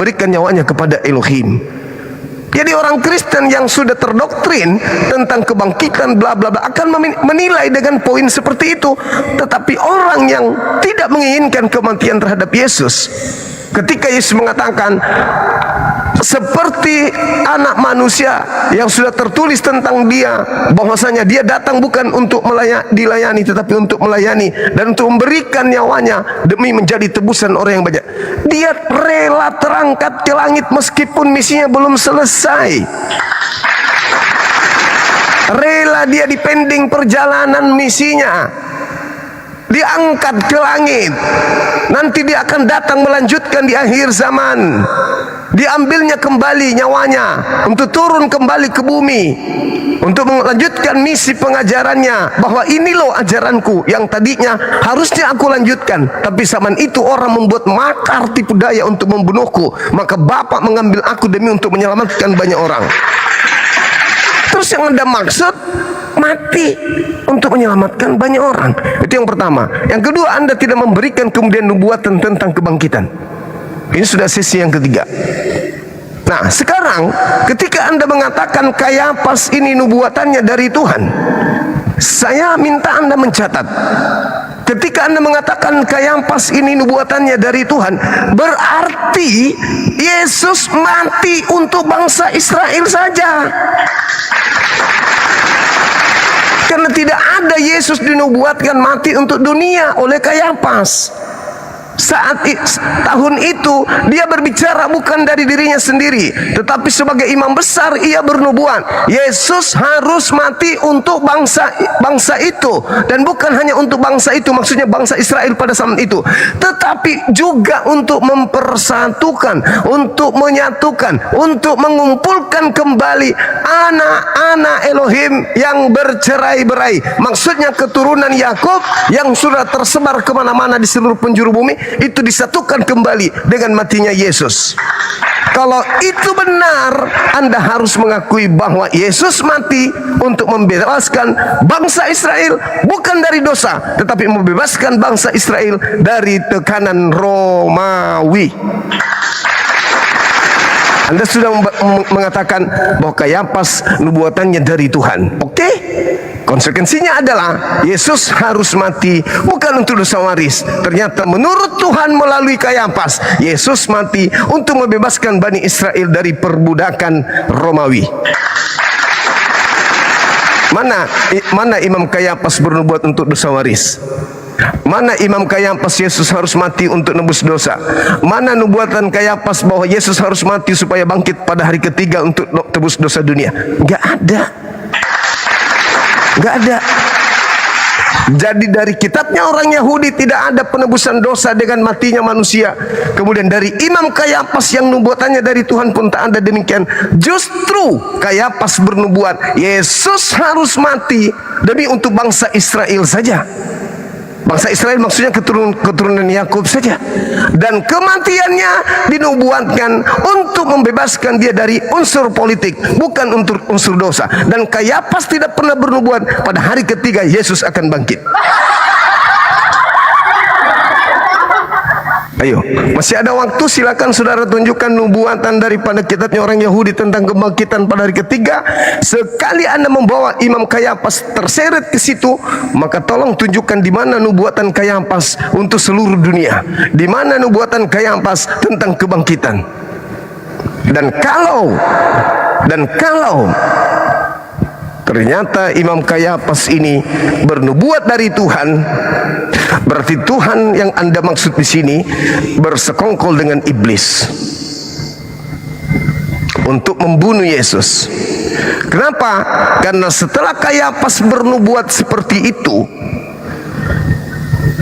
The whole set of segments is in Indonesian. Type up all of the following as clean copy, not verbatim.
memberikan nyawanya kepada Elohim. Jadi orang Kristen yang sudah terdoktrin tentang kebangkitan bla bla bla akan menilai dengan poin seperti itu. Tetapi orang yang tidak menginginkan kematian terhadap Yesus, ketika Yesus mengatakan seperti anak manusia yang sudah tertulis tentang dia, bahwasanya dia datang bukan untuk dilayani tetapi untuk melayani dan untuk memberikan nyawanya demi menjadi tebusan orang yang banyak. Dia rela terangkat ke langit meskipun misinya belum selesai. Rela dia dipending perjalanan misinya, diangkat ke langit. Nanti dia akan datang melanjutkan di akhir zaman. Diambilnya kembali nyawanya untuk turun kembali ke bumi, untuk melanjutkan misi pengajarannya, bahwa ini loh ajaranku yang tadinya harusnya aku lanjutkan, tapi zaman itu orang membuat makar tipu daya untuk membunuhku, maka Bapa mengambil aku demi untuk menyelamatkan banyak orang. Terus yang Anda maksud mati untuk menyelamatkan banyak orang. Itu yang pertama. Yang kedua, Anda tidak memberikan kemudian nubuatan tentang kebangkitan. Ini sudah sesi yang ketiga. Nah, sekarang ketika Anda mengatakan Kayapas ini nubuatannya dari Tuhan, saya minta Anda mencatat. Ketika Anda mengatakan Kayapas ini nubuatannya dari Tuhan, berarti Yesus mati untuk bangsa Israel saja. Karena tidak ada Yesus dinubuatkan mati untuk dunia oleh Kayapas. Saat tahun itu dia berbicara bukan dari dirinya sendiri, tetapi sebagai imam besar ia bernubuat Yesus harus mati untuk bangsa itu, dan bukan hanya untuk bangsa itu, maksudnya bangsa Israel pada saat itu, tetapi juga untuk mempersatukan, untuk menyatukan, untuk mengumpulkan kembali anak-anak Elohim yang bercerai-berai. Maksudnya keturunan Yakub yang sudah tersebar kemana-mana di seluruh penjuru bumi, itu disatukan kembali dengan matinya Yesus. Kalau itu benar, Anda harus mengakui bahwa Yesus mati untuk membebaskan bangsa Israel bukan dari dosa, tetapi membebaskan bangsa Israel dari tekanan Romawi. Anda sudah mengatakan bahwa Kayapas nubuatannya dari Tuhan. Oke? Konsekuensinya adalah Yesus harus mati bukan untuk dosa waris. Ternyata menurut Tuhan melalui Kayapas, Yesus mati untuk membebaskan Bani Israel dari perbudakan Romawi. Mana Imam Kayapas bernubuat untuk dosa waris? Mana Imam Kayapas Yesus harus mati untuk nebus dosa? Mana nubuatan Kayapas bahwa Yesus harus mati supaya bangkit pada hari ketiga untuk tebus dosa dunia? Enggak ada. Enggak ada. Jadi dari kitabnya orang Yahudi tidak ada penebusan dosa dengan matinya manusia. Kemudian dari Imam Kayapas yang nubuatannya dari Tuhan pun tak ada demikian. Justru Kayapas bernubuat Yesus harus mati demi untuk bangsa Israel saja. Bangsa Israel maksudnya keturunan Yakub saja. Dan kematiannya dinubuatkan untuk membebaskan dia dari unsur politik, bukan untuk unsur dosa. Dan Kayapas tidak pernah bernubuat pada hari ketiga Yesus akan bangkit. Ayo, masih ada waktu, silakan saudara tunjukkan nubuatan daripada kitabnya orang Yahudi tentang kebangkitan pada hari ketiga. Sekali Anda membawa Imam Kayapas terseret ke situ, maka tolong tunjukkan di mana nubuatan Kayapas untuk seluruh dunia. Di mana nubuatan Kayapas tentang kebangkitan. Dan kalau ternyata Imam Kayapas ini bernubuat dari Tuhan, berarti Tuhan yang Anda maksud di sini bersekongkol dengan iblis untuk membunuh Yesus. Kenapa? Karena setelah Kayapas bernubuat seperti itu,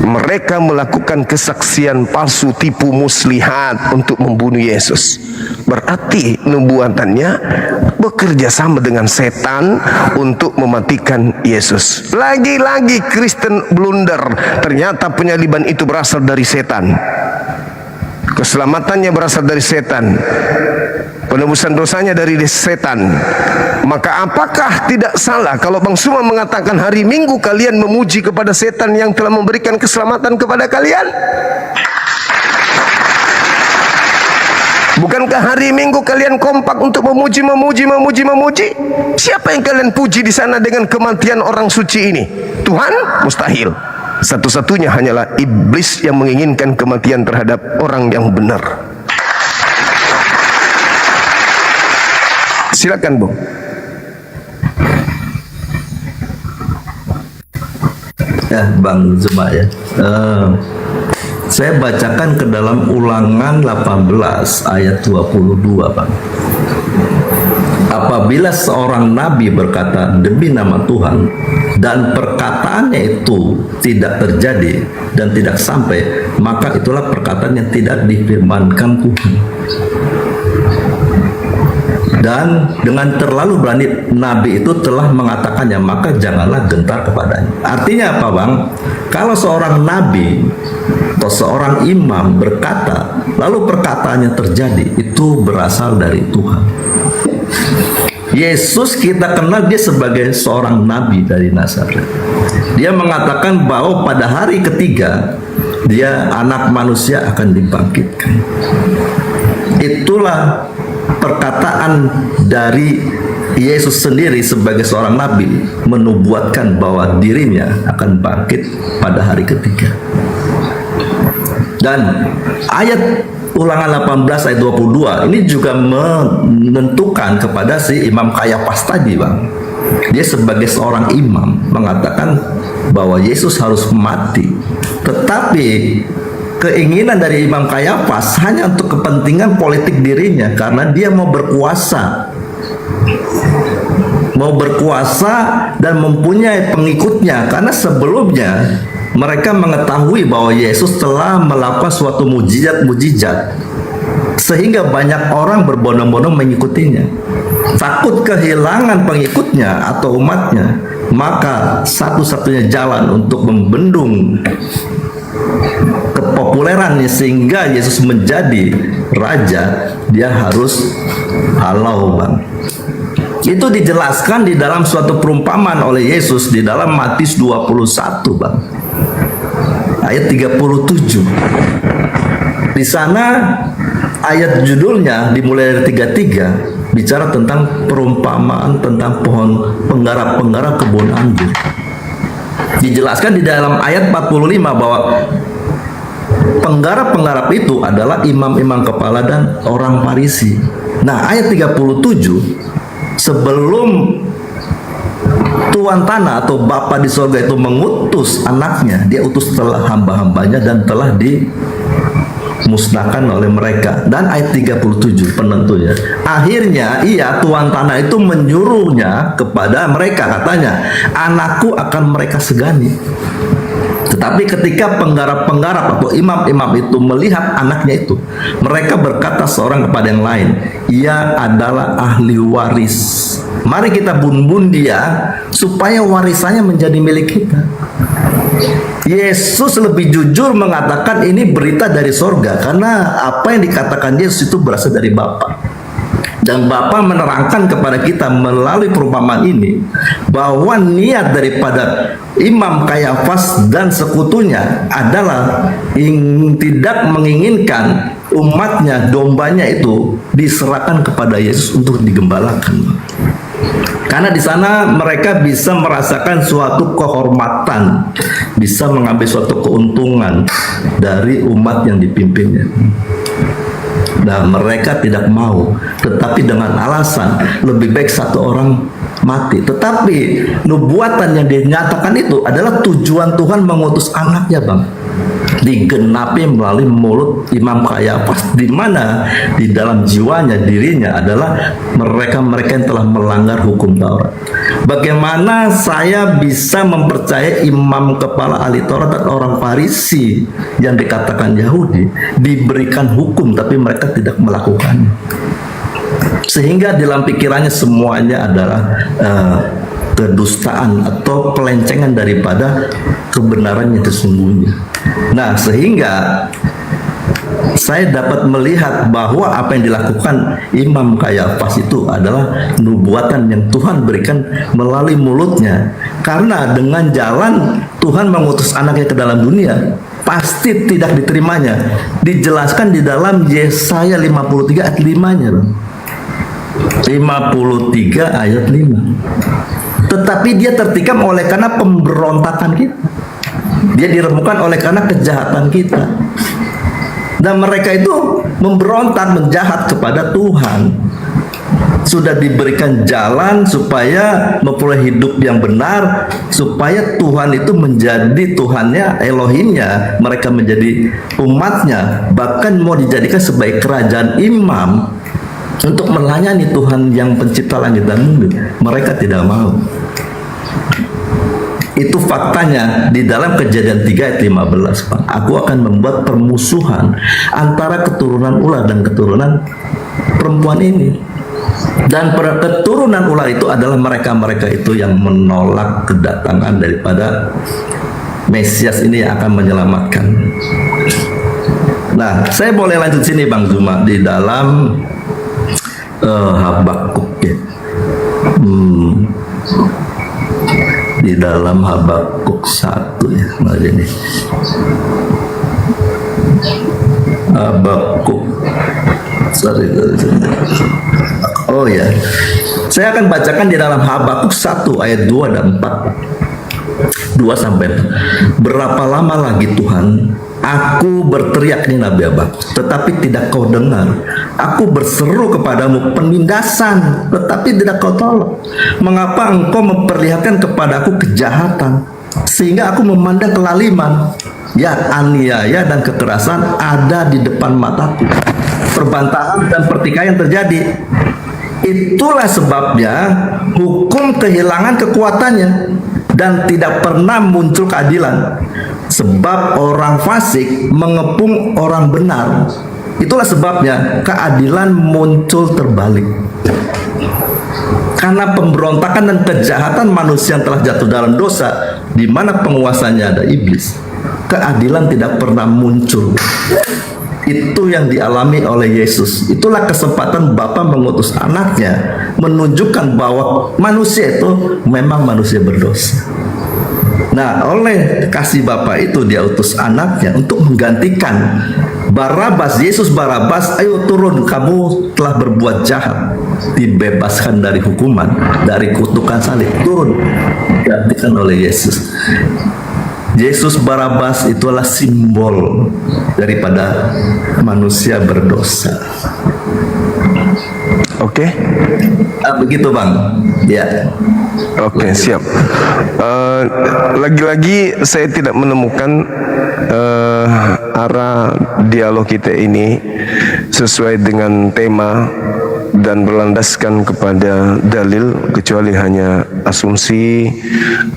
mereka melakukan kesaksian palsu, tipu muslihat untuk membunuh Yesus. Berarti nubuatannya bekerja sama dengan setan untuk mematikan Yesus. Lagi-lagi Kristen blunder. Ternyata penyaliban itu berasal dari setan. Keselamatannya berasal dari setan. Penebusan dosanya dari setan. Maka apakah tidak salah kalau Bang Suma mengatakan hari Minggu kalian memuji kepada setan yang telah memberikan keselamatan kepada kalian? Bukankah hari Minggu kalian kompak untuk memuji? Siapa yang kalian puji di sana dengan kematian orang suci ini? Tuhan? Mustahil. Satu-satunya hanyalah iblis yang menginginkan kematian terhadap orang yang benar. Silakan, Bu. Ya, Bang Zuma ya. Saya bacakan ke dalam Ulangan 18 ayat 22, Bang. Apabila seorang nabi berkata demi nama Tuhan dan perkataannya itu tidak terjadi dan tidak sampai, maka itulah perkataan yang tidak difirmankan Tuhan. Dan dengan terlalu berani nabi itu telah mengatakannya, maka janganlah gentar kepadanya. Artinya apa, Bang? Kalau seorang nabi atau seorang imam berkata lalu perkataannya terjadi, itu berasal dari Tuhan. Yesus kita kenal dia sebagai seorang nabi dari Nazaret. Dia mengatakan bahwa pada hari ketiga dia anak manusia akan dibangkitkan. Itulah perkataan dari Yesus sendiri sebagai seorang nabi, menubuatkan bahwa dirinya akan bangkit pada hari ketiga. Dan ayat Ulangan 18 ayat 22 ini juga menentukan kepada si Imam Kayafas tadi, Bang. Dia sebagai seorang imam mengatakan bahwa Yesus harus mati. Tetapi keinginan dari Imam Kayafas hanya untuk kepentingan politik dirinya, karena dia mau berkuasa dan mempunyai pengikutnya. Karena sebelumnya mereka mengetahui bahwa Yesus telah melakukan suatu mujizat sehingga banyak orang berbondong-bondong mengikutinya. Takut kehilangan pengikutnya atau umatnya, maka satu-satunya jalan untuk membendung kepopulerannya sehingga Yesus menjadi raja, dia harus halau, Bang. Itu dijelaskan di dalam suatu perumpamaan oleh Yesus di dalam Matius 21, Bang. Ayat 37. Di sana ayat judulnya dimulai dari 33, bicara tentang perumpamaan tentang pohon penggarap-penggarap kebun anggur. Dijelaskan di dalam ayat 45 bahwa penggarap-penggarap itu adalah imam-imam kepala dan orang Farisi. Nah, ayat 37, sebelum Tuan tanah atau Bapa di sorga itu mengutus anaknya, dia utus telah hamba-hambanya dan telah dimusnahkan oleh mereka. Dan ayat 37 penentunya, akhirnya Tuan tanah itu menyuruhnya kepada mereka, katanya, anakku akan mereka segani. Tetapi ketika penggarap-penggarap atau imam-imam itu melihat anaknya itu, mereka berkata seorang kepada yang lain, ia adalah ahli waris. Mari kita bunuh dia supaya warisannya menjadi milik kita. Yesus lebih jujur mengatakan ini berita dari sorga, karena apa yang dikatakan Yesus itu berasal dari Bapa. Dan Bapa menerangkan kepada kita melalui perumpamaan ini bahwa niat daripada Imam Kayafas dan sekutunya adalah tidak menginginkan umatnya, dombanya itu diserahkan kepada Yesus untuk digembalakan. Karena di sana mereka bisa merasakan suatu kehormatan, bisa mengambil suatu keuntungan dari umat yang dipimpinnya. Nah, mereka tidak mau, tetapi dengan alasan lebih baik satu orang mati. Tetapi nubuatan yang dinyatakan itu adalah tujuan Tuhan mengutus anaknya, Bang, digenapi melalui mulut Imam Kayafas, di mana di dalam jiwanya, dirinya adalah mereka-mereka yang telah melanggar hukum Taurat. Bagaimana saya bisa mempercayai imam kepala ahli Taurat dan orang Farisi yang dikatakan Yahudi diberikan hukum tapi mereka tidak melakukannya, sehingga dalam pikirannya semuanya adalah kedustaan atau pelencengan daripada kebenaran yang sesungguhnya. Nah, sehingga saya dapat melihat bahwa apa yang dilakukan Imam Kayafas itu adalah nubuatan yang Tuhan berikan melalui mulutnya. Karena dengan jalan Tuhan mengutus anaknya ke dalam dunia, pasti tidak diterimanya. Dijelaskan di dalam Yesaya 53 ayat 5-nya. 53 ayat 5. Tetapi dia tertikam oleh karena pemberontakan kita. Dia diremukkan oleh karena kejahatan kita. Dan mereka itu memberontak, menjahat kepada Tuhan. Sudah diberikan jalan supaya memperoleh hidup yang benar, supaya Tuhan itu menjadi Tuhannya, Elohimnya, mereka menjadi umatnya, bahkan mau dijadikan sebagai kerajaan imam untuk melayani Tuhan yang pencipta langit dan bumi. Mereka tidak mau. Itu faktanya di dalam Kejadian 3 ayat 15, Pak. Aku akan membuat permusuhan antara keturunan ular dan keturunan perempuan ini. Dan keturunan ular itu adalah mereka-mereka itu yang menolak kedatangan daripada Mesias ini yang akan menyelamatkan. Nah, saya boleh lanjut sini Bang Zuma di dalam Habakuk ya. Di dalam Habakuk 1 ya. Nah, ini Habakuk. Oh ya, saya akan bacakan di dalam Habakuk 1 ayat 2 dan 4. 2 sampai 4. Berapa lama lagi Tuhan aku berteriak, ini Nabi Habakuk, tetapi tidak kau dengar. Aku berseru kepadamu penindasan, tetapi tidak kau tolong. Mengapa engkau memperlihatkan kepadaku kejahatan, sehingga aku memandang kelaliman? Ya, aniaya dan kekerasan ada di depan mataku. Perbantahan dan pertikaian terjadi. Itulah sebabnya hukum kehilangan kekuatannya dan tidak pernah muncul keadilan. Sebab orang fasik mengepung orang benar. Itulah sebabnya keadilan muncul terbalik. Karena pemberontakan dan kejahatan manusia yang telah jatuh dalam dosa, di mana penguasanya ada iblis, keadilan tidak pernah muncul. Itu yang dialami oleh Yesus. Itulah kesempatan Bapa mengutus anaknya, menunjukkan bahwa manusia itu memang manusia berdosa. Nah, oleh kasih Bapa itu dia utus anaknya untuk menggantikan Barabas. Yesus Barabas, ayo turun, kamu telah berbuat jahat, dibebaskan dari hukuman, dari kutukan salib, turun, digantikan oleh Yesus. Yesus Barabas itulah simbol daripada manusia berdosa. Oke. Begitu Bang. Ya. Oke, siap. Lagi-lagi saya tidak menemukan arah dialog kita ini sesuai dengan tema dan berlandaskan kepada dalil, kecuali hanya asumsi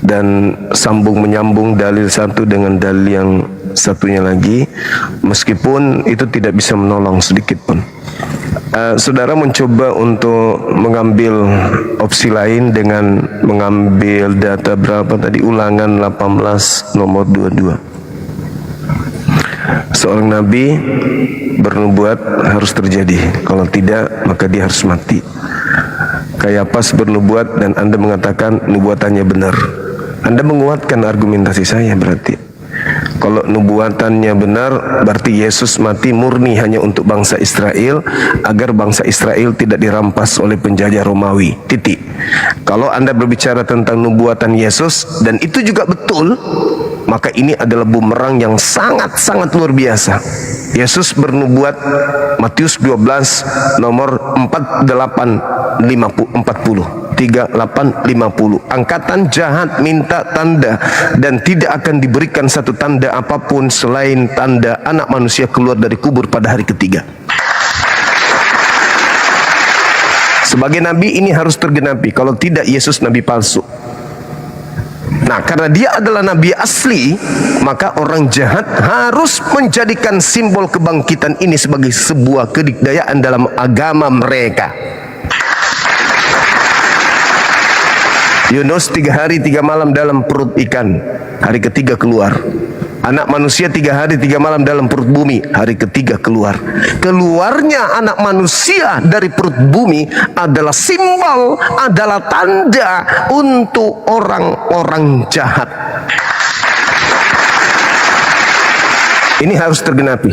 dan sambung menyambung dalil satu dengan dalil yang satunya lagi, meskipun itu tidak bisa menolong sedikit pun. Saudara mencoba untuk mengambil opsi lain dengan mengambil data berapa tadi, Ulangan 18 nomor 22. Seorang nabi bernubuat harus terjadi, kalau tidak maka dia harus mati. Kayapas bernubuat dan Anda mengatakan nubuatannya benar. Anda menguatkan argumentasi saya berarti. Kalau nubuatannya benar, berarti Yesus mati murni hanya untuk bangsa Israel, agar bangsa Israel tidak dirampas oleh penjajah Romawi. Titik. Kalau Anda berbicara tentang nubuatan Yesus, dan itu juga betul, maka ini adalah bumerang yang sangat-sangat luar biasa. Yesus bernubuat Matius 12 nomor 3850. Angkatan jahat minta tanda, dan tidak akan diberikan satu tanda apapun selain tanda anak manusia keluar dari kubur pada hari ketiga. Sebagai nabi ini harus tergenapi, kalau tidak Yesus nabi palsu. Nah, karena dia adalah nabi asli, maka orang jahat harus menjadikan simbol kebangkitan ini sebagai sebuah kedikdayaan dalam agama mereka. Yunus 3 hari 3 malam dalam perut ikan, hari ketiga keluar. Anak manusia 3 hari 3 malam dalam perut bumi, hari ketiga keluar. Keluarnya anak manusia dari perut bumi adalah simbol, adalah tanda untuk orang-orang jahat. Ini harus tergenapi.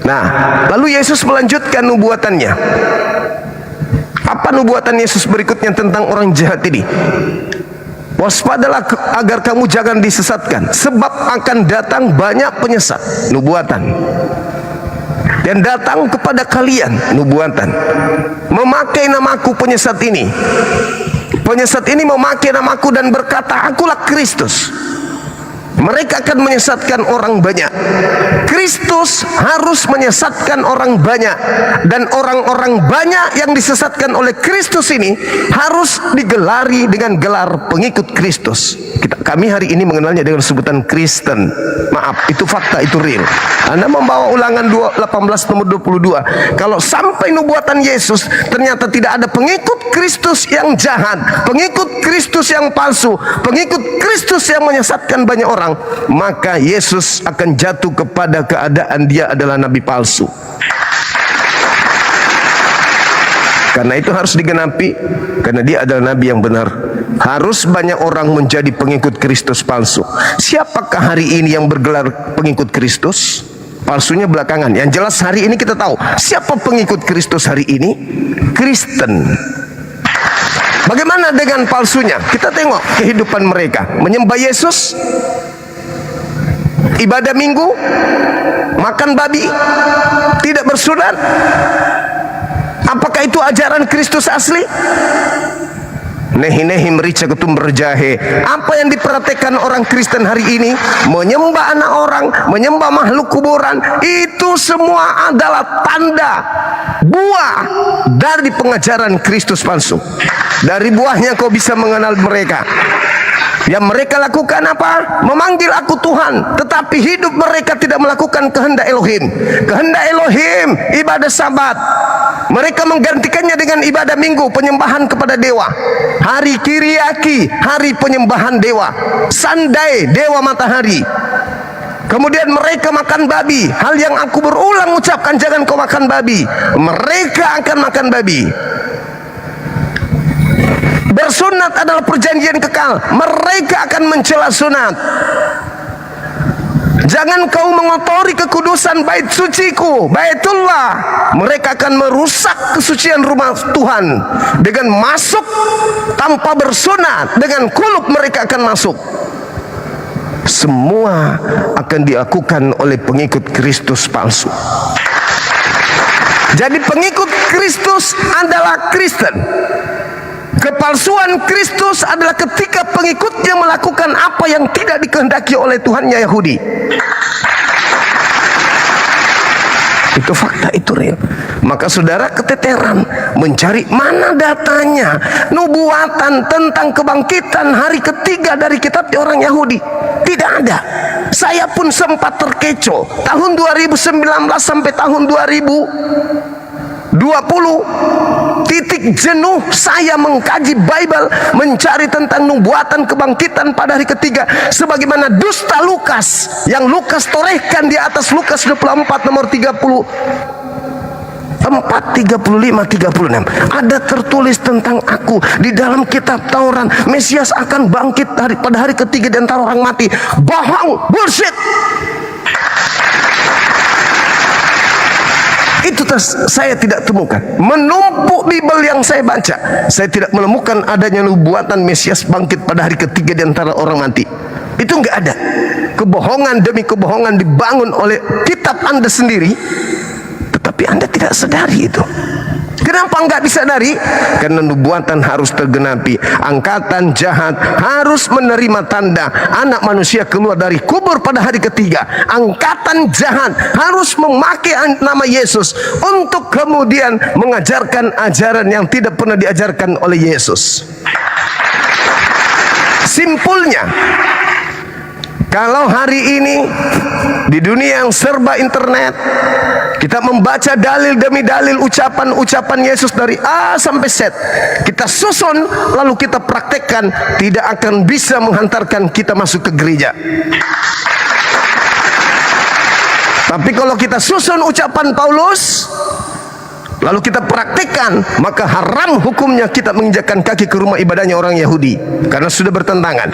Nah, lalu Yesus melanjutkan nubuatannya. Apa nubuatan Yesus berikutnya tentang orang jahat ini? Waspadalah agar kamu jangan disesatkan, sebab akan datang banyak penyesat. Nubuatan. Dan datang kepada kalian, nubuatan, memakai namaku penyesat ini. Penyesat ini memakai namaku dan berkata, akulah Kristus. Mereka akan menyesatkan orang banyak. Kristus harus menyesatkan orang banyak, dan orang-orang banyak yang disesatkan oleh Kristus ini harus digelari dengan gelar pengikut Kristus. Kami hari ini mengenalnya dengan sebutan Kristen. Maaf, itu fakta, itu real. Anda membawa Ulangan 18 nomor 22. Kalau sampai nubuatan Yesus ternyata tidak ada pengikut Kristus yang jahat, pengikut Kristus yang palsu, pengikut Kristus yang menyesatkan banyak orang, maka Yesus akan jatuh kepada keadaan dia adalah nabi palsu. Karena itu harus digenapi, karena dia adalah nabi yang benar. Harus banyak orang menjadi pengikut Kristus palsu. Siapakah hari ini yang bergelar pengikut Kristus? Palsunya belakangan. Yang jelas hari ini kita tahu siapa pengikut Kristus hari ini? Kristen. Bagaimana dengan palsunya? Kita tengok kehidupan mereka. Menyembah Yesus, ibadah minggu, makan babi, tidak bersunat. Apakah itu ajaran Kristus asli? Nehi merica ketum berjahe. Apa yang diperhatikan orang Kristen hari ini? Menyembah anak orang, menyembah makhluk kuburan. Itu semua adalah tanda buah dari pengajaran Kristus palsu. Dari buahnya kau bisa mengenal mereka. Yang mereka lakukan apa? Memanggil aku Tuhan, tetapi hidup mereka tidak melakukan kehendak Elohim. Kehendak Elohim ibadah Sabat. Mereka menggantikannya dengan ibadah minggu, penyembahan kepada dewa. Hari Kiriaki, hari penyembahan dewa. Sandai, dewa matahari. Kemudian mereka makan babi. Hal yang aku berulang ucapkan, jangan kau makan babi. Mereka akan makan babi. Bersunat adalah perjanjian kekal. Mereka akan mencela sunat. Jangan kau mengotori kekudusan bait suciku, Baitullah. Mereka akan merusak kesucian rumah Tuhan dengan masuk tanpa bersunat. Dengan kulub mereka akan masuk. Semua akan dilakukan oleh pengikut Kristus palsu. Jadi pengikut Kristus adalah Kristen. Kepalsuan Kristus adalah ketika pengikutnya melakukan apa yang tidak dikehendaki oleh Tuhannya Yahudi. Itu fakta, itu real. Maka saudara keteteran mencari mana datanya nubuatan tentang kebangkitan hari ketiga dari kitab orang Yahudi. Tidak ada. Saya pun sempat terkecoh tahun 2019 sampai tahun 2020, titik jenuh saya mengkaji Bible, mencari tentang nubuatan kebangkitan pada hari ketiga, sebagaimana dusta Lukas yang Lukas torehkan di atas Lukas 24 nomor 35-36. Ada tertulis tentang aku di dalam kitab Taurat. Mesias akan bangkit pada hari ketiga di antara orang mati. Bohong, bullshit. Itu saya tidak temukan. Menumpuk Bible yang saya baca, saya tidak menemukan adanya nubuatan Mesias bangkit pada hari ketiga di antara orang mati. Itu enggak ada. Kebohongan demi kebohongan dibangun oleh kitab Anda sendiri, tetapi Anda tidak sadari itu. Kenapa enggak disadari? Karena nubuatan harus tergenapi. Angkatan jahat harus menerima tanda anak manusia keluar dari kubur pada hari ketiga. Angkatan jahat harus memakai nama Yesus untuk kemudian mengajarkan ajaran yang tidak pernah diajarkan oleh Yesus. Simpulnya, kalau hari ini di dunia yang serba internet, kita membaca dalil demi dalil, ucapan-ucapan Yesus dari A sampai Z, kita susun lalu kita praktekkan, tidak akan bisa menghantarkan kita masuk ke gereja. Tapi kalau kita susun ucapan Paulus lalu kita praktekkan, maka haram hukumnya kita menginjakkan kaki ke rumah ibadahnya orang Yahudi, karena sudah bertentangan.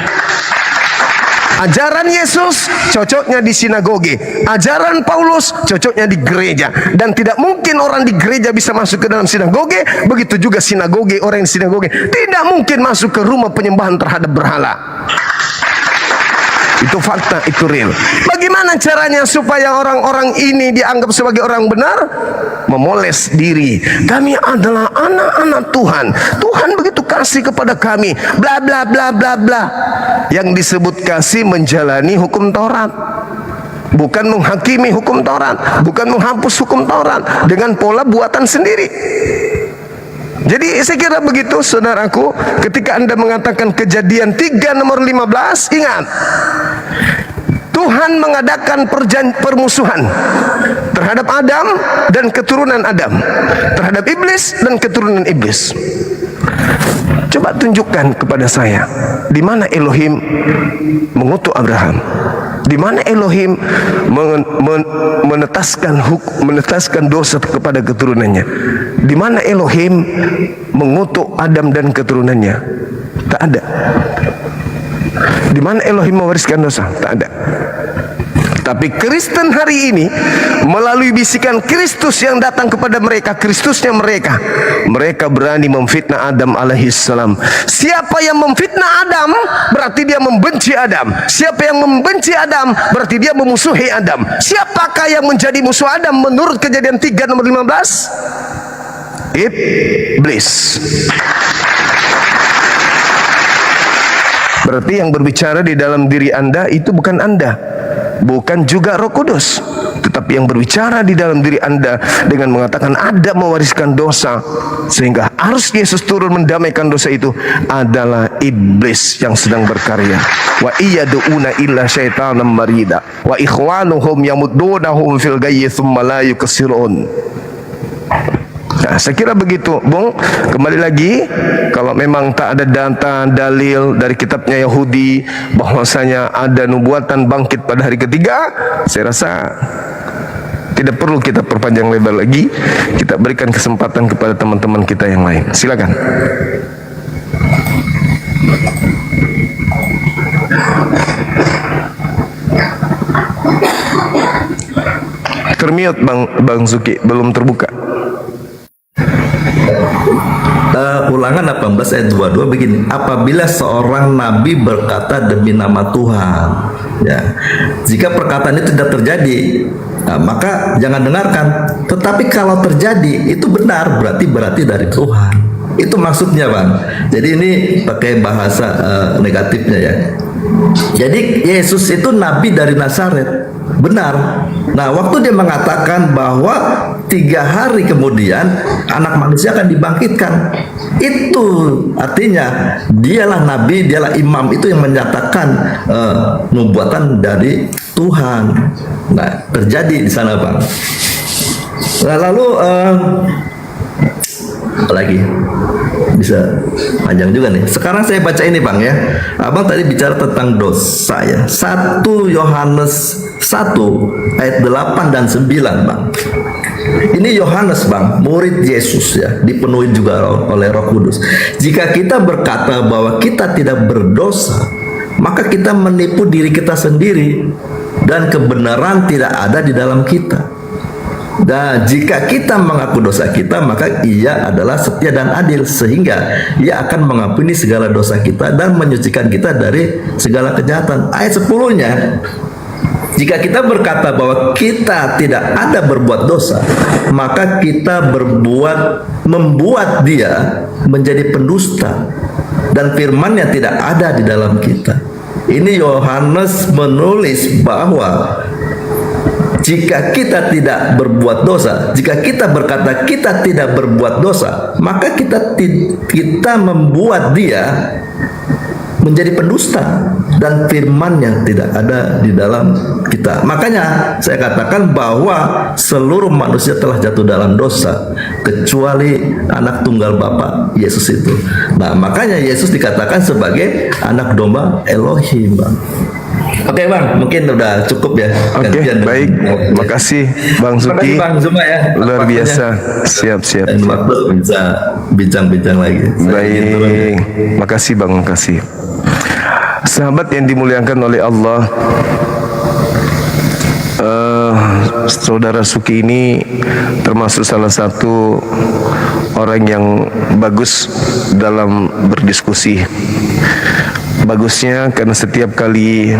Ajaran Yesus cocoknya di sinagoge, ajaran Paulus cocoknya di gereja, dan tidak mungkin orang di gereja bisa masuk ke dalam sinagoge. Begitu juga sinagoge, orang di sinagoge tidak mungkin masuk ke rumah penyembahan terhadap berhala. Itu fakta, itu real. Bagaimana caranya supaya orang-orang ini dianggap sebagai orang benar? Memoles diri. Kami adalah anak-anak Tuhan. Tuhan begitu kasih kepada kami. Bla bla bla bla bla. Yang disebut kasih menjalani hukum Taurat, bukan menghakimi hukum Taurat, bukan menghapus hukum Taurat dengan pola buatan sendiri. Jadi saya kira begitu saudaraku. Ketika Anda mengatakan Kejadian 3 nomor 15, ingat, Tuhan mengadakan permusuhan terhadap Adam dan keturunan Adam, terhadap iblis dan keturunan iblis. Coba tunjukkan kepada saya, di mana Elohim mengutuk Abraham, di mana Elohim menetaskan dosa kepada keturunannya, di mana Elohim mengutuk Adam dan keturunannya. Tak ada. Di mana Elohim mewariskan dosa? Tak ada. Tapi Kristen hari ini melalui bisikan Kristus yang datang kepada mereka, Kristusnya mereka berani memfitnah Adam alaihissalam. Siapa yang memfitnah Adam berarti dia membenci Adam. Siapa yang membenci Adam berarti dia memusuhi Adam. Siapakah yang menjadi musuh Adam menurut Kejadian 3 nomor 15? Iblis. Berarti yang berbicara di dalam diri Anda itu bukan Anda, bukan juga Roh Kudus, tetapi yang berbicara di dalam diri Anda dengan mengatakan Adam mewariskan dosa sehingga harus Yesus turun mendamaikan dosa itu adalah iblis yang sedang berkarya. Wa iyaduna illa syaitanan marida wa ikhwanuhum yamuddunahum fil ghayyi tsumma la yuksirun. Nah, saya kira begitu, Bung. Kembali lagi, kalau memang tak ada data dalil dari kitabnya Yahudi bahwasanya ada nubuatan bangkit pada hari ketiga, saya rasa tidak perlu kita perpanjang lebar lagi. Kita berikan kesempatan kepada teman-teman kita yang lain. Silakan. Termute Bang Zuki, belum terbuka. Ulangan 18 ayat 22 begini, apabila seorang nabi berkata demi nama Tuhan, ya, jika perkataan itu tidak terjadi, maka jangan dengarkan. Tetapi kalau terjadi itu benar, berarti dari Tuhan. Itu maksudnya, Bang. Jadi ini pakai bahasa negatifnya ya. Jadi Yesus itu nabi dari Nazaret, benar. Nah, waktu dia mengatakan bahwa 3 hari kemudian anak manusia akan dibangkitkan, itu artinya dialah nabi, dialah imam itu yang menyatakan nubuatan dari Tuhan. Nah, terjadi di sana, Bang. Nah, lalu apalagi bisa panjang juga nih. Sekarang saya baca ini, Bang, ya. Abang tadi bicara tentang dosa ya. 1 Yohanes 1 ayat 8 dan 9, Bang. Ini Yohanes, Bang, murid Yesus ya, dipenuhi juga oleh Roh Kudus. Jika kita berkata bahwa kita tidak berdosa, maka kita menipu diri kita sendiri dan kebenaran tidak ada di dalam kita. Dan jika kita mengaku dosa kita, maka Ia adalah setia dan adil, sehingga Ia akan mengampuni segala dosa kita dan menyucikan kita dari segala kejahatan. Ayat 10-nya, jika kita berkata bahwa kita tidak ada berbuat dosa, maka kita membuat Dia menjadi pendusta, dan firman-Nya tidak ada di dalam kita. Ini Yohanes menulis bahwa jika kita tidak berbuat dosa, jika kita berkata kita tidak berbuat dosa, maka kita membuat Dia menjadi pendusta, dan firman-Nya tidak ada di dalam kita. Makanya saya katakan bahwa seluruh manusia telah jatuh dalam dosa kecuali anak tunggal Bapa, Yesus itu. Nah, makanya Yesus dikatakan sebagai anak domba Elohim, Bang. Oke, Bang, mungkin udah cukup ya. Oke, baik. Makasih Bang Zuki. Bang Zuma ya. Luar biasa. Siap. Dan waktu bisa bincang-bincang lagi. Baik. Makasih Bang, makasih. Sahabat yang dimuliakan oleh Allah, Saudara Suki ini termasuk salah satu orang yang bagus dalam berdiskusi. Bagusnya karena setiap kali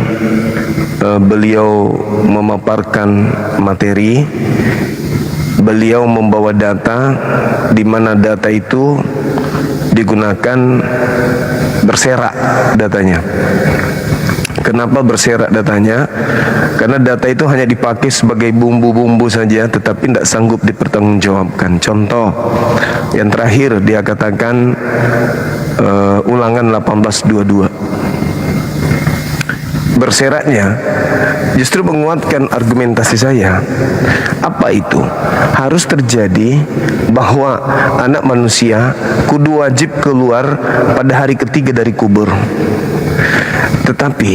beliau memaparkan materi, beliau membawa data di mana data itu digunakan berserak datanya. Kenapa berserak datanya? Karena data itu hanya dipakai sebagai bumbu-bumbu saja, tetapi tidak sanggup dipertanggungjawabkan. Contoh, yang terakhir dia katakan ulangan 1822. Berseraknya justru menguatkan argumentasi saya. Apa itu? Harus terjadi bahwa anak manusia kudu wajib keluar pada hari ketiga dari kubur. Tetapi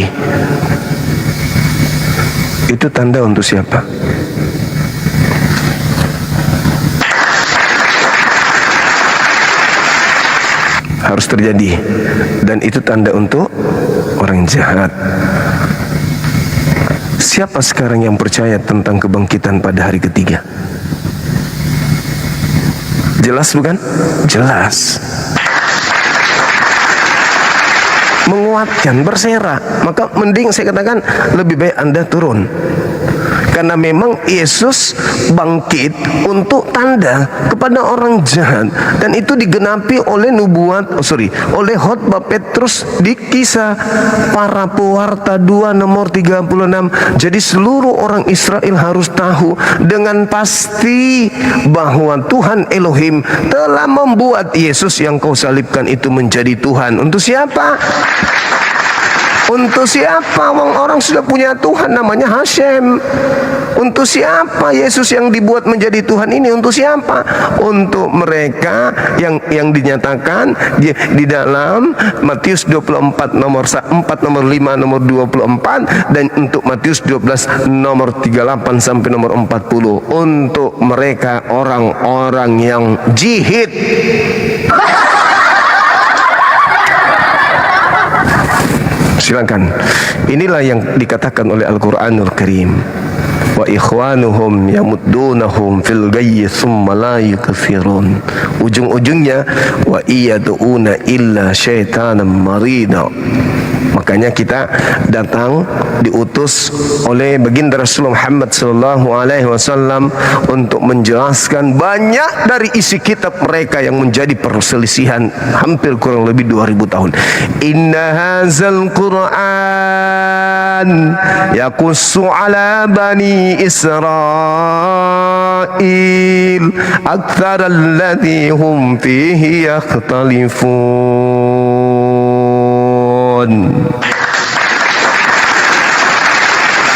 itu tanda untuk siapa? Harus terjadi, dan itu tanda untuk orang jahat. Siapa sekarang yang percaya tentang kebangkitan pada hari ketiga? Jelas bukan? Jelas. Menguatkan, berserak. Maka mending saya katakan lebih baik Anda turun. Karena memang Yesus bangkit untuk tanda kepada orang jahat, dan itu digenapi oleh oleh khotbah Petrus di Kisah Para Pewarta 2 nomor 36. Jadi seluruh orang Israel harus tahu dengan pasti bahwa Tuhan Elohim telah membuat Yesus yang kau salibkan itu menjadi Tuhan. Untuk siapa? Untuk siapa? Orang sudah punya Tuhan namanya Hashem. Untuk siapa Yesus yang dibuat menjadi Tuhan ini? Untuk siapa? Untuk mereka yang dinyatakan di dalam Matius 24 nomor 4, nomor 5, nomor 24, dan untuk Matius 12 nomor 38 sampai nomor 40. Untuk mereka orang-orang yang jihad. Silakan. Inilah yang dikatakan oleh Al-Quranul Karim. Wa ikhwanuhum yamuddunahum fil ghayyi thumma la yukfirun. Ujung-ujungnya wa iyaduna illa syaitanan marida. Makanya kita datang diutus oleh baginda Rasulullah Muhammad sallallahu alaihi wasallam untuk menjelaskan banyak dari isi kitab mereka yang menjadi perselisihan hampir kurang lebih 2000 tahun. Inna hadzal Qur'an yaqussu ala bani Israil aktsara alladhi hum fihi yakhtalifun.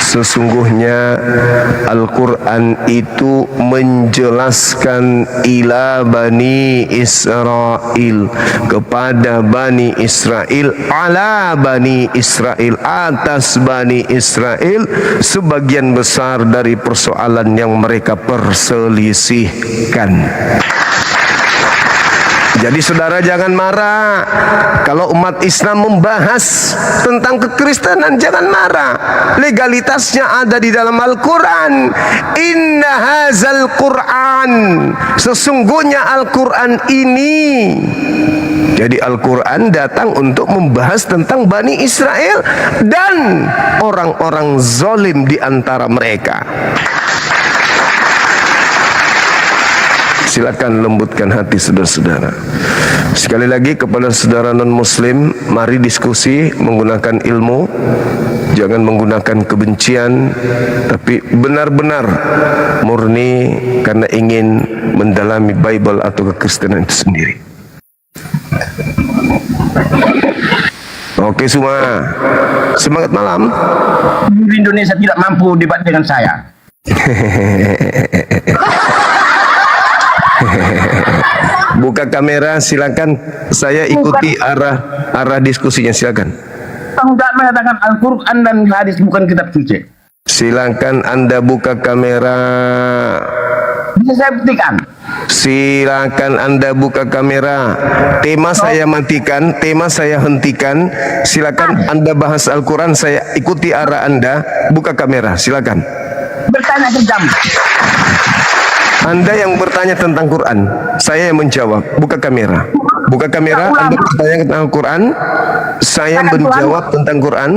Sesungguhnya Al-Quran itu menjelaskan ila Bani Israel, kepada Bani Israel, ala Bani Israel, atas Bani Israel, sebagian besar dari persoalan yang mereka perselisihkan. Jadi saudara jangan marah kalau umat Islam membahas tentang kekristenan, jangan marah. Legalitasnya ada di dalam Al-Quran. Inna hazal Quran, sesungguhnya Al-Quran ini. Jadi Al-Quran datang untuk membahas tentang Bani Israel dan orang-orang zalim di antara mereka. Silakan lembutkan hati saudara-saudara. Sekali lagi kepada saudara non-muslim, mari diskusi menggunakan ilmu, jangan menggunakan kebencian, tapi benar-benar murni karena ingin mendalami Bible atau kekristenan itu sendiri. Oke semua, semangat malam. Indonesia tidak mampu debat dengan saya. Buka kamera, silakan. Saya ikuti arah diskusinya, silakan. Tidak mengatakan Al-Quran dan hadis bukan kitab suci. Silakan Anda buka kamera. Bisa saya buktikan. Silakan Anda buka kamera. Tema saya matikan, tema saya hentikan. Silakan Anda bahas Al-Quran, saya ikuti arah Anda. Buka kamera, silakan. Bertanya sejam. Anda yang bertanya tentang Quran, saya yang menjawab. Buka kamera. Buka kamera, Anda bertanya tentang Al-Quran, saya menjawab tentang Quran.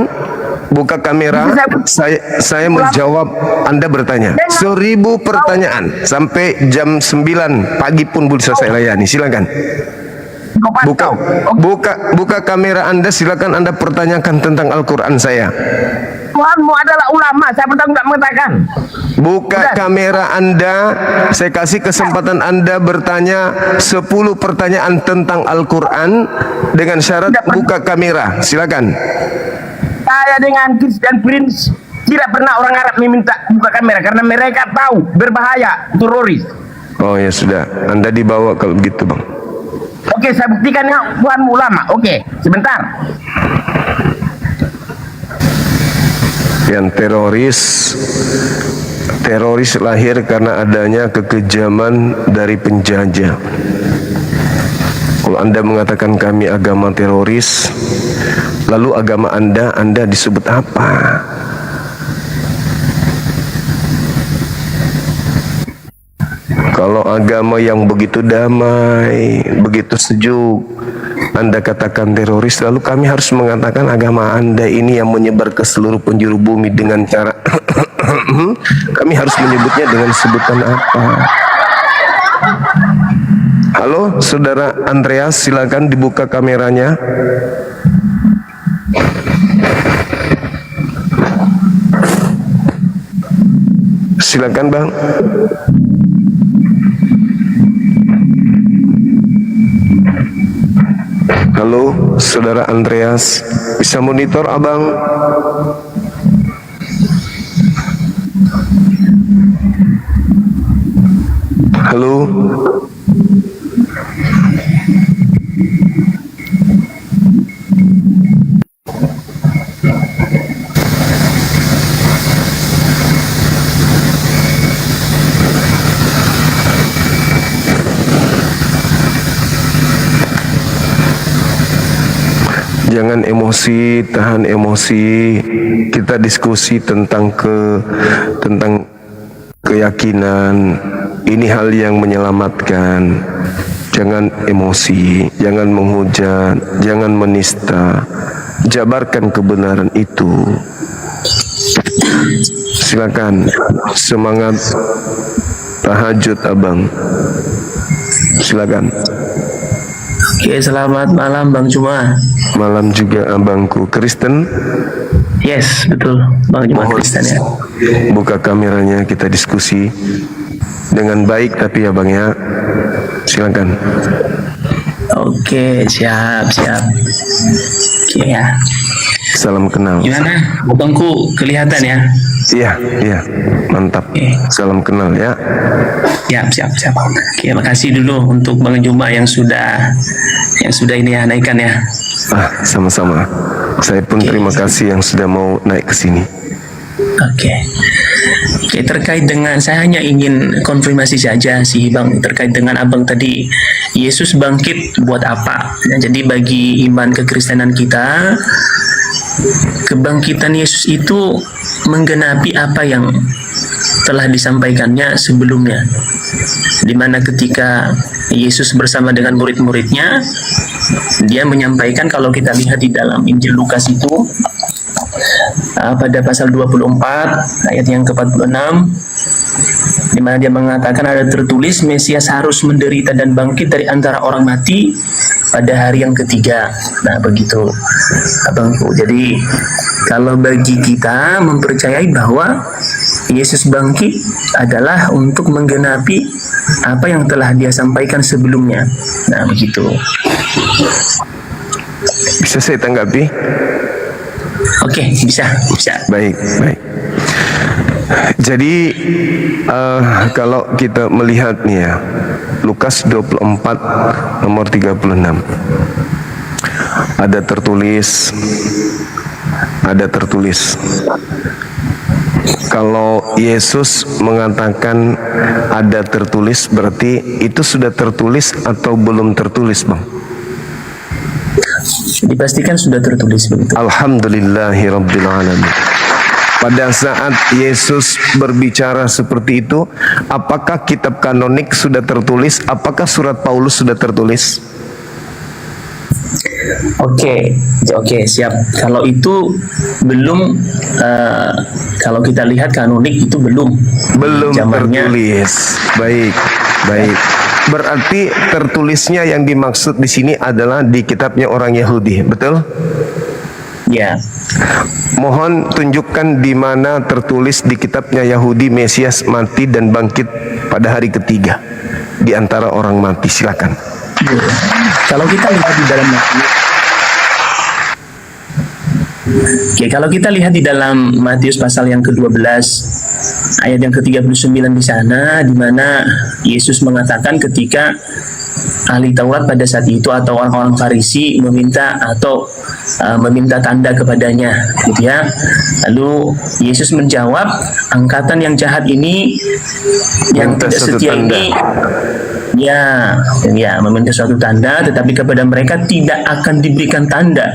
Buka kamera, saya menjawab, Anda bertanya. 1000 pertanyaan sampai jam 9 pagi pun bisa saya layani. Silakan. Buka kamera Anda, silakan Anda pertanyakan tentang Al-Quran saya. Tuhanmu adalah ulama, saya pernah tidak mengatakan. Buka kamera Anda, saya kasih kesempatan Anda bertanya 10 pertanyaan tentang Al-Quran dengan syarat buka kamera. Silakan. Saya dengan Christian Prince tidak pernah orang Arab meminta buka kamera karena mereka tahu berbahaya, teroris. Oh ya sudah, Anda dibawa kalau begitu Bang. Oke, saya buktikan ya, Tuhanmu ulama. Oke, sebentar. Yang teroris lahir karena adanya kekejaman dari penjajah. Kalau Anda mengatakan kami agama teroris, lalu agama Anda disebut apa? Kalau agama yang begitu damai, begitu sejuk, Anda katakan teroris, lalu kami harus mengatakan agama Anda ini yang menyebar ke seluruh penjuru bumi dengan cara kami harus menyebutnya dengan sebutan apa? Halo, Saudara Andreas, silakan dibuka kameranya. Silakan, Bang. Halo, Saudara Andreas, bisa monitor Abang? Halo. Jangan emosi, tahan emosi. Kita diskusi tentang keyakinan. Ini hal yang menyelamatkan. Jangan emosi, jangan menghujat, jangan menista. Jabarkan kebenaran itu. Silakan, semangat tahajud Abang. Silakan. Oke, selamat malam Bang Juma. Malam juga Abangku. Kristen? Yes, betul. Bang Juma Kristen ya. Buka kameranya, kita diskusi dengan baik tapi ya Bang ya. Silakan. Oke, siap. Oke ya. Salam kenal. Gimana? Abangku kelihatan ya? Iya, mantap. Oke. Salam kenal ya. Siap. Oke, makasih dulu untuk Bang Juma yang sudah ini ya naikkan ya. Sama-sama. Saya pun terima kasih yang sudah mau naik ke sini. Oke, terkait dengan saya hanya ingin konfirmasi saja sih Bang, terkait dengan Abang tadi Yesus bangkit buat apa? Nah, jadi bagi iman kekristenan kita, kebangkitan Yesus itu menggenapi apa yang telah disampaikannya sebelumnya, dimana ketika Yesus bersama dengan murid-muridnya, dia menyampaikan, kalau kita lihat di dalam Injil Lukas itu pada pasal 24 ayat yang ke-46, di mana dia mengatakan ada tertulis Mesias harus menderita dan bangkit dari antara orang mati pada hari yang ketiga. Nah begitu Abangku. Jadi kalau bagi kita mempercayai bahwa Yesus bangkit adalah untuk menggenapi apa yang telah dia sampaikan sebelumnya. Nah begitu. Bisa saya tanggapi? Oke, bisa. Baik. Jadi kalau kita melihat nih ya, Lukas 24 nomor 36 ada tertulis Kalau Yesus mengatakan ada tertulis, berarti itu sudah tertulis atau belum tertulis, Bang? Dipastikan sudah tertulis begitu. Alhamdulillahirabbil alamin. Pada saat Yesus berbicara seperti itu, apakah kitab kanonik sudah tertulis? Apakah surat Paulus sudah tertulis? Oke, siap. Kalau itu belum, kalau kita lihat kanonik itu belum zamannya. Tertulis. Baik. Berarti tertulisnya yang dimaksud di sini adalah di kitabnya orang Yahudi, betul? Ya. Mohon tunjukkan di mana tertulis di kitabnya Yahudi Mesias mati dan bangkit pada hari ketiga di antara orang mati. Silakan. Kalau kita lihat di dalam kalau kita lihat di dalam Matius pasal yang ke-12 ayat yang ke-39 di sana, di mana Yesus mengatakan ketika ahli Taurat pada saat itu atau orang-orang Farisi meminta tanda kepadanya, gitu ya. Lalu Yesus menjawab, angkatan yang jahat ini, yang tidak setia ini, ya meminta suatu tanda, tetapi kepada mereka tidak akan diberikan tanda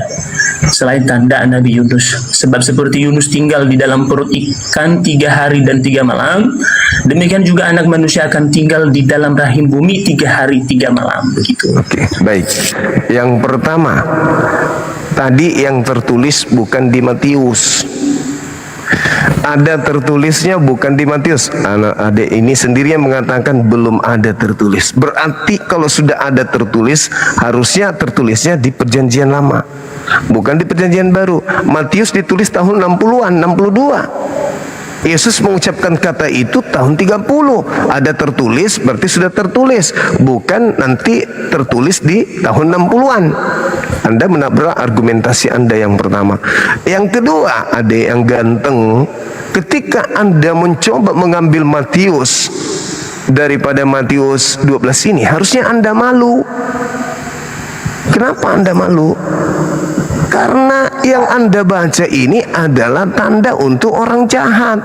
selain tanda Nabi Yunus. Sebab seperti Yunus tinggal di dalam perut ikan 3 hari dan 3 malam, demikian juga anak manusia akan tinggal di dalam rahim bumi 3 hari 3 malam. Begitu. Oke, baik. Yang pertama, tadi yang tertulis bukan di Matius. Ada tertulisnya bukan di Matius. Anak adik ini sendiri yang mengatakan belum ada tertulis. Berarti kalau sudah ada tertulis, harusnya tertulisnya di Perjanjian Lama, bukan di Perjanjian Baru. Matius ditulis tahun 60-an, 62. Yesus mengucapkan kata itu tahun 30. Ada tertulis, berarti sudah tertulis, bukan nanti tertulis di tahun 60-an. Anda menabrak argumentasi Anda yang pertama. Yang kedua, adik yang ganteng, ketika Anda mencoba mengambil Matius daripada Matius 12 ini, harusnya Anda malu. Kenapa Anda malu? Karena yang Anda baca ini adalah tanda untuk orang jahat.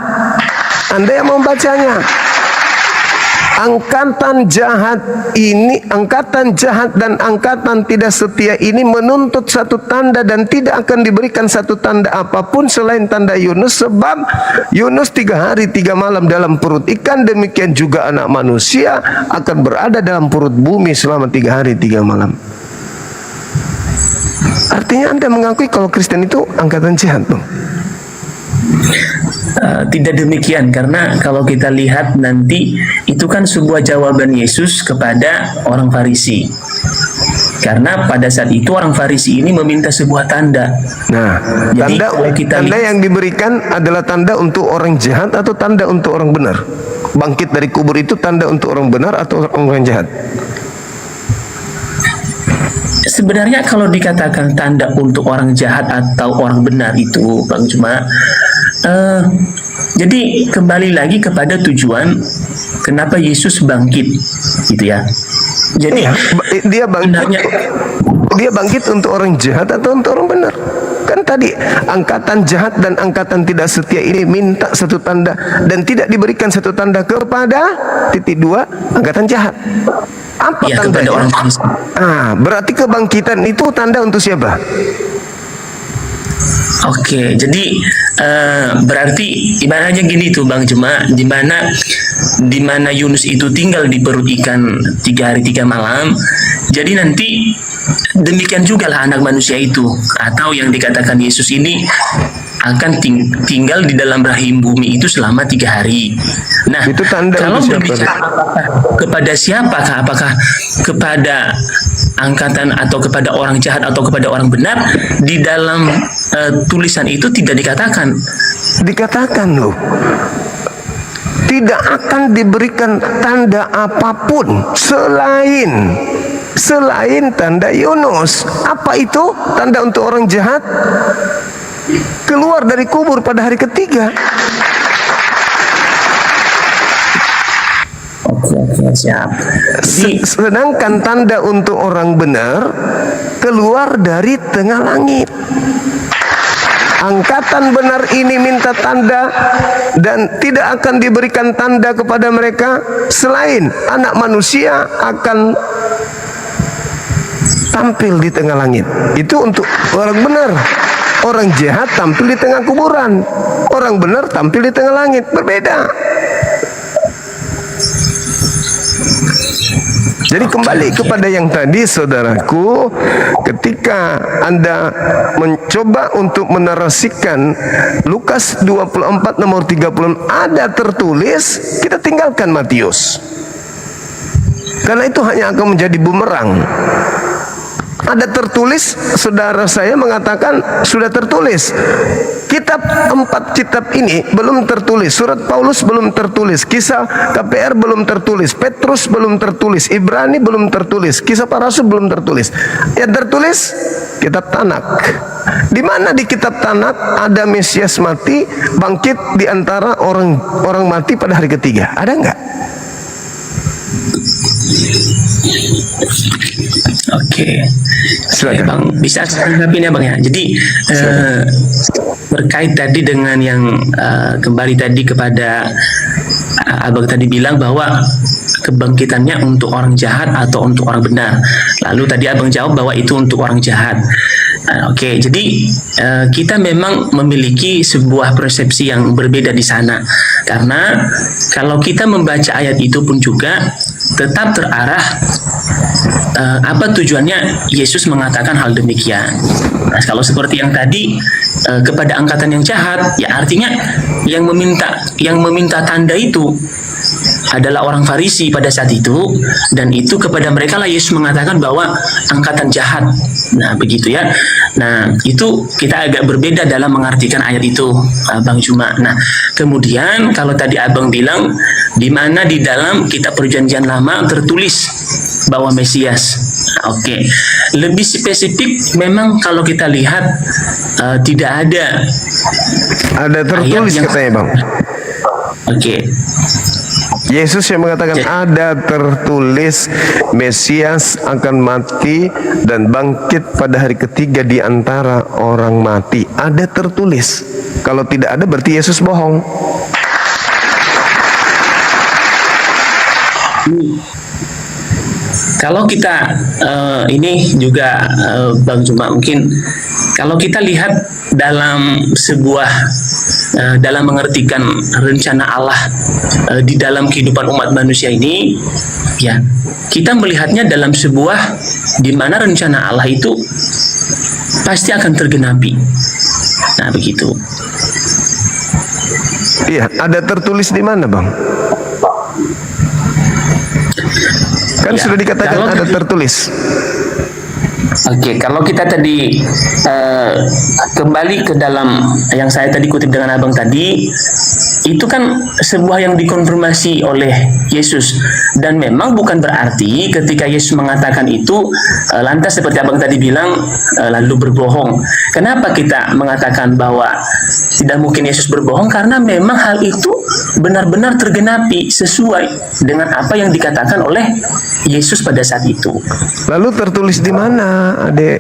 Anda yang membacanya. Angkatan jahat dan angkatan tidak setia ini menuntut satu tanda dan tidak akan diberikan satu tanda apapun selain tanda Yunus. Sebab Yunus 3 hari 3 malam dalam perut ikan, demikian juga anak manusia akan berada dalam perut bumi selama 3 hari 3 malam. Artinya Anda mengakui kalau Kristen itu angkatan jahat, Bang? Tidak demikian, karena kalau kita lihat nanti itu kan sebuah jawaban Yesus kepada orang Farisi. Karena pada saat itu orang Farisi ini meminta sebuah tanda. Nah, jadi tanda yang diberikan adalah tanda untuk orang jahat atau tanda untuk orang benar? Bangkit dari kubur itu tanda untuk orang benar atau orang jahat? Sebenarnya kalau dikatakan tanda untuk orang jahat atau orang benar itu, Bang Juma, jadi kembali lagi kepada tujuan kenapa Yesus bangkit, gitu ya. Jadi dia bangkit untuk orang jahat atau untuk orang benar? Kan tadi angkatan jahat dan angkatan tidak setia ini minta satu tanda dan tidak diberikan satu tanda kepada angkatan jahat. Apa ya, tandanya? Kepada orang Kristen. Berarti kebangkitan itu tanda untuk siapa? Oke, jadi berarti ibaratnya gini tuh Bang Juma, di mana Yunus itu tinggal di perut ikan 3 hari 3 malam. Jadi nanti demikian juga lah anak manusia itu, atau yang dikatakan Yesus ini akan tinggal di dalam rahim bumi itu selama 3 hari. Nah, itu tanda kalau berbicara kepada siapakah, apakah kepada angkatan atau kepada orang jahat atau kepada orang benar, di dalam tulisan itu tidak dikatakan. Dikatakan loh, tidak akan diberikan tanda apapun selain tanda Yunus. Apa itu tanda untuk orang jahat? Keluar dari kubur pada hari ketiga. Oke, siap. Sedangkan tanda untuk orang benar keluar dari tengah langit. angkatan benar ini minta tanda dan tidak akan diberikan tanda kepada mereka selain anak manusia akan tampil di tengah langit. Itu untuk orang benar. Orang jahat tampil di tengah kuburan, orang benar tampil di tengah langit. Berbeda. Jadi kembali kepada yang tadi, saudaraku, ketika Anda mencoba untuk menarasikan Lukas 24 nomor 30 ada tertulis, kita tinggalkan Matius, karena itu hanya akan menjadi bumerang. Ada tertulis, saudara saya mengatakan sudah tertulis. Kitab 4 kitab ini belum tertulis. Surat Paulus belum tertulis. Kisah KPR belum tertulis. Petrus belum tertulis. Ibrani belum tertulis. Kisah para Rasul belum tertulis. Yang tertulis kitab Tanak. Di mana di kitab Tanak ada Mesias mati, bangkit di antara orang mati pada hari ketiga? Ada enggak? Oke, Silakan. Bang, bisa saya tanggapin ya Bang ya. Jadi terkait tadi dengan yang kembali tadi kepada Abang tadi bilang bahwa kebangkitannya untuk orang jahat atau untuk orang benar. Lalu tadi Abang jawab bahwa itu untuk orang jahat. Oke, jadi kita memang memiliki sebuah persepsi yang berbeda di sana. Karena kalau kita membaca ayat itu pun juga tetap terarah apa tujuannya Yesus mengatakan hal demikian. Nah, kalau seperti yang tadi kepada angkatan yang jahat, ya artinya yang meminta tanda itu adalah orang Farisi pada saat itu, dan itu kepada mereka lah Yesus mengatakan bahwa angkatan jahat. Nah, begitu ya. Nah, itu kita agak berbeda dalam mengartikan ayat itu, Bang Juma. Nah, kemudian kalau tadi Abang bilang di mana di dalam kitab Perjanjian Lama tertulis bahwa Mesias. Oke. Lebih spesifik memang kalau kita lihat tidak ada tertulis ayat katanya, Bang. Oke. Yesus yang mengatakan ada tertulis Mesias akan mati dan bangkit pada hari ketiga di antara orang mati. Ada tertulis. Kalau tidak ada berarti Yesus bohong. Kalau kita ini juga Bang Juma, mungkin kalau kita lihat dalam sebuah dalam mengertikan rencana Allah di dalam kehidupan umat manusia ini, ya kita melihatnya dalam sebuah di mana rencana Allah itu pasti akan tergenapi. Nah, begitu. Iya, ada tertulis di mana, Bang? Kan Ya, sudah dikatakan kalau ada tertulis. Oke, kalau kita tadi kembali ke dalam yang saya tadi kutip dengan Abang tadi, itu kan sebuah yang dikonfirmasi oleh Yesus, dan memang bukan berarti ketika Yesus mengatakan itu lantas seperti Abang tadi bilang lalu berbohong. Kenapa kita mengatakan bahwa tidak mungkin Yesus berbohong? Karena memang hal itu benar-benar tergenapi sesuai dengan apa yang dikatakan oleh Yesus pada saat itu. Lalu tertulis di mana, Adek?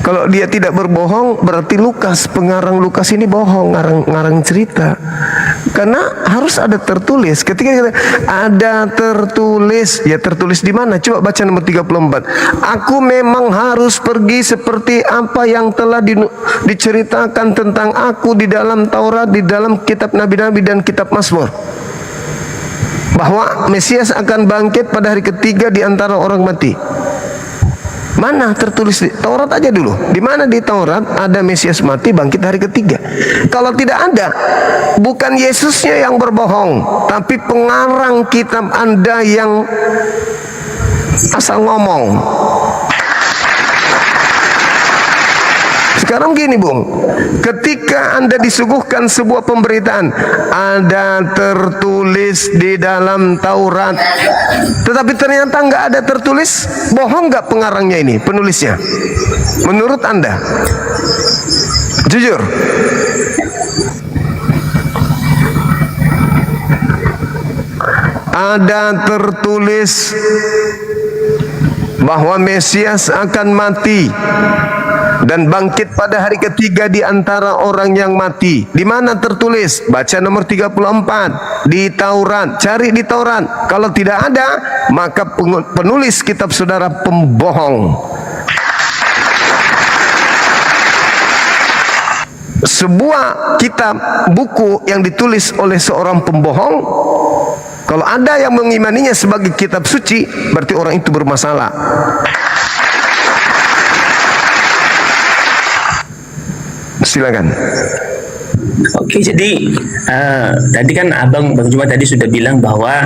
Kalau dia tidak berbohong, berarti Lukas, pengarang Lukas ini bohong, ngarang cerita. Karena harus ada tertulis. Ketika kita ada tertulis, ya tertulis di mana? Coba baca nomor 34. Aku memang harus pergi seperti apa yang telah diceritakan tentang aku di dalam Taurat, di dalam kitab Nabi-Nabi dan kitab Mazmur. Bahwa Mesias akan bangkit pada hari ketiga di antara orang mati. Mana tertulis di Taurat aja dulu. Di mana di Taurat ada Mesias mati bangkit hari ketiga? Kalau tidak ada, bukan Yesusnya yang berbohong, tapi pengarang kitab Anda yang asal ngomong. Sekarang gini, Bung, ketika Anda disuguhkan sebuah pemberitaan, ada tertulis di dalam Taurat, tetapi ternyata nggak ada tertulis, bohong nggak pengarangnya ini, penulisnya? Menurut Anda, jujur. Ada tertulis bahwa Mesias akan mati dan bangkit pada hari ketiga di antara orang yang mati. Di mana tertulis? Baca nomor 34 di Taurat. Cari di Taurat. Kalau tidak ada, maka penulis kitab saudara pembohong. Sebuah kitab buku yang ditulis oleh seorang pembohong, kalau ada yang mengimaninya sebagai kitab suci, berarti orang itu bermasalah. Silakan. Oke, jadi tadi kan Bang Juma tadi sudah bilang bahwa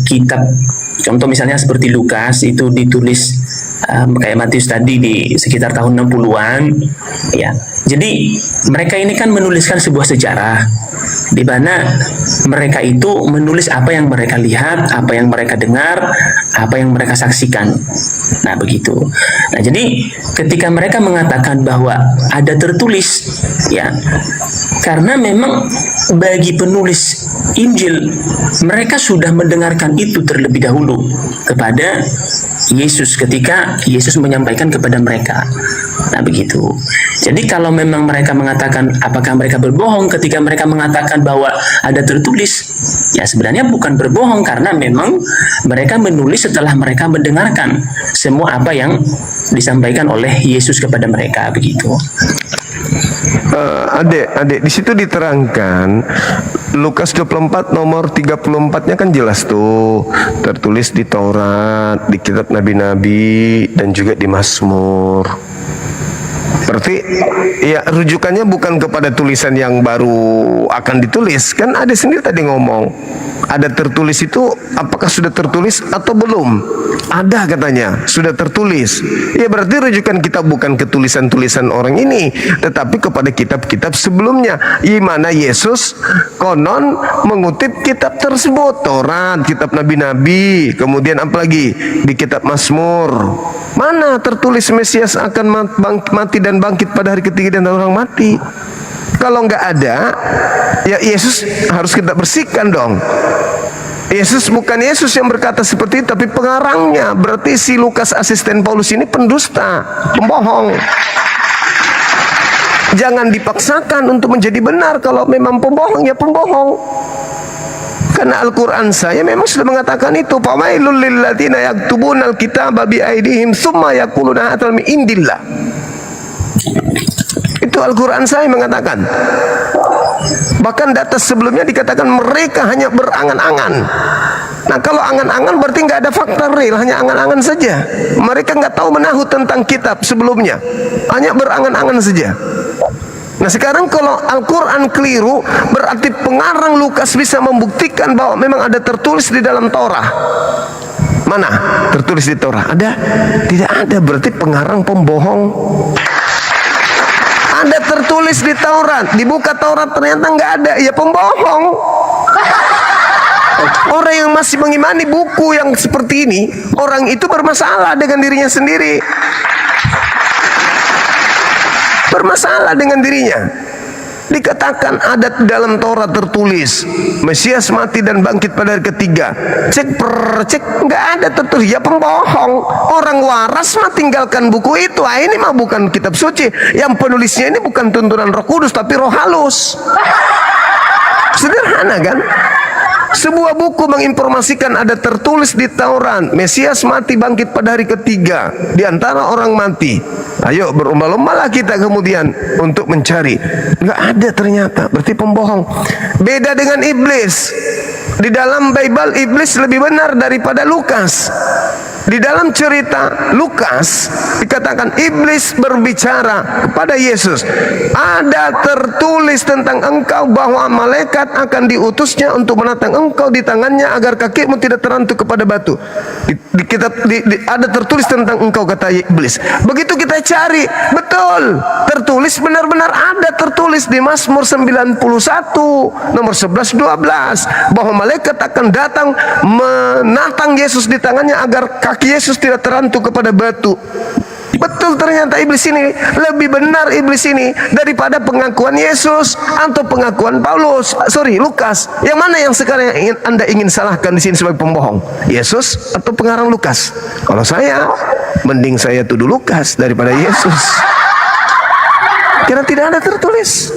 kitab, contoh misalnya seperti Lukas itu ditulis kayak Matius tadi di sekitar tahun 60-an, ya. Jadi mereka ini kan menuliskan sebuah sejarah di mana mereka itu menulis apa yang mereka lihat, apa yang mereka dengar, apa yang mereka saksikan. Nah, begitu. Nah, jadi ketika mereka mengatakan bahwa ada tertulis, ya, karena memang bagi penulis Injil mereka sudah mendengarkan itu terlebih dahulu kepada Yesus ketika Yesus menyampaikan kepada mereka. Nah, begitu. Jadi kalau memang mereka mengatakan, apakah mereka berbohong ketika mereka mengatakan bahwa ada tertulis? Ya, sebenarnya bukan berbohong, karena memang mereka menulis setelah mereka mendengarkan semua apa yang disampaikan oleh Yesus kepada mereka, begitu. Adik, di situ diterangkan Lukas 24 nomor 34-nya kan jelas tuh, tertulis di Taurat, di kitab nabi-nabi, dan juga di Mazmur. Berarti ya rujukannya bukan kepada tulisan yang baru akan ditulis. Kan ada sendiri tadi ngomong, ada tertulis itu apakah sudah tertulis atau belum? Ada katanya, sudah tertulis. Ya berarti rujukan kita bukan ke tulisan-tulisan orang ini, tetapi kepada kitab-kitab sebelumnya, di mana Yesus konon mengutip kitab tersebut, Taurat, kitab nabi-nabi, kemudian apa lagi? Di kitab Mazmur. Mana tertulis Mesias akan mati dan bangkit pada hari ketiga dan orang mati? Kalau nggak ada, ya Yesus harus kita bersihkan dong. Yesus bukan Yesus yang berkata seperti itu, tapi pengarangnya. Berarti si Lukas asisten Paulus ini pendusta, pembohong. Jangan dipaksakan untuk menjadi benar. Kalau memang pembohong, ya pembohong. Karena Al-Quran saya memang sudah mengatakan itu. Famailul lilladzina yaktubunal kitaba biaidihim summa yaquluna hadza min indillah. Itu Al-Quran saya mengatakan. Bahkan data sebelumnya dikatakan mereka hanya berangan-angan. Nah, kalau angan-angan berarti nggak ada fakta real, hanya angan-angan saja. Mereka nggak tahu menahu tentang kitab sebelumnya, hanya berangan-angan saja. Nah, sekarang kalau Al-Quran keliru, berarti pengarang Lukas bisa membuktikan bahwa memang ada tertulis di dalam Torah. Mana tertulis di Torah? Ada? Tidak ada, berarti pengarang pembohong. Ada tertulis di Taurat, dibuka Taurat ternyata nggak ada, ya pembohong. Orang yang masih mengimani buku yang seperti ini, orang itu bermasalah dengan dirinya sendiri. Bermasalah dengan dirinya. Dikatakan ada dalam Taurat tertulis Mesias mati dan bangkit pada hari ketiga. Cek nggak ada tertulis, ya pembohong. Orang waras mah tinggalkan buku itu. Ini mah bukan kitab suci. Yang penulisnya ini bukan tuntunan Roh Kudus, tapi roh halus. Sederhana kan? Sebuah buku menginformasikan ada tertulis di Taurat Mesias mati bangkit pada hari ketiga di antara orang mati. Ayo berlomba-lombalah kita kemudian untuk mencari. Nggak ada ternyata, berarti pembohong. Beda dengan iblis. Di dalam Bible iblis lebih benar daripada Lukas. Di dalam cerita Lukas dikatakan iblis berbicara kepada Yesus, ada tertulis tentang engkau bahwa malaikat akan diutusnya untuk menatang engkau di tangannya agar kakimu tidak terantuk kepada batu. Ada tertulis tentang engkau, kata iblis. Begitu kita cari, betul tertulis, benar-benar ada tertulis di Mazmur 91 nomor 11-12 bahwa malaikat akan datang menatang Yesus di tangannya agar kaki Yesus tidak terantuk kepada batu. Betul, ternyata iblis ini lebih benar, iblis ini daripada pengakuan Yesus atau pengakuan Paulus. Lukas. Yang mana yang sekarang Anda ingin salahkan di sini sebagai pembohong? Yesus atau pengarang Lukas? Kalau saya, mending saya tuduh Lukas daripada Yesus. Karena tidak ada tertulis.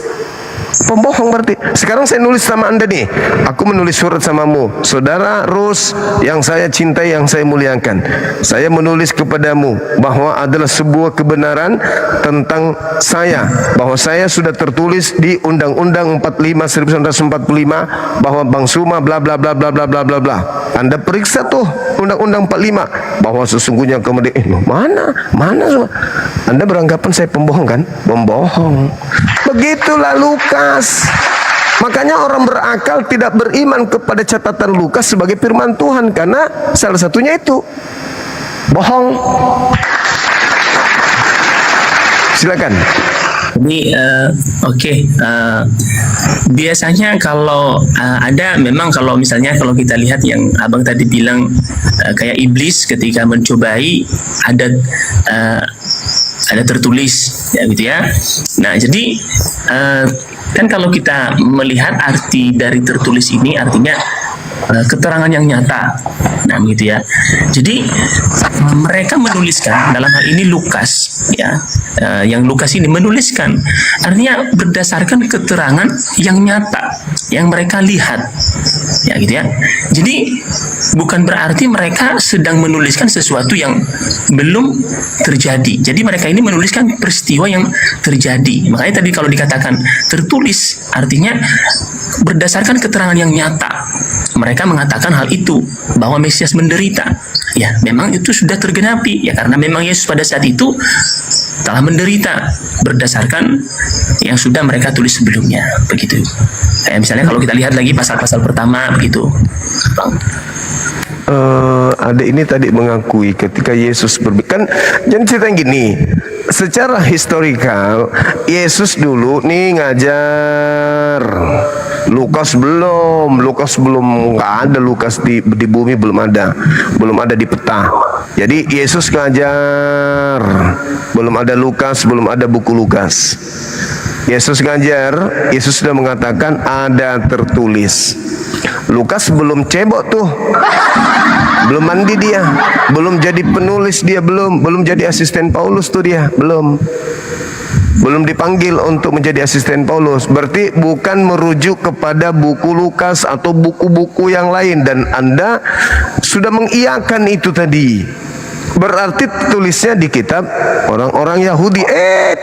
Pembohong berarti. Sekarang saya nulis sama Anda nih. Aku menulis surat samamu, Saudara Rus yang saya cintai, yang saya muliakan. Saya menulis kepadamu bahwa adalah sebuah kebenaran tentang saya, bahwa saya sudah tertulis di Undang-Undang 45 1945 bahwa Bang Suma bla bla bla bla bla bla bla bla. Anda periksa tuh Undang-Undang 45 bahwa sesungguhnya kemudian mana Anda beranggapan saya pembohong kan? Pembohong. Begitulah Lukas. Makanya orang berakal tidak beriman kepada catatan Lukas sebagai firman Tuhan, karena salah satunya itu bohong. Silakan. Ini biasanya kalau ada, memang kalau misalnya kalau kita lihat yang abang tadi bilang kayak iblis ketika mencobai ada tertulis ya gitu ya. Nah jadi kan kalau kita melihat arti dari tertulis ini artinya keterangan yang nyata. Nah gitu ya. Jadi mereka menuliskan dalam hal ini Lukas ya, yang Lukas ini menuliskan artinya berdasarkan keterangan yang nyata yang mereka lihat ya gitu ya. Jadi bukan berarti mereka sedang menuliskan sesuatu yang belum terjadi. Jadi mereka ini menuliskan peristiwa yang terjadi. Makanya tadi kalau dikatakan tertulis artinya berdasarkan keterangan yang nyata. Mereka mengatakan hal itu, bahwa Mesias menderita. Ya, memang itu sudah tergenapi ya, karena memang Yesus pada saat itu telah menderita berdasarkan yang sudah mereka tulis sebelumnya, begitu. Kayak misalnya kalau kita lihat lagi pasal-pasal pertama begitu, Bang. Adik ini tadi mengakui ketika Yesus kan, jadi cerita gini, secara historikal Yesus dulu nih ngajar. Lukas belum, nggak ada Lukas di bumi, belum ada di peta. Jadi Yesus ngajar, belum ada Lukas, belum ada buku Lukas. Yesus ngajar, Yesus sudah mengatakan ada tertulis. Lukas belum cebok tuh, belum mandi dia, belum jadi penulis dia, belum jadi asisten Paulus tuh dia, belum dipanggil untuk menjadi asisten Paulus. Berarti bukan merujuk kepada buku Lukas atau buku-buku yang lain, dan Anda sudah mengiyakan itu tadi. Berarti tulisnya di kitab orang-orang Yahudi.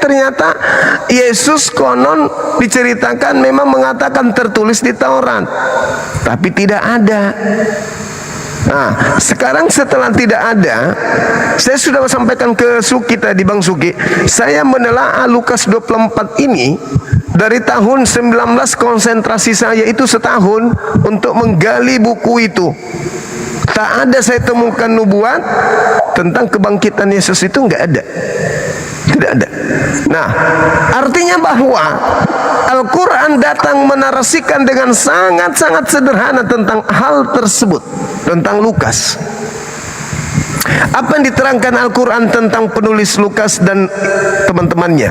Ternyata Yesus konon diceritakan memang mengatakan tertulis di Taurat, tapi tidak ada. Nah, sekarang setelah tidak ada, saya sudah sampaikan ke Suki tadi, Bang Suki, saya menelaah Lukas 24 ini dari tahun 19, konsentrasi saya itu setahun untuk menggali buku itu. Tak ada saya temukan nubuat tentang kebangkitan Yesus, itu nggak ada. Tidak ada. Nah, artinya bahwa Al-Quran datang menarasikan dengan sangat-sangat sederhana tentang hal tersebut, tentang Lukas. Apa yang diterangkan Al-Quran tentang penulis Lukas dan teman-temannya?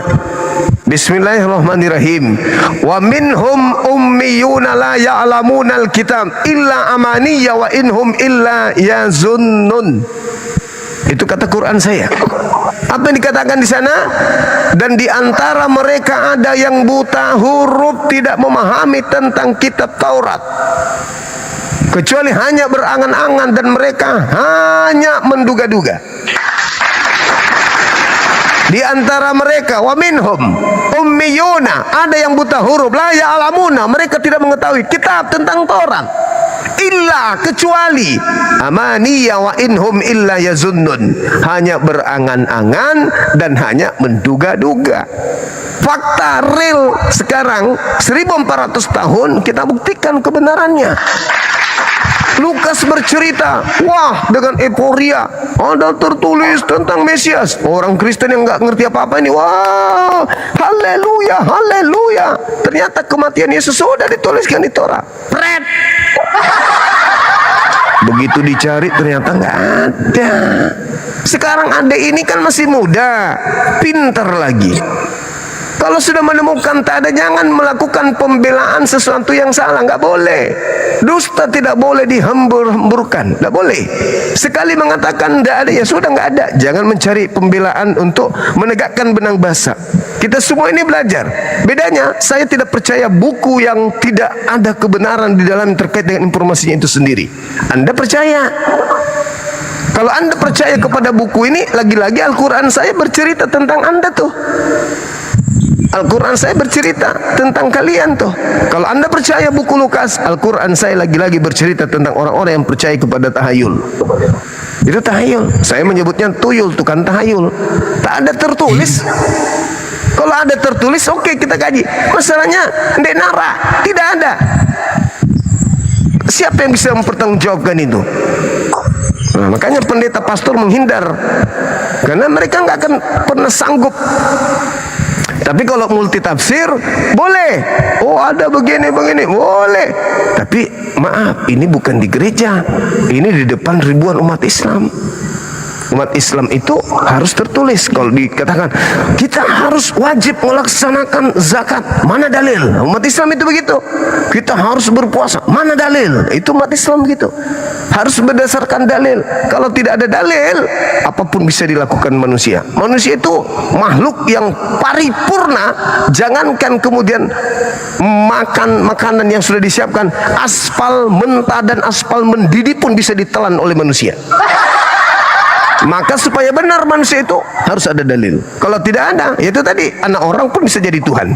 Bismillahirrahmanirrahim. Wa minhum ummiyuna la ya'lamunal kitab illa amaniya wa inhum illa yazunnun. Itu kata Quran saya. Apa yang dikatakan di sana? Dan di antara mereka ada yang buta huruf, tidak memahami tentang kitab Taurat, kecuali hanya berangan-angan, dan mereka hanya menduga-duga. Di antara mereka, wa minhum ummiyuna, ada yang buta huruf, la ya'lamuna, mereka tidak mengetahui kitab tentang Taurat, illa, kecuali, amaniya wa inhum illa yazunnun, hanya berangan-angan dan hanya menduga-duga. Fakta real sekarang 1400 tahun kita buktikan kebenarannya. Lukas bercerita, wah, dengan euforia, ada tertulis tentang Mesias. Orang Kristen yang nggak ngerti apa-apa ini, wah, haleluya, haleluya. Ternyata kematian Yesus sudah dituliskan di Torah. Pret. Begitu dicari ternyata nggak ada. Sekarang adik ini kan masih muda, pintar lagi. Kalau sudah menemukan tak ada, jangan melakukan pembelaan sesuatu yang salah. Nggak boleh. Dusta tidak boleh dihembur-hemburkan, nggak boleh. Sekali mengatakan tidak ada, ya sudah nggak ada. Jangan mencari pembelaan untuk menegakkan benang basah. Kita semua ini belajar. Bedanya, saya tidak percaya buku yang tidak ada kebenaran di dalam terkait dengan informasinya itu sendiri. Anda percaya. Kalau Anda percaya kepada buku ini, lagi-lagi Al-Quran saya bercerita tentang Anda tuh. Al-Quran saya bercerita tentang kalian tuh. Kalau Anda percaya buku Lukas, Al-Quran saya lagi-lagi bercerita tentang orang-orang yang percaya kepada tahayul. Itu tahayul. Saya menyebutnya tuyul, tukang tahayul. Tak ada tertulis. Kalau ada tertulis, oke, kita kaji. Masalahnya ndek nara, tidak ada. Siapa yang bisa mempertanggungjawabkan itu? Nah, makanya pendeta pastor menghindar, karena mereka nggak akan pernah sanggup. Tapi kalau multi tafsir boleh. Oh, ada begini boleh. Tapi maaf, ini bukan di gereja, ini di depan ribuan umat Islam. Umat Islam itu harus tertulis. Kalau dikatakan kita harus wajib melaksanakan zakat, mana dalil? Umat Islam itu begitu. Kita harus berpuasa, mana dalil? Itu umat Islam begitu. Harus berdasarkan dalil. Kalau tidak ada dalil, apapun bisa dilakukan manusia. Manusia itu makhluk yang paripurna. Jangankan kemudian makan makanan yang sudah disiapkan, aspal mentah dan aspal mendidih pun bisa ditelan oleh manusia. Maka supaya benar manusia itu harus ada dalil. Kalau tidak ada, yaitu tadi, anak orang pun bisa jadi Tuhan.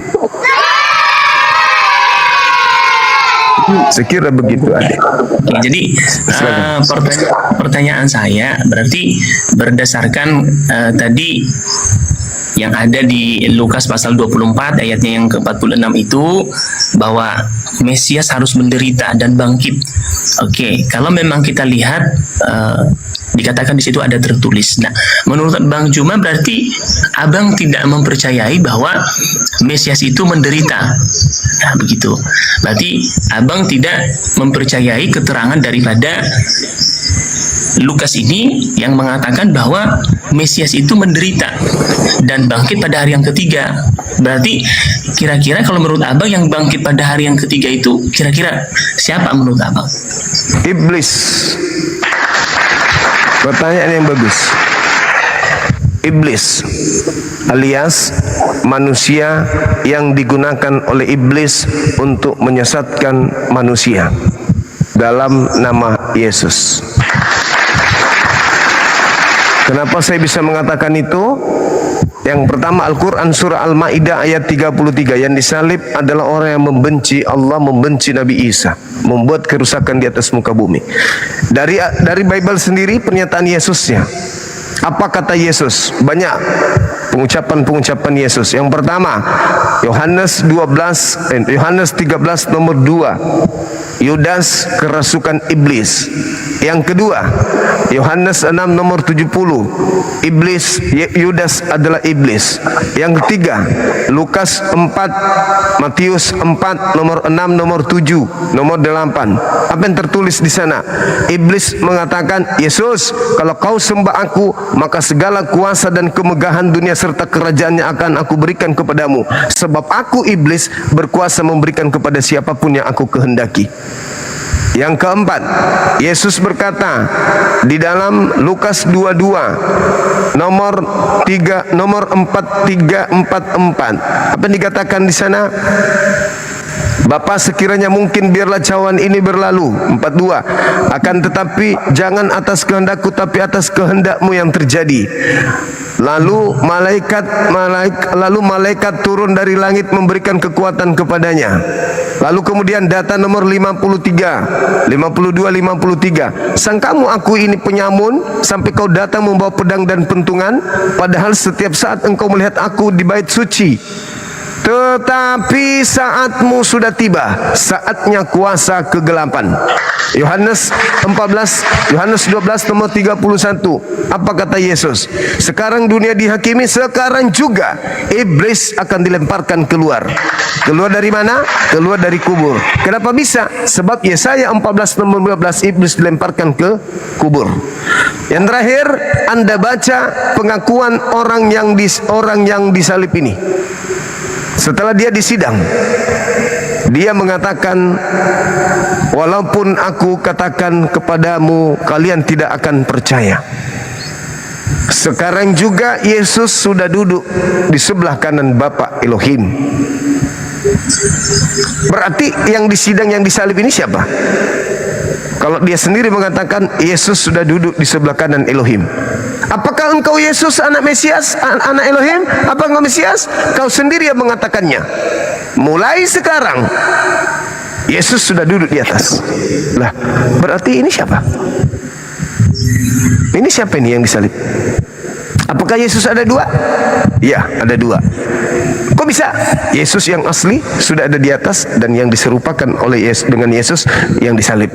Sekira begitu, adik. Oke, jadi pertanyaan saya berarti berdasarkan tadi yang ada di Lukas pasal 24 ayatnya yang ke-46 itu, bahwa Mesias harus menderita dan bangkit. Oke, kalau memang kita lihat dikatakan di situ ada tertulis. Nah, menurut Bang Juma berarti Abang tidak mempercayai bahwa Mesias itu menderita. Nah, begitu. Berarti Abang tidak mempercayai keterangan daripada Lukas ini yang mengatakan bahwa Mesias itu menderita dan bangkit pada hari yang ketiga. Berarti kira-kira kalau menurut Abang yang bangkit pada hari yang ketiga itu kira-kira siapa menurut Abang? Iblis. Pertanyaan yang bagus. Iblis alias manusia yang digunakan oleh iblis untuk menyesatkan manusia dalam nama Yesus. Kenapa saya bisa mengatakan itu? Yang pertama, Al-Quran surah Al-Ma'idah ayat 33, yang disalib adalah orang yang membenci Allah, membenci Nabi Isa, membuat kerusakan di atas muka bumi. Dari Bible sendiri, pernyataan Yesusnya. Apa kata Yesus? Banyak pengucapan Yesus. Yang pertama, Yohanes 13 nomor 2, Yudas kerasukan iblis. Yang kedua, Yohanes 6 nomor 70, iblis, Yudas adalah iblis. Yang ketiga, Lukas 4, Matius 4 nomor 6 nomor 7 nomor 8. Apa yang tertulis di sana? Iblis mengatakan, Yesus, kalau kau sembah aku, maka segala kuasa dan kemegahan dunia serta kerajaannya akan aku berikan kepadamu, sebab aku iblis berkuasa memberikan kepada siapapun yang aku kehendaki. Yang keempat, Yesus berkata di dalam Lukas 22 nomor 4344. Apa yang dikatakan di sana? Bapa, sekiranya mungkin biarlah cawan ini berlalu. 42. Akan tetapi jangan atas kehendakku tapi atas kehendakmu yang terjadi. Lalu malaikat turun dari langit memberikan kekuatan kepadanya. Lalu kemudian data nomor 52, 53. Sangkamu aku ini penyamun sampai kau datang membawa pedang dan pentungan, padahal setiap saat engkau melihat aku di bait suci. Tetapi saatmu sudah tiba, saatnya kuasa kegelapan. Yohanes 12 nomor 31. Apa kata Yesus? Sekarang dunia dihakimi, sekarang juga iblis akan dilemparkan keluar. Keluar dari mana? Keluar dari kubur. Kenapa bisa? Sebab Yesaya 14 nomor 15, iblis dilemparkan ke kubur. Yang terakhir, Anda baca pengakuan orang yang disalib ini. Setelah dia disidang, dia mengatakan, walaupun aku katakan kepadamu, kalian tidak akan percaya. Sekarang juga Yesus sudah duduk di sebelah kanan Bapa Elohim. Berarti yang disidang, yang disalib ini siapa? Kalau dia sendiri mengatakan Yesus sudah duduk di sebelah kanan Elohim. Apakah engkau Yesus anak Mesias, anak Elohim? Apa engkau Mesias? Kau sendiri yang mengatakannya. Mulai sekarang Yesus sudah duduk di atas. Lah, berarti ini siapa? Ini siapa ini yang disalib? Apakah Yesus ada dua? Ya, ada dua. Kok bisa? Yesus yang asli sudah ada di atas, dan yang diserupakan oleh Yesus dengan Yesus yang disalib.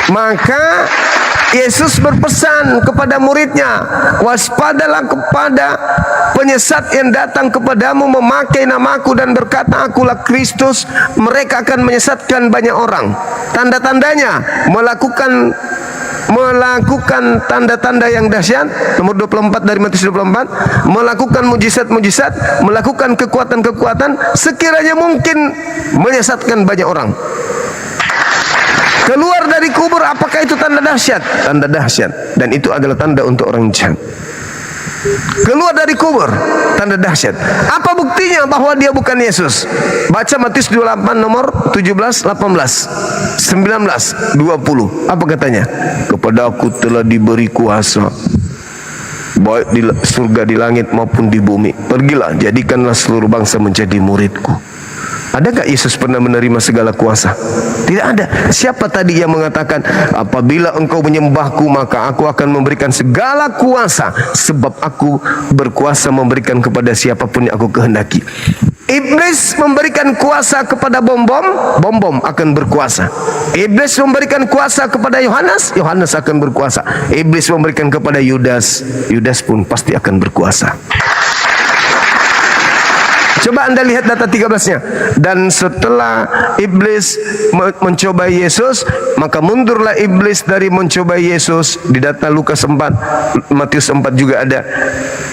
Maka Yesus berpesan kepada muridnya, waspadalah kepada penyesat yang datang kepadamu memakai namaku dan berkata, akulah Kristus. Mereka akan menyesatkan banyak orang. Tanda-tandanya melakukan tanda-tanda yang dahsyat, nomor 24 dari Matius 24, melakukan mujizat-mujizat, melakukan kekuatan-kekuatan, sekiranya mungkin menyesatkan banyak orang. Keluar dari kubur, apakah itu tanda dahsyat? Tanda dahsyat, dan itu adalah tanda untuk orang jahat. Keluar dari kubur, tanda dahsyat. Apa buktinya bahwa dia bukan Yesus? Baca Matius 28 nomor 17, 18, 19, 20. Apa katanya? Kepada aku telah diberi kuasa, baik di surga, di langit maupun di bumi. Pergilah, jadikanlah seluruh bangsa menjadi muridku. Adakah Yesus pernah menerima segala kuasa? Tidak ada. Siapa tadi yang mengatakan, apabila engkau menyembahku, maka aku akan memberikan segala kuasa, sebab aku berkuasa memberikan kepada siapapun yang aku kehendaki. Iblis memberikan kuasa kepada bom akan berkuasa. Iblis memberikan kuasa kepada Yohanes akan berkuasa. Iblis memberikan kepada Yudas pun pasti akan berkuasa. Coba Anda lihat data 13-nya. Dan setelah iblis mencobai Yesus, maka mundurlah iblis dari mencobai Yesus. Di data Lukas 4, Matius 4 juga ada.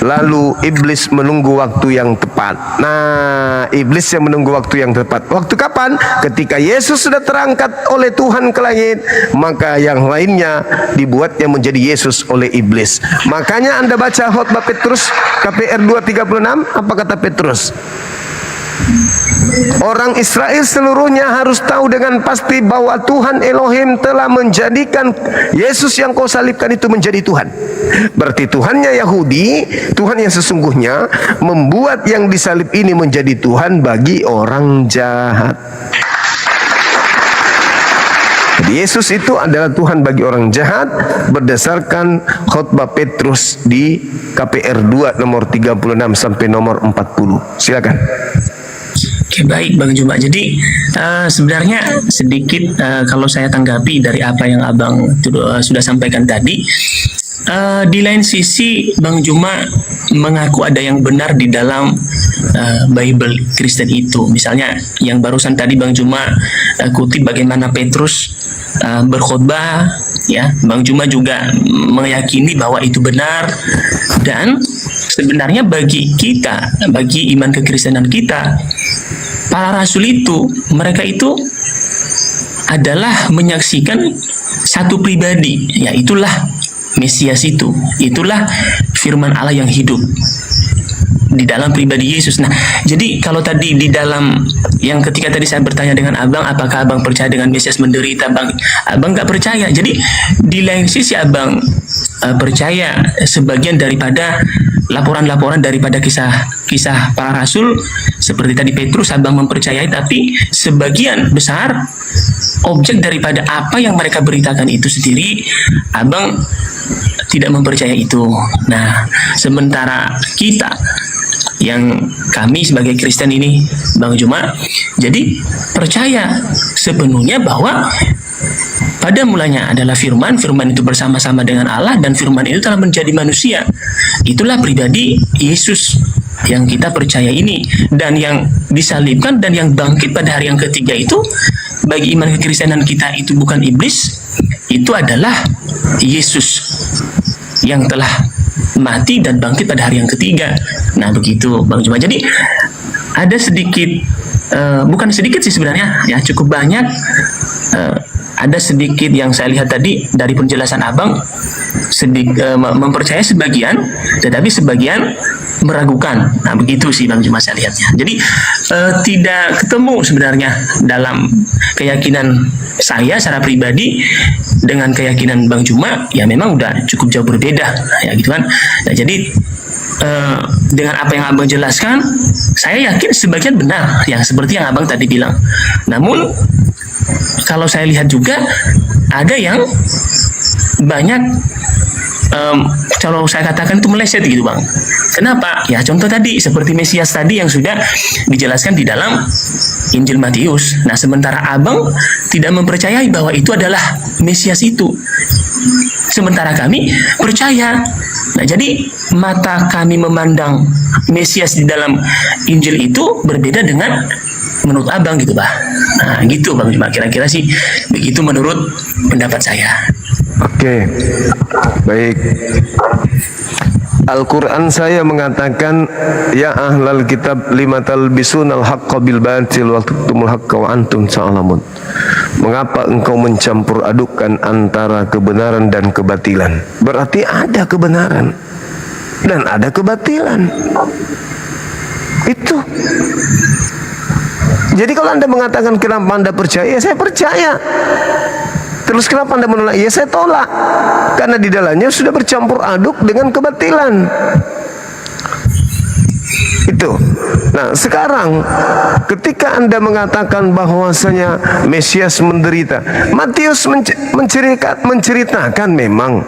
Lalu iblis menunggu waktu yang tepat. Nah, iblis yang menunggu waktu yang tepat. Waktu kapan? Ketika Yesus sudah terangkat oleh Tuhan ke langit, maka yang lainnya dibuatnya menjadi Yesus oleh iblis. Makanya Anda baca khotbah Petrus KPR 2:36, apa kata Petrus? Orang Israel seluruhnya harus tahu dengan pasti bahwa Tuhan Elohim telah menjadikan Yesus yang kau salibkan itu menjadi Tuhan. Berarti Tuhannya Yahudi, Tuhan yang sesungguhnya, membuat yang disalib ini menjadi Tuhan bagi orang jahat. Jadi Yesus itu adalah Tuhan bagi orang jahat berdasarkan khotbah Petrus di KPR 2 nomor 36 sampai nomor 40. Silakan. Oke, baik Bang Juma. Jadi sebenarnya sedikit kalau saya tanggapi dari apa yang Abang sudah sampaikan tadi, di lain sisi Bang Juma mengaku ada yang benar di dalam Bible Kristen itu. Misalnya yang barusan tadi Bang Juma kutip bagaimana Petrus berkhotbah, ya. Bang Juma juga meyakini bahwa itu benar. Dan sebenarnya bagi kita, bagi iman kekristenan kita, para rasul itu, mereka itu adalah menyaksikan satu pribadi, yaitulah Mesias itu. Itulah firman Allah yang hidup di dalam pribadi Yesus. Nah, jadi kalau tadi di dalam yang ketika tadi saya bertanya dengan Abang, apakah Abang percaya dengan Mesias menderita? Abang nggak percaya. Jadi di lain sisi Abang percaya sebagian daripada laporan-laporan daripada kisah para rasul seperti tadi Petrus Abang mempercayai, tapi sebagian besar objek daripada apa yang mereka beritakan itu sendiri Abang tidak mempercayai itu. Nah, sementara kita yang kami sebagai Kristen ini, Bang Juma, jadi percaya sepenuhnya bahwa pada mulanya adalah firman, firman itu bersama-sama dengan Allah, dan firman itu telah menjadi manusia. Itulah pribadi Yesus yang kita percaya ini, dan yang disalibkan dan yang bangkit pada hari yang ketiga itu, bagi iman kekristenan kita itu bukan iblis, itu adalah Yesus yang telah mati dan bangkit pada hari yang ketiga. Nah begitu Bang Juma. Jadi ada sedikit, bukan sedikit sih sebenarnya, ya cukup banyak. Ada sedikit yang saya lihat tadi dari penjelasan Abang, mempercayai sebagian, tetapi sebagian meragukan. Nah begitu sih Bang Juma saya lihatnya. Jadi tidak ketemu sebenarnya dalam keyakinan saya secara pribadi dengan keyakinan Bang Juma, ya memang udah cukup jauh berbeda, ya gitu kan. Nah jadi dengan apa yang Abang jelaskan, saya yakin sebagian benar, yang seperti yang Abang tadi bilang. Namun kalau saya lihat juga ada yang banyak, kalau saya katakan itu meleset gitu Bang. Kenapa? Ya contoh tadi seperti Mesias tadi yang sudah dijelaskan di dalam Injil Matius. Nah sementara Abang tidak mempercayai bahwa itu adalah Mesias itu, sementara kami percaya. Nah jadi mata kami memandang Mesias di dalam Injil itu berbeda dengan menurut Abang gitu Bah. Nah gitu Bang Juma, kira-kira sih begitu menurut pendapat saya. Oke, baik. Al-Quran saya mengatakan, ya ahlal kitab lima talbisunal haqqa bil batil wa tuktumul haqqa wa antum ta'lamun. Mengapa engkau mencampur adukkan antara kebenaran dan kebatilan? Berarti ada kebenaran dan ada kebatilan. Itu. Jadi kalau Anda mengatakan kenapa Anda percaya, ya saya percaya. Terus kenapa Anda menolak? Ya saya tolak. Karena di dalamnya sudah bercampur aduk dengan kebatilan. Itu. Nah sekarang ketika Anda mengatakan bahwasanya Mesias menderita, Matius menceritakan memang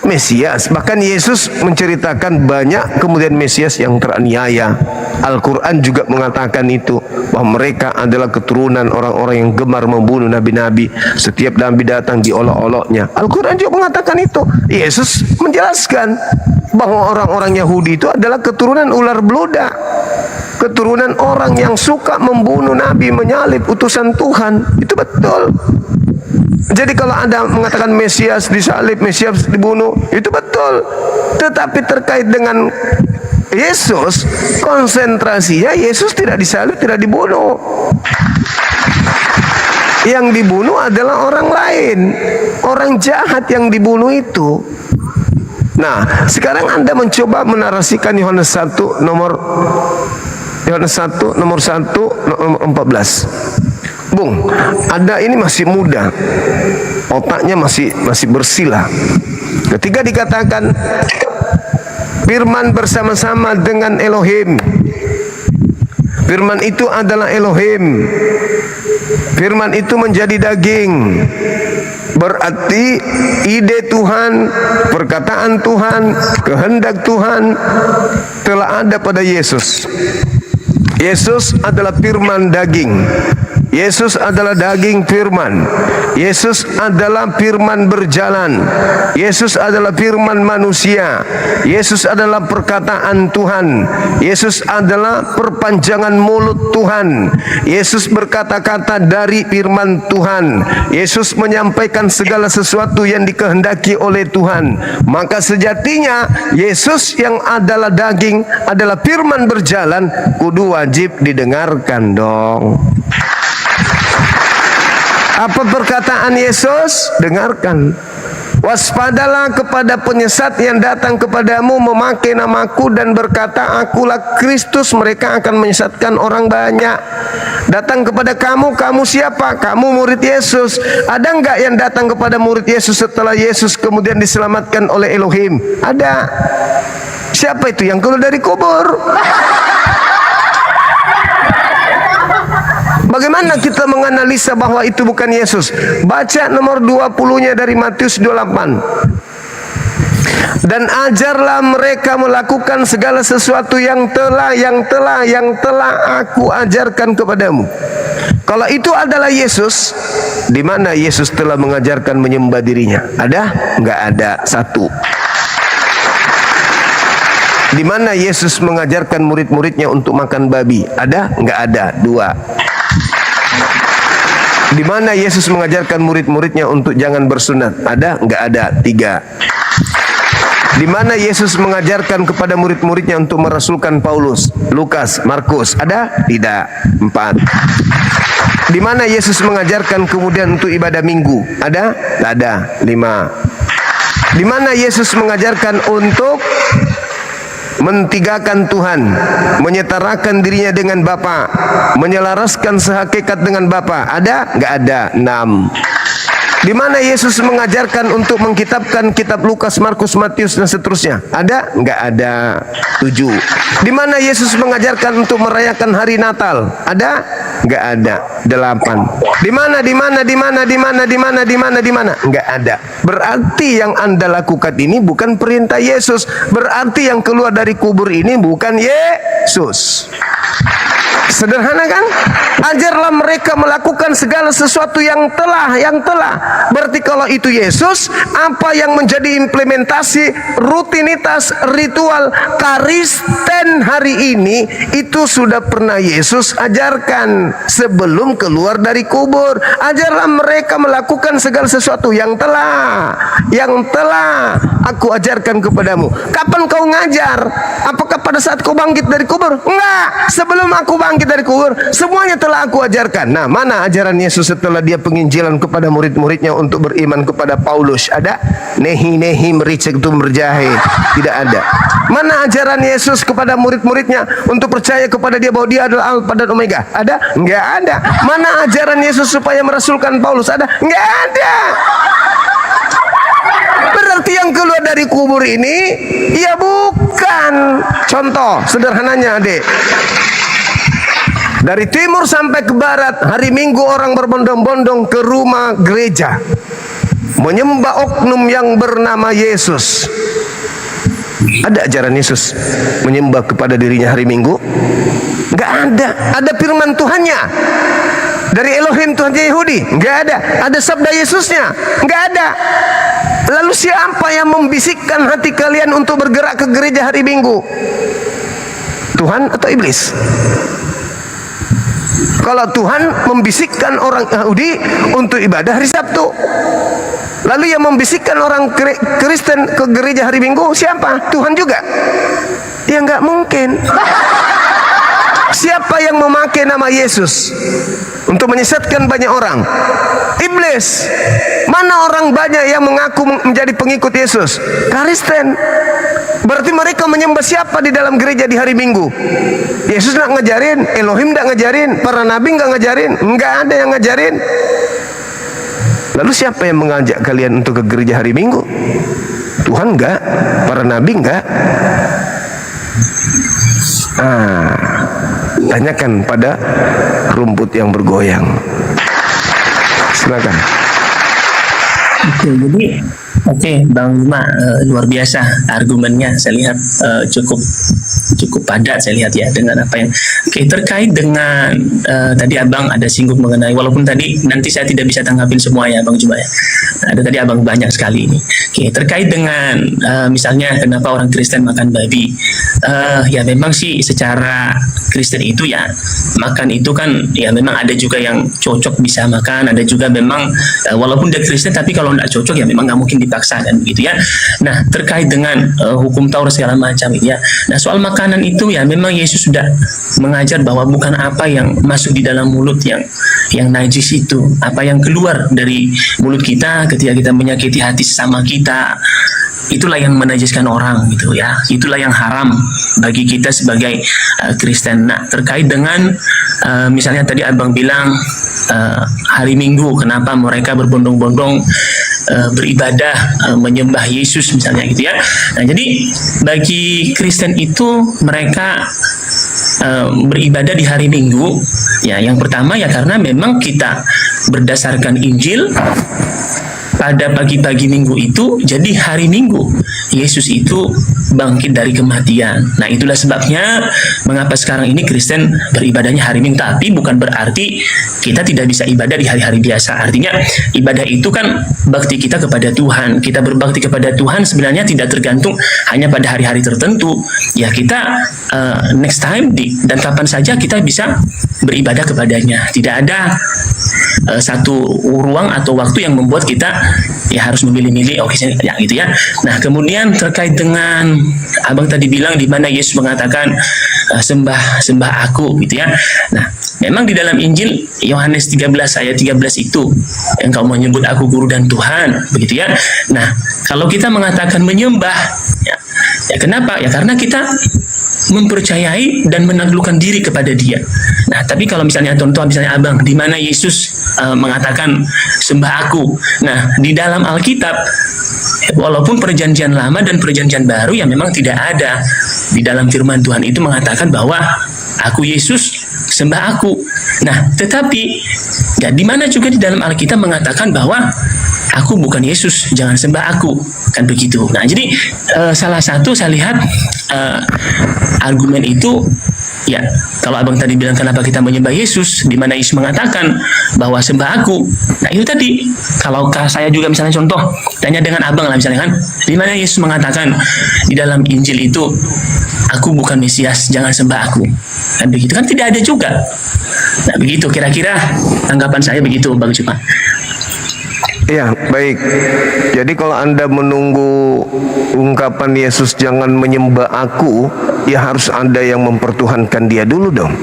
Mesias, bahkan Yesus menceritakan banyak kemudian Mesias yang teraniaya. Al-Quran juga mengatakan itu, bahwa mereka adalah keturunan orang-orang yang gemar membunuh nabi-nabi. Setiap nabi datang diolok-oloknya. Al-Quran juga mengatakan itu. Yesus menjelaskan bahwa orang-orang Yahudi itu adalah keturunan ular beludak, keturunan orang yang suka membunuh nabi, menyalib utusan Tuhan. Itu betul. Jadi kalau Anda mengatakan Mesias disalib, Mesias dibunuh, itu betul. Tetapi terkait dengan Yesus, konsentrasinya Yesus tidak disalib, tidak dibunuh. Yang dibunuh adalah orang lain, orang jahat yang dibunuh itu. Nah, sekarang Anda mencoba menarasikan Yohanes 1 nomor 1 nomor 14. Bung, Anda ini masih muda, otaknya masih bersilah. Ketika dikatakan firman bersama-sama dengan Elohim, firman itu adalah Elohim, firman itu menjadi daging, berarti ide Tuhan, perkataan Tuhan, kehendak Tuhan telah ada pada Yesus. Yesus adalah firman daging. Yesus adalah daging firman. Yesus adalah firman berjalan. Yesus adalah firman manusia. Yesus adalah perkataan Tuhan. Yesus adalah perpanjangan mulut Tuhan. Yesus berkata-kata dari firman Tuhan. Yesus menyampaikan segala sesuatu yang dikehendaki oleh Tuhan. Maka sejatinya Yesus yang adalah daging, adalah firman berjalan, kudu wajib didengarkan dong. Apa perkataan Yesus? Dengarkan. Waspadalah kepada penyesat yang datang kepadamu memakai namaku dan berkata, akulah Kristus. Mereka akan menyesatkan orang banyak. Datang kepada kamu, kamu siapa? Kamu murid Yesus. Ada enggak yang datang kepada murid Yesus setelah Yesus kemudian diselamatkan oleh Elohim? Ada. Siapa itu yang keluar dari kubur? Bagaimana kita menganalisa bahwa itu bukan Yesus? Baca nomor 20-nya dari Matius 28. Dan ajarlah mereka melakukan segala sesuatu yang telah aku ajarkan kepadamu. Kalau itu adalah Yesus, di mana Yesus telah mengajarkan menyembah dirinya? Ada? Enggak ada. Satu. Di mana Yesus mengajarkan murid-muridnya untuk makan babi? Ada? Enggak ada. Dua. Di mana Yesus mengajarkan murid-muridnya untuk jangan bersunat? Ada? Enggak ada. Tiga. Di mana Yesus mengajarkan kepada murid-muridnya untuk merasulkan Paulus, Lukas, Markus? Ada? Tidak. Empat. Di mana Yesus mengajarkan kemudian untuk ibadah minggu? Ada? Tidak ada. Lima. Di mana Yesus mengajarkan untuk mentigakan Tuhan, menyetarakan dirinya dengan Bapa, menyelaraskan sehakikat dengan Bapa? Ada? Enggak ada. Enam. Di mana Yesus mengajarkan untuk mengkitabkan kitab Lukas, Markus, Matius dan seterusnya? Ada? Enggak ada. Tujuh. Di mana Yesus mengajarkan untuk merayakan hari Natal? Ada? Enggak ada. Delapan. Di mana? Enggak ada. Berarti yang Anda lakukan ini bukan perintah Yesus. Berarti yang keluar dari kubur ini bukan Yesus. Sederhana kan? Ajarlah mereka melakukan segala sesuatu yang telah. Berarti kalau itu Yesus, apa yang menjadi implementasi rutinitas ritual Kristen hari ini itu sudah pernah Yesus ajarkan sebelum keluar dari kubur. Ajarlah mereka melakukan segala sesuatu yang telah aku ajarkan kepadamu. Kapan kau ngajar? Apakah pada saat kau bangkit dari kubur? Enggak. Sebelum aku bangkit dari kubur, semuanya telah aku ajarkan. Nah, mana ajaran Yesus setelah dia penginjilan kepada murid-muridnya untuk beriman kepada Paulus? Ada? Nehi mericektum berjahe. Tidak ada. Mana ajaran Yesus kepada murid-muridnya untuk percaya kepada dia bahwa dia adalah Alfa dan Omega? Ada? Enggak ada. Mana ajaran Yesus supaya merasulkan Paulus? Ada? Enggak ada. Berarti yang keluar dari kubur ini ya bukan. Contoh sederhananya, adik. Dari timur sampai ke barat, hari Minggu orang berbondong-bondong ke rumah gereja menyembah oknum yang bernama Yesus. Ada ajaran Yesus menyembah kepada dirinya hari Minggu? Enggak ada. Ada firman Tuhannya dari Elohim Tuhan Yehudi? Enggak ada. Ada sabda Yesusnya? Enggak ada. Lalu siapa yang membisikkan hati kalian untuk bergerak ke gereja hari Minggu? Tuhan atau iblis? Kalau Tuhan membisikkan orang Yahudi untuk ibadah hari Sabtu, lalu yang membisikkan orang Kristen ke gereja hari Minggu siapa? Tuhan juga? Ya nggak mungkin. Siapa yang memakai nama Yesus untuk menyesatkan banyak orang? Iblis. Mana orang banyak yang mengaku menjadi pengikut Yesus? Kristen. Berarti mereka menyembah siapa di dalam gereja di hari Minggu? Yesus nggak ngajarin, Elohim nggak ngajarin, para nabi nggak ngajarin, nggak ada yang ngajarin. Lalu siapa yang mengajak kalian untuk ke gereja hari Minggu? Tuhan nggak, para nabi nggak. Tanyakan pada rumput yang bergoyang. Silakan. Oke, Bang Bima, luar biasa argumennya. Saya lihat cukup padat. Saya lihat ya dengan apa yang terkait dengan tadi Abang ada singgung mengenai, walaupun tadi nanti saya tidak bisa tanggapin semua ya Bang Juma ya. Ada tadi Abang banyak sekali ini. Terkait dengan misalnya kenapa orang Kristen makan babi? Ya memang sih secara Kristen itu ya makan itu kan ya memang ada juga yang cocok bisa makan, ada juga memang walaupun dia Kristen tapi kalau nggak cocok ya memang nggak mungkin dipaksa kan begitu ya. Nah terkait dengan hukum Taurat segala macam ya. Nah soal makanan itu ya memang Yesus sudah mengajar bahwa bukan apa yang masuk di dalam mulut yang najis itu, apa yang keluar dari mulut kita ketika kita menyakiti hati sesama kita, itulah yang menajiskan orang gitu ya. Itulah yang haram bagi kita sebagai Kristen. Nah terkait dengan misalnya tadi Abang bilang hari Minggu kenapa mereka berbondong-bondong beribadah menyembah Yesus misalnya gitu ya. Nah jadi bagi Kristen itu mereka beribadah di hari Minggu ya, yang pertama ya karena memang kita berdasarkan Injil pada pagi-pagi minggu itu jadi hari Minggu. Yesus itu bangkit dari kematian. Nah, itulah sebabnya mengapa sekarang ini Kristen beribadahnya hari Minggu. Tapi bukan berarti kita tidak bisa ibadah di hari-hari biasa. Artinya ibadah itu kan bakti kita kepada Tuhan. Kita berbakti kepada Tuhan sebenarnya tidak tergantung hanya pada hari-hari tertentu. Ya, kita next time dan kapan saja kita bisa beribadah kepadanya. Tidak ada satu ruang atau waktu yang membuat kita ya harus memilih-milih ya gitu ya. Nah, kemudian terkait dengan abang tadi bilang di mana Yesus mengatakan sembah aku gitu ya. Nah, memang di dalam Injil Yohanes 13 ayat 13 itu engkau menyebut aku guru dan Tuhan begitu ya. Nah, kalau kita mengatakan menyembah ya kenapa? Ya karena kita mempercayai dan menaklukkan diri kepada Dia. Nah, tapi kalau misalnya contoh misalnya abang di mana Yesus mengatakan sembah aku. Nah, di dalam Alkitab walaupun perjanjian lama dan perjanjian baru ya memang tidak ada di dalam firman Tuhan itu mengatakan bahwa aku Yesus sembah aku. Nah, tetapi ya di mana juga di dalam Alkitab mengatakan bahwa aku bukan Yesus, jangan sembah aku, kan begitu. Nah, jadi salah satu saya lihat argumen itu ya kalau abang tadi bilang kenapa kita menyembah Yesus, di mana Yesus mengatakan bahwa sembah aku. Nah, itu tadi kalau saya juga misalnya contoh tanya dengan abang lah misalnya kan, di mana Yesus mengatakan di dalam Injil itu aku bukan Mesias, jangan sembah aku, kan begitu kan, tidak ada juga. Nah, begitu kira-kira tanggapan saya begitu Bang Cuma. Ya, baik. Jadi kalau Anda menunggu ungkapan Yesus jangan menyembah aku, ya harus ada yang mempertuhankan Dia dulu dong.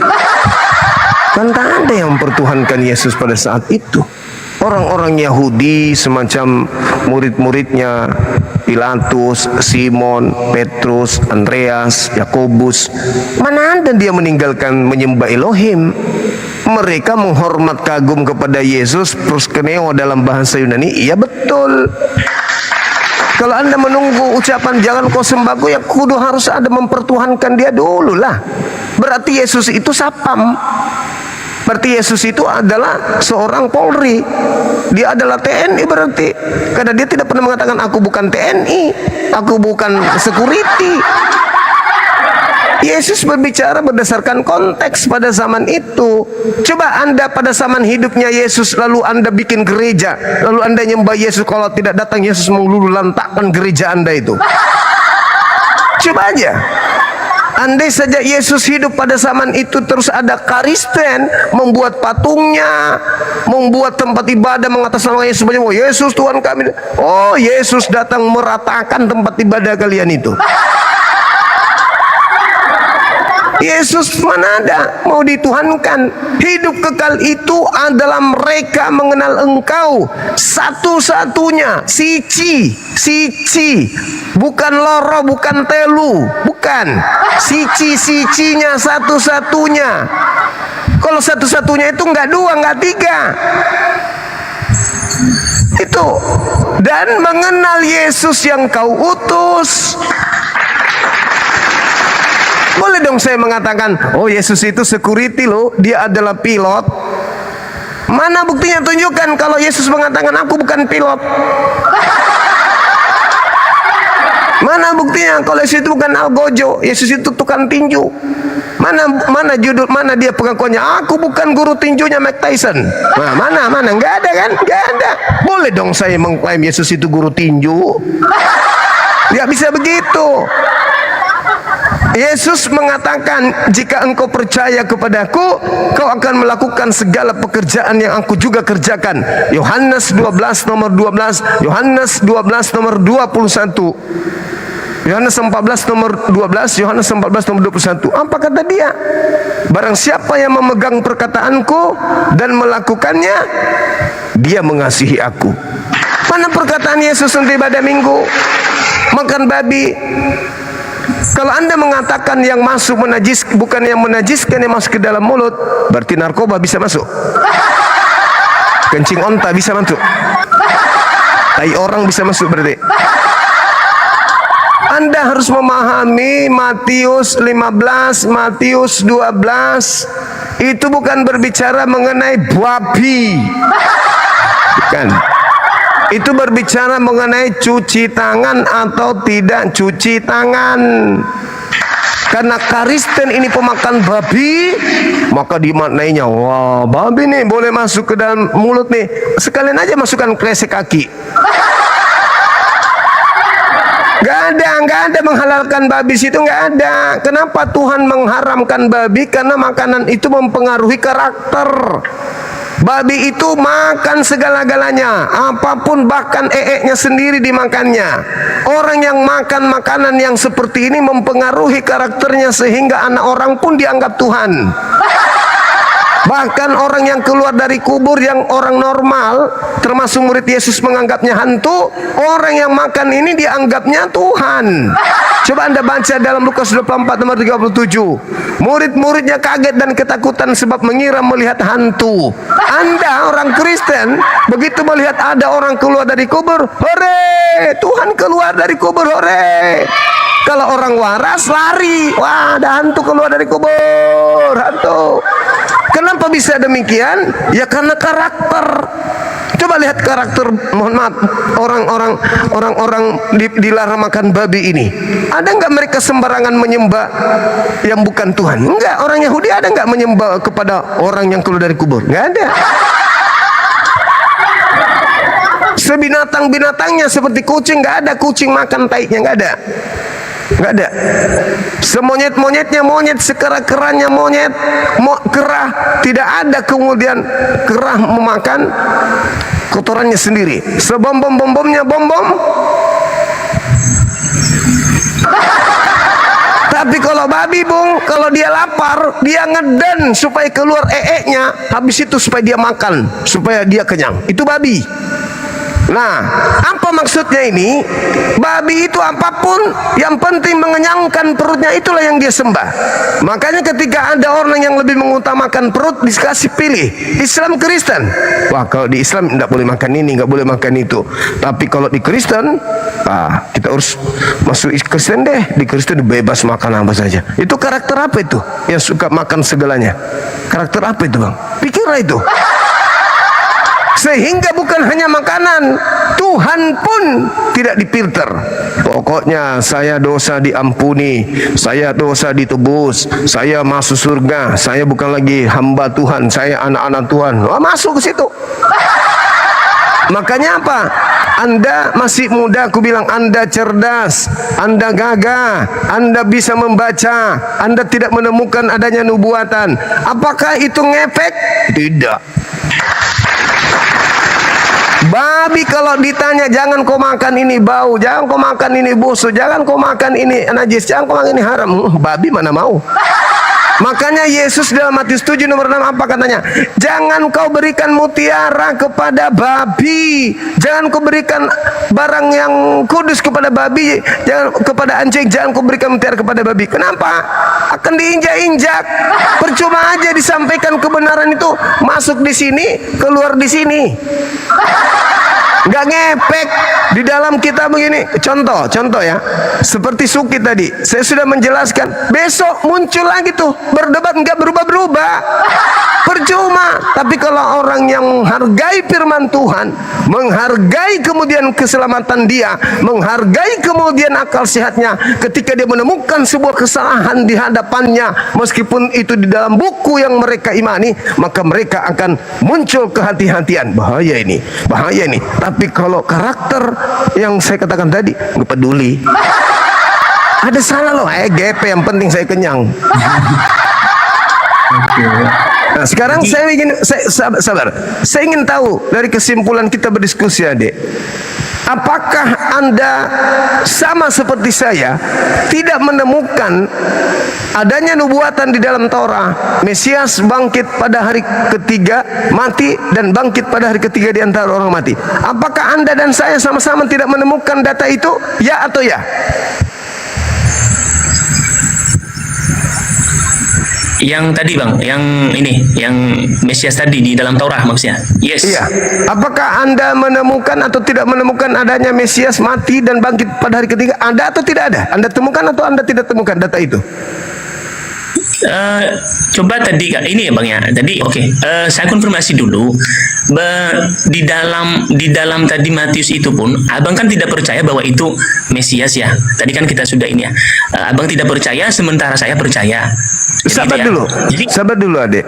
Kan tak ada yang mempertuhankan Yesus pada saat itu. Orang-orang Yahudi semacam murid-muridnya Pilatus, Simon, Petrus, Andreas, Yakobus, mana ada dia meninggalkan menyembah Elohim. Mereka menghormat kagum kepada Yesus, proskeneo dalam bahasa Yunani. Iya betul. Kalau Anda menunggu ucapan jangan kau sembahku, ya kudu harus ada mempertuhankan Dia dulu lah. Berarti Yesus itu sapam. Berarti Yesus itu adalah seorang Polri. Dia adalah TNI berarti. Karena dia tidak pernah mengatakan aku bukan TNI, aku bukan security. Yesus berbicara berdasarkan konteks pada zaman itu. Coba Anda pada zaman hidupnya Yesus, lalu Anda bikin gereja, lalu Anda nyembah Yesus, kalau tidak datang Yesus melululantakkan gereja Anda itu. Coba aja. Andai saja Yesus hidup pada zaman itu, terus ada Kristen membuat patungnya, membuat tempat ibadah mengatasnamakan Yesus, oh Yesus Tuhan kami. Oh, Yesus datang meratakan tempat ibadah kalian itu. Yesus mana ada mau dituhankan. Hidup kekal itu adalah mereka mengenal Engkau satu-satunya, sici, bukan loro, bukan telu, bukan sici-sicinya, satu-satunya. Kalau satu-satunya itu enggak dua, enggak tiga. Itu. Dan mengenal Yesus yang kau utus. Boleh dong saya mengatakan, oh Yesus itu security loh, Dia adalah pilot. Mana buktinya? Tunjukkan kalau Yesus mengatakan aku bukan pilot. Mana buktinya kalau Yesus itu bukan algojo, Yesus itu tukang tinju. Mana judul, mana dia pengakuannya aku bukan guru tinjunya Mike Tyson. Nah, mana nggak ada kan? Nggak ada. Boleh dong saya mengklaim Yesus itu guru tinju? Nggak bisa begitu. Yesus mengatakan, jika engkau percaya kepadaku, kau akan melakukan segala pekerjaan yang aku juga kerjakan. Yohanes 12 nomor 12, Yohanes 12 nomor 21, Yohanes 14 nomor 12, Yohanes 14 nomor 21. Apa kata dia? Barang siapa yang memegang perkataanku dan melakukannya, dia mengasihi aku. Mana perkataan Yesus untuk ibadah minggu? Makan babi. Kalau Anda mengatakan yang masuk menajis, bukan yang menajiskan yang masuk ke dalam mulut, berarti narkoba bisa masuk, kencing onta bisa masuk, tai orang bisa masuk berarti. Anda harus memahami Matius 15, Matius 12 itu bukan berbicara mengenai babi, bukan. Itu berbicara mengenai cuci tangan atau tidak cuci tangan. Karena Kristen ini pemakan babi, maka dimaknainya, wah babi nih boleh masuk ke dalam mulut nih, sekalian aja masukkan kresek kaki. Gak ada menghalalkan babi situ, gak ada. Kenapa Tuhan mengharamkan babi? Karena makanan itu mempengaruhi karakter. Babi itu makan segala-galanya, apapun, bahkan nya sendiri dimakannya. Orang yang makan makanan yang seperti ini mempengaruhi karakternya sehingga anak orang pun dianggap Tuhan. Bahkan orang yang keluar dari kubur yang orang normal, termasuk murid Yesus menganggapnya hantu, orang yang makan ini dianggapnya Tuhan. Coba Anda baca dalam Lukas 24 nomor 37. Murid-muridnya kaget dan ketakutan sebab mengira melihat hantu. Anda orang Kristen begitu melihat ada orang keluar dari kubur, hore, Tuhan keluar dari kubur, hore. Kalau orang waras lari, wah ada hantu keluar dari kubur, hantu. Kenapa bisa demikian? Ya karena karakter. Coba lihat karakter, mohon maaf, orang-orang dilarang makan babi ini. Ada nggak mereka sembarangan menyembah yang bukan Tuhan? Enggak. Orang Yahudi ada nggak menyembah kepada orang yang keluar dari kubur? Nggak ada. Sebinatang-binatangnya seperti kucing, nggak ada kucing makan taiknya, nggak ada. Nggak ada. Semonyet-monyetnya monyet, sekera-keranya monyet, kerah, tidak ada kemudian kerah memakan kotorannya sendiri. Sebom-bom-bom-bomnya bom-bom. Tapi kalau babi, Bung, kalau dia lapar, dia ngeden supaya keluar nya, habis itu supaya dia makan, supaya dia kenyang. Itu babi. Nah, apa maksudnya ini? Babi itu apapun, yang penting mengenyangkan perutnya, itulah yang dia sembah. Makanya ketika ada orang yang lebih mengutamakan perut, dikasih pilih Islam Kristen. Wah, kalau di Islam tidak boleh makan ini, nggak boleh makan itu. Tapi kalau di Kristen, kita harus masuk Kristen deh. Di Kristen bebas makan apa saja. Itu karakter apa itu? Yang suka makan segalanya. Karakter apa itu, Bang? Pikirlah itu. Sehingga bukan hanya makanan, Tuhan pun tidak difilter. Pokoknya saya dosa diampuni, saya dosa ditebus, saya masuk surga, saya bukan lagi hamba Tuhan, saya anak-anak Tuhan. Masuk ke situ. Makanya apa? Anda masih muda, aku bilang Anda cerdas, Anda gagah, Anda bisa membaca, Anda tidak menemukan adanya nubuatan. Apakah itu ngefek? Tidak. Babi kalau ditanya, jangan kau makan ini bau, jangan kau makan ini busuk, jangan kau makan ini najis, jangan kau makan ini haram. Babi mana mau? Makanya Yesus dalam Matius 7 nomor 6 apa katanya? Jangan kau berikan mutiara kepada babi, jangan kau berikan barang yang kudus kepada babi, jangan kepada anjing, jangan kau berikan mutiara kepada babi. Kenapa? Akan diinjak-injak. Percuma aja disampaikan kebenaran itu, masuk di sini, keluar di sini. Nggak ngepek di dalam kita begini. Contoh ya, seperti Suki tadi, saya sudah menjelaskan. Besok muncul lagi tuh berdebat, nggak berubah-berubah, percuma. Tapi kalau orang yang menghargai firman Tuhan, menghargai kemudian keselamatan dia, menghargai kemudian akal sehatnya, ketika dia menemukan sebuah kesalahan di hadapannya, meskipun itu di dalam buku yang mereka imani, maka mereka akan muncul kehati-hatian. Bahaya ini. Tapi kalau karakter yang saya katakan tadi, nggak peduli. Ada salah loh, GP yang penting saya kenyang. Nah, sekarang saya ingin sabar. Saya ingin tahu dari kesimpulan kita berdiskusi, adik. Apakah Anda sama seperti saya tidak menemukan adanya nubuatan di dalam Taurat, Mesias bangkit pada hari ketiga, mati dan bangkit pada hari ketiga di antara orang mati? Apakah Anda dan saya sama-sama tidak menemukan data itu? Ya atau ya? Yang tadi, Bang, yang Mesias tadi di dalam Taurat maksudnya. Yes. Iya. Apakah Anda menemukan atau tidak menemukan adanya Mesias mati dan bangkit pada hari ketiga? Ada atau tidak ada? Anda temukan atau Anda tidak temukan data itu? Coba tadi ini ya Bang ya. Tadi oke, saya konfirmasi dulu. Di dalam tadi Matius itu pun, Abang kan tidak percaya bahwa itu Mesias ya. Tadi kan kita sudah ini ya. Abang tidak percaya, sementara saya percaya. Sabar Gitu ya. dulu, Jadi, sabar dulu adik.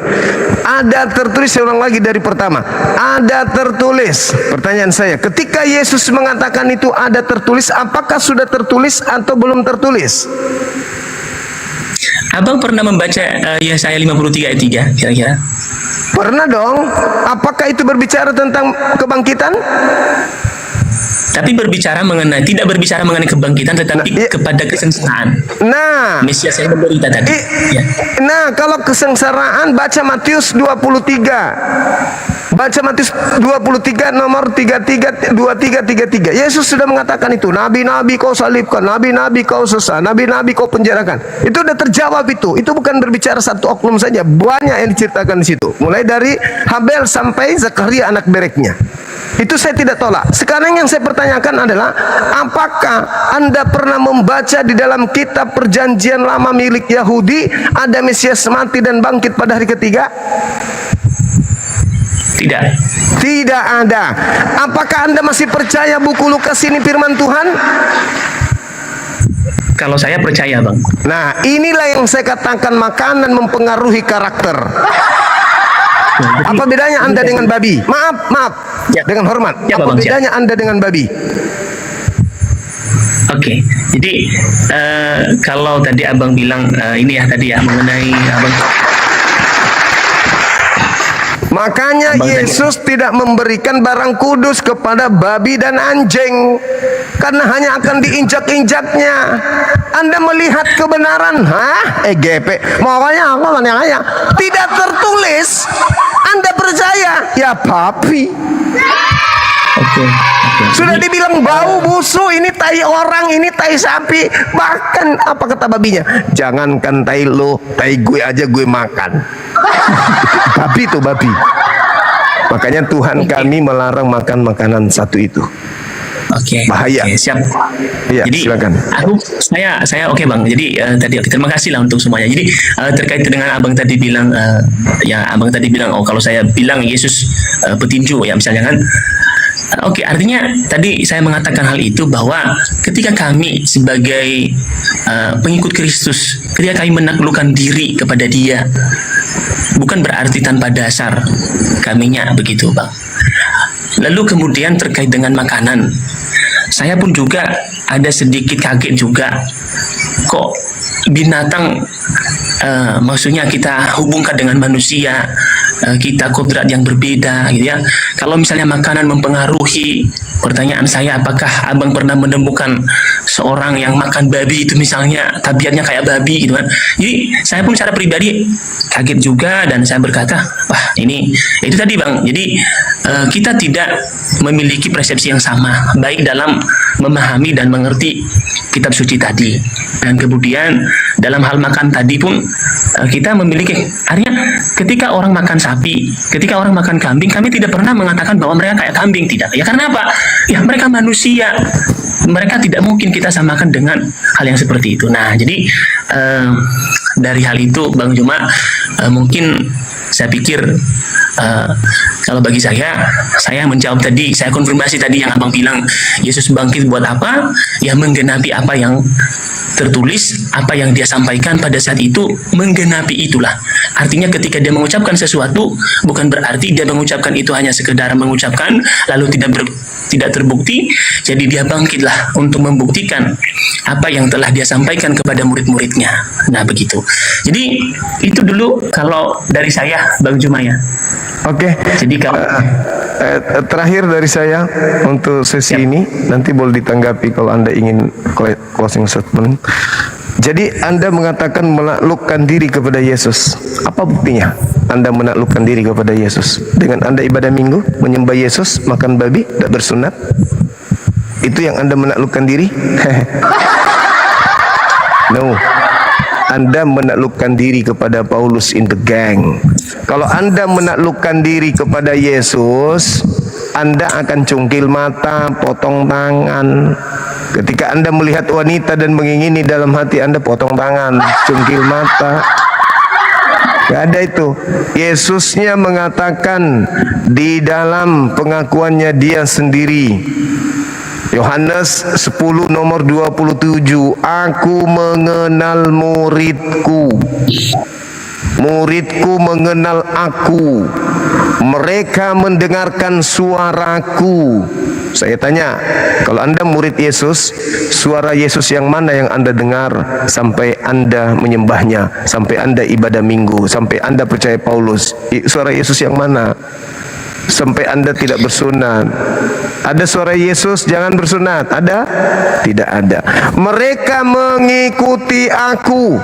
Ada tertulis, saya ulang lagi dari pertama. Ada tertulis. Pertanyaan saya, ketika Yesus mengatakan itu ada tertulis, apakah sudah tertulis atau belum tertulis? Abang pernah membaca Yesaya 53 ayat 3 kira-kira? Pernah dong. Apakah itu berbicara tentang kebangkitan? Tapi tidak berbicara mengenai kebangkitan, tetapi kepada kesengsaraan. Nah, Mesias yang menderita tadi. Ya. nah kalau kesengsaraan baca Matius 23. Baca Matius 23 nomor 23 23 33. Yesus sudah mengatakan itu. Nabi-nabi kau salibkan, nabi-nabi kau sesat, nabi-nabi kau penjarakan. Itu sudah terjawab itu. Itu bukan berbicara satu oknum saja. Banyak yang diceritakan di situ. Mulai dari Habel sampai Zakaria anak bereknya. Itu saya tidak tolak. Sekarang yang saya pertanyakan adalah, apakah Anda pernah membaca di dalam kitab perjanjian lama milik Yahudi ada Mesias mati dan bangkit pada hari ketiga? Tidak. Tidak ada. Apakah Anda masih percaya buku Lukas ini firman Tuhan? Kalau saya percaya Bang. Nah, inilah yang saya katakan makanan mempengaruhi karakter. Apa bedanya Anda dengan babi? Maaf. Ya. Dengan hormat. Ya, Apa Bang, bedanya Anda dengan babi? Oke, jadi kalau tadi Abang bilang ini ya tadi ya mengenai Abang. Makanya Abang Yesus tidak memberikan barang kudus kepada babi dan anjing, karena hanya akan diinjak-injaknya. Anda melihat kebenaran, EGP, makanya apa namanya? Tidak tertulis. Anda percaya? Ya papi. Oke. Sudah dibilang bau busuk, ini tai orang, ini tai sapi. Bahkan apa kata babinya? Jangankan tai lo, tai gue aja gue makan. Babi itu babi. Makanya Tuhan kami melarang makan makanan satu itu. Oke. Bahaya. Oke, siap. Iya, Jadi silakan. saya oke Bang. Jadi tadi terima kasih lah untuk semuanya. Jadi terkait dengan Abang tadi bilang Abang tadi bilang kalau saya bilang Yesus petinju ya misalnya kan. Oke, artinya tadi saya mengatakan hal itu bahwa ketika kami sebagai pengikut Kristus, ketika kami menaklukkan diri kepada Dia, bukan berarti tanpa dasar kaminya begitu, Bang. Lalu kemudian terkait dengan makanan, saya pun juga ada sedikit kaget juga, kok binatang maksudnya kita hubungkan dengan manusia, kita kodrat yang berbeda gitu ya. Kalau misalnya makanan mempengaruhi, pertanyaan saya, apakah Abang pernah menemukan seorang yang makan babi itu misalnya tabiatnya kayak babi gitu kan. Jadi saya pun secara pribadi kaget juga, dan saya berkata, wah ini itu tadi Bang. Jadi kita tidak memiliki persepsi yang sama baik dalam memahami dan mengerti kitab suci tadi, dan kemudian dalam hal makan tadi pun kita memiliki, artinya ketika orang makan sapi, ketika orang makan kambing, kami tidak pernah mengatakan bahwa mereka kayak kambing, tidak. Ya karena apa? Ya mereka manusia, mereka tidak mungkin kita samakan dengan hal yang seperti itu. Nah jadi dari hal itu Bang Juma, mungkin saya pikir kalau bagi saya menjawab tadi, saya konfirmasi tadi yang Abang bilang, Yesus bangkit buat apa? Ya menggenapi apa yang tertulis, apa yang dia sampaikan pada saat itu, menggenapi itulah. Artinya ketika dia mengucapkan sesuatu, bukan berarti dia mengucapkan itu hanya sekedar mengucapkan, lalu tidak terbukti, jadi dia bangkitlah untuk membuktikan apa yang telah dia sampaikan kepada murid-muridnya. Nah begitu. Jadi itu dulu kalau dari saya Bang Juma ya. Oke. Jadi kalau terakhir dari saya untuk sesi ini, nanti boleh ditanggapi kalau Anda ingin closing statement. Jadi Anda mengatakan menaklukkan diri kepada Yesus. Apa buktinya Anda menaklukkan diri kepada Yesus? Dengan Anda ibadah minggu, menyembah Yesus, makan babi, tidak bersunat. Itu yang Anda menaklukkan diri? No. Anda menaklukkan diri kepada Paulus in the gang. Kalau Anda menaklukkan diri kepada Yesus, Anda akan cungkil mata, potong tangan. Ketika Anda melihat wanita dan mengingini dalam hati Anda, potong tangan, cungkil mata. Gak ada itu. Yesusnya mengatakan di dalam pengakuannya dia sendiri, Yohanes 10 nomor 27, aku mengenal muridku, muridku mengenal aku, mereka mendengarkan suaraku. Saya tanya, kalau Anda murid Yesus, suara Yesus yang mana yang Anda dengar sampai Anda menyembahnya, sampai Anda ibadah minggu, sampai Anda percaya Paulus? Suara Yesus yang mana? Sampai Anda tidak bersunat. Ada suara Yesus jangan bersunat? Ada? Tidak ada. Mereka mengikuti aku.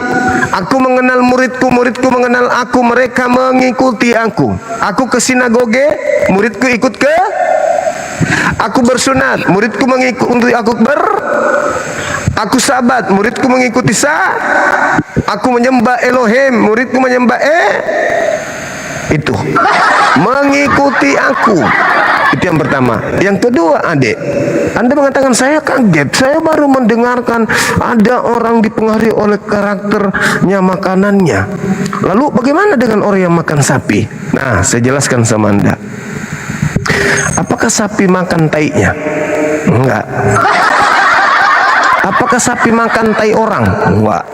Aku mengenal muridku, muridku mengenal aku, mereka mengikuti aku. Aku ke sinagoge, muridku ikut ke. Aku bersunat, muridku mengikuti aku aku sabat, muridku mengikuti aku menyembah Elohim, muridku menyembah itu. Mengikuti aku. Itu yang pertama. Yang kedua, adik, Anda mengatakan saya kaget, saya baru mendengarkan ada orang dipengaruhi oleh karakternya makanannya. Lalu bagaimana dengan orang yang makan sapi? Nah, saya jelaskan sama Anda. Apakah sapi makan taiknya? Enggak. Apakah sapi makan tai orang? Enggak.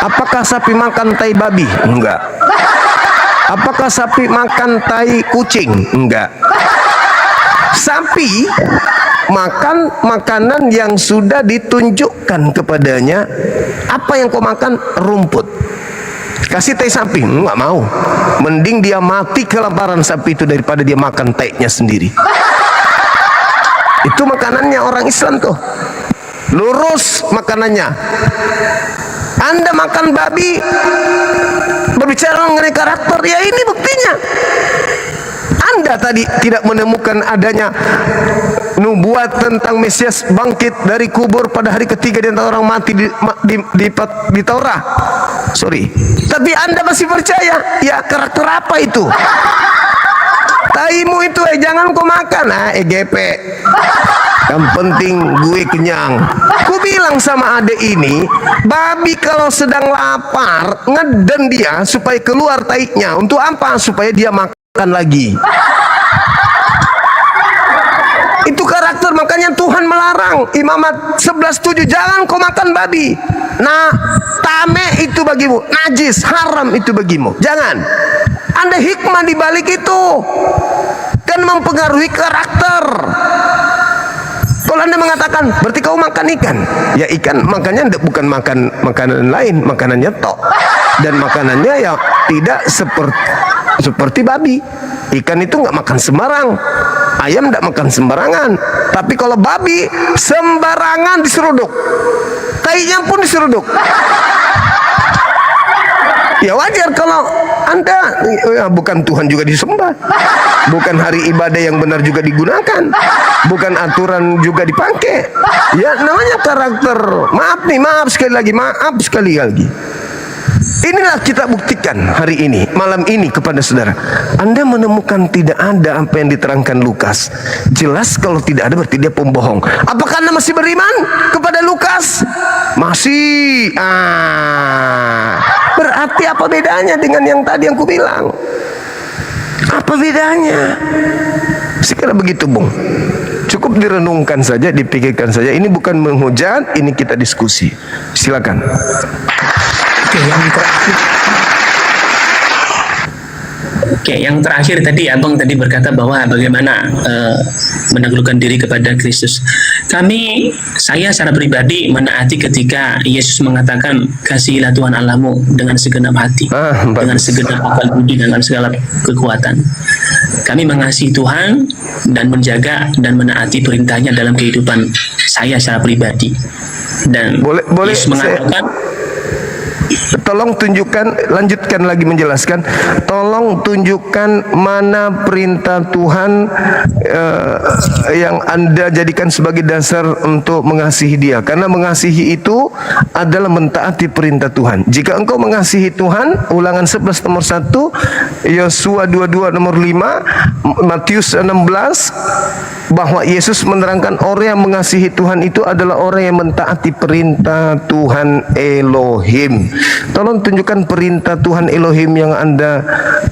Apakah sapi makan tai babi? Enggak. Apakah sapi makan tai kucing? Enggak. Sapi makan makanan yang sudah ditunjukkan kepadanya. Apa yang kau makan? Rumput. Kasih tai sapi, enggak mau. Mending dia mati kelaparan sapi itu daripada dia makan taiknya sendiri. Itu makanannya orang Islam tuh. Lurus makanannya. Anda makan babi, berbicara mengenai karakter, ya ini buktinya. Anda tadi tidak menemukan adanya nubuat tentang Mesias bangkit dari kubur pada hari ketiga di antara orang mati di Taurat. Sorry. Tapi Anda masih percaya? Ya, karakter apa itu? Taimu itu jangan kau makan. EGP. Yang penting gue kenyang. Ku bilang sama adek ini, babi kalau sedang lapar, ngeden dia supaya keluar taiknya. Untuk apa? Supaya dia makan lagi. Itu karakter, makanya Tuhan melarang. Imamat 11:7, jangan kau makan babi. Nah, tame itu bagimu, najis, haram itu bagimu. Jangan. Anda hikmah di balik itu kan mempengaruhi karakter. Kalau Anda mengatakan, berarti kau makan ikan. Ya ikan, makannya bukan makan makanan lain, makanannya tok. Dan makanannya ya tidak seperti babi. Ikan itu nggak makan sembarang. Ayam nggak makan sembarangan. Tapi kalau babi, sembarangan diseruduk. Tainya pun diseruduk. Ya wajar kalau Anda, ya bukan Tuhan juga disembah. Bukan hari ibadah yang benar juga digunakan. Bukan aturan juga dipakai. Ya namanya karakter. Maaf sekali lagi. Inilah kita buktikan hari ini, malam ini kepada saudara. Anda menemukan tidak ada apa yang diterangkan Lukas. Jelas kalau tidak ada berarti dia pembohong. Apakah Anda masih beriman kepada Lukas? Masih. Berarti apa bedanya dengan yang tadi yang kubilang? Apa bedanya? Sekarang begitu, Bung. Cukup direnungkan saja, dipikirkan saja. Ini bukan menghujat, ini kita diskusi. Silakan. Oke, yang terakhir tadi Abang tadi berkata bahwa bagaimana menaklukkan diri kepada Kristus. Saya secara pribadi menaati ketika Yesus mengatakan kasihilah Tuhan Allahmu dengan segenap hati, dengan segenap akal budi, dengan segala kekuatan. Kami mengasihi Tuhan dan menjaga dan menaati perintahnya dalam kehidupan saya secara pribadi. Dan Yesus mengatakan, tolong tunjukkan, lanjutkan lagi menjelaskan. Tolong tunjukkan mana perintah Tuhan yang Anda jadikan sebagai dasar untuk mengasihi Dia. Karena mengasihi itu adalah mentaati perintah Tuhan. Jika engkau mengasihi Tuhan, Ulangan 11 nomor 1, Yosua 22 nomor 5, Matius 16 bahwa Yesus menerangkan orang yang mengasihi Tuhan itu adalah orang yang mentaati perintah Tuhan Elohim. Tolong tunjukkan perintah Tuhan Elohim yang Anda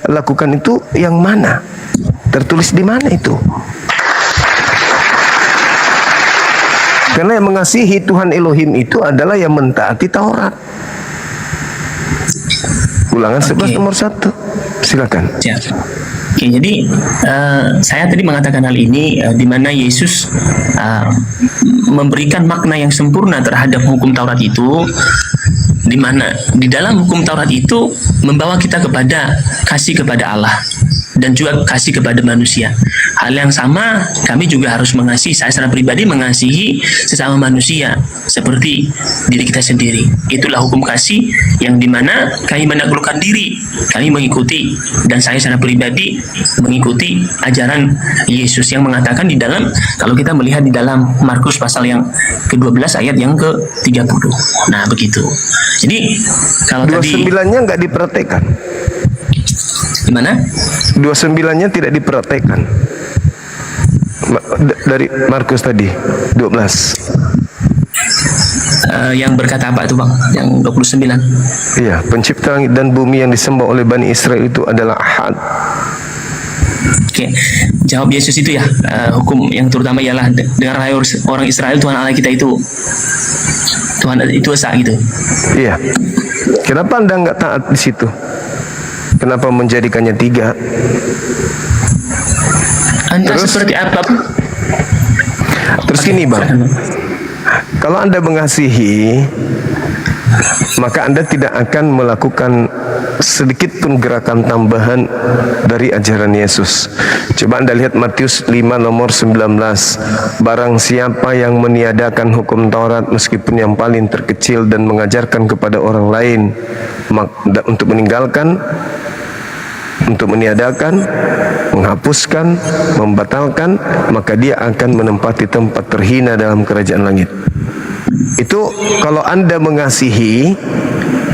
lakukan itu yang mana? Tertulis di mana itu? Karena yang mengasihi Tuhan Elohim itu adalah yang mentaati Taurat. Ulangan 11 nomor 1. Silakan. Siap. Oke, jadi saya tadi mengatakan hal ini di mana Yesus memberikan makna yang sempurna terhadap hukum Taurat itu, di mana di dalam hukum Taurat itu membawa kita kepada kasih kepada Allah dan juga kasih kepada manusia. Hal yang sama kami juga harus mengasihi, saya secara pribadi mengasihi sesama manusia seperti diri kita sendiri. Itulah hukum kasih yang dimana kami menaklukkan diri, kami mengikuti, dan saya secara pribadi mengikuti ajaran Yesus yang mengatakan di dalam, kalau kita melihat di dalam Markus pasal yang ke-12 ayat yang ke-30. Nah begitu. Jadi kalau tadi 29-nya nggak dipraktekkan. gimana? 29-nya tidak dipraktekkan. Dari Markus tadi 12. Yang berkata apa itu Bang? Yang 29. Iya, pencipta langit dan bumi yang disembah oleh Bani Israel itu adalah Ahad. Oke, jawab Yesus itu ya, hukum yang terutama ialah dengar hai orang Israel, Tuhan Allah kita itu Tuhan itu esa gitu. Iya. Kenapa Anda nggak taat di situ? Kenapa menjadikannya 3? Entah seperti apa. Terus gini Bang, kalau Anda mengasihi, maka Anda tidak akan melakukan sedikit pun gerakan tambahan dari ajaran Yesus. Coba Anda lihat Matius 5 nomor 19. Barang siapa yang meniadakan hukum Taurat meskipun yang paling terkecil dan mengajarkan kepada orang lain untuk meninggalkan, untuk meniadakan, menghapuskan, membatalkan, maka dia akan menempati tempat terhina dalam kerajaan langit. Itu kalau Anda mengasihi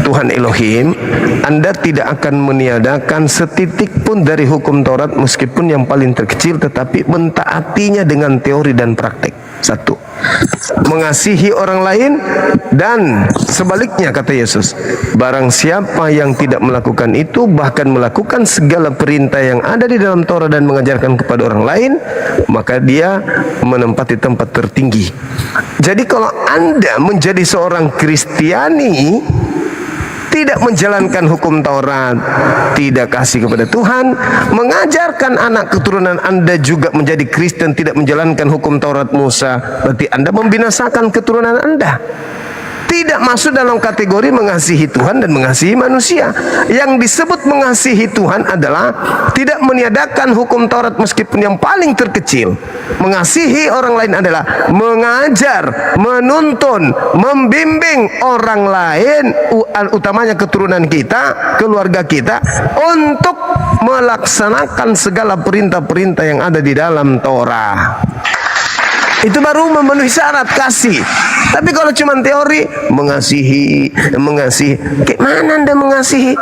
Tuhan Elohim, Anda tidak akan meniadakan setitik pun dari hukum Taurat meskipun yang paling terkecil, tetapi mentaatinya dengan teori dan praktek. 1. Mengasihi orang lain, dan sebaliknya kata Yesus, barang siapa yang tidak melakukan itu, bahkan melakukan segala perintah yang ada di dalam Taurat dan mengajarkan kepada orang lain, maka dia menempati tempat tertinggi. Jadi kalau Anda menjadi seorang Kristiani, tidak menjalankan hukum Taurat, tidak kasih kepada Tuhan, mengajarkan anak keturunan Anda juga menjadi Kristen, tidak menjalankan hukum Taurat Musa, berarti Anda membinasakan keturunan Anda. Tidak masuk dalam kategori mengasihi Tuhan dan mengasihi manusia. Yang disebut mengasihi Tuhan adalah tidak meniadakan hukum Taurat meskipun yang paling terkecil. Mengasihi orang lain adalah mengajar, menuntun, membimbing orang lain, utamanya keturunan kita, keluarga kita, untuk melaksanakan segala perintah-perintah yang ada di dalam Torah. Itu baru memenuhi syarat kasih. Tapi kalau cuma teori mengasihi, kayak mana Anda mengasihi?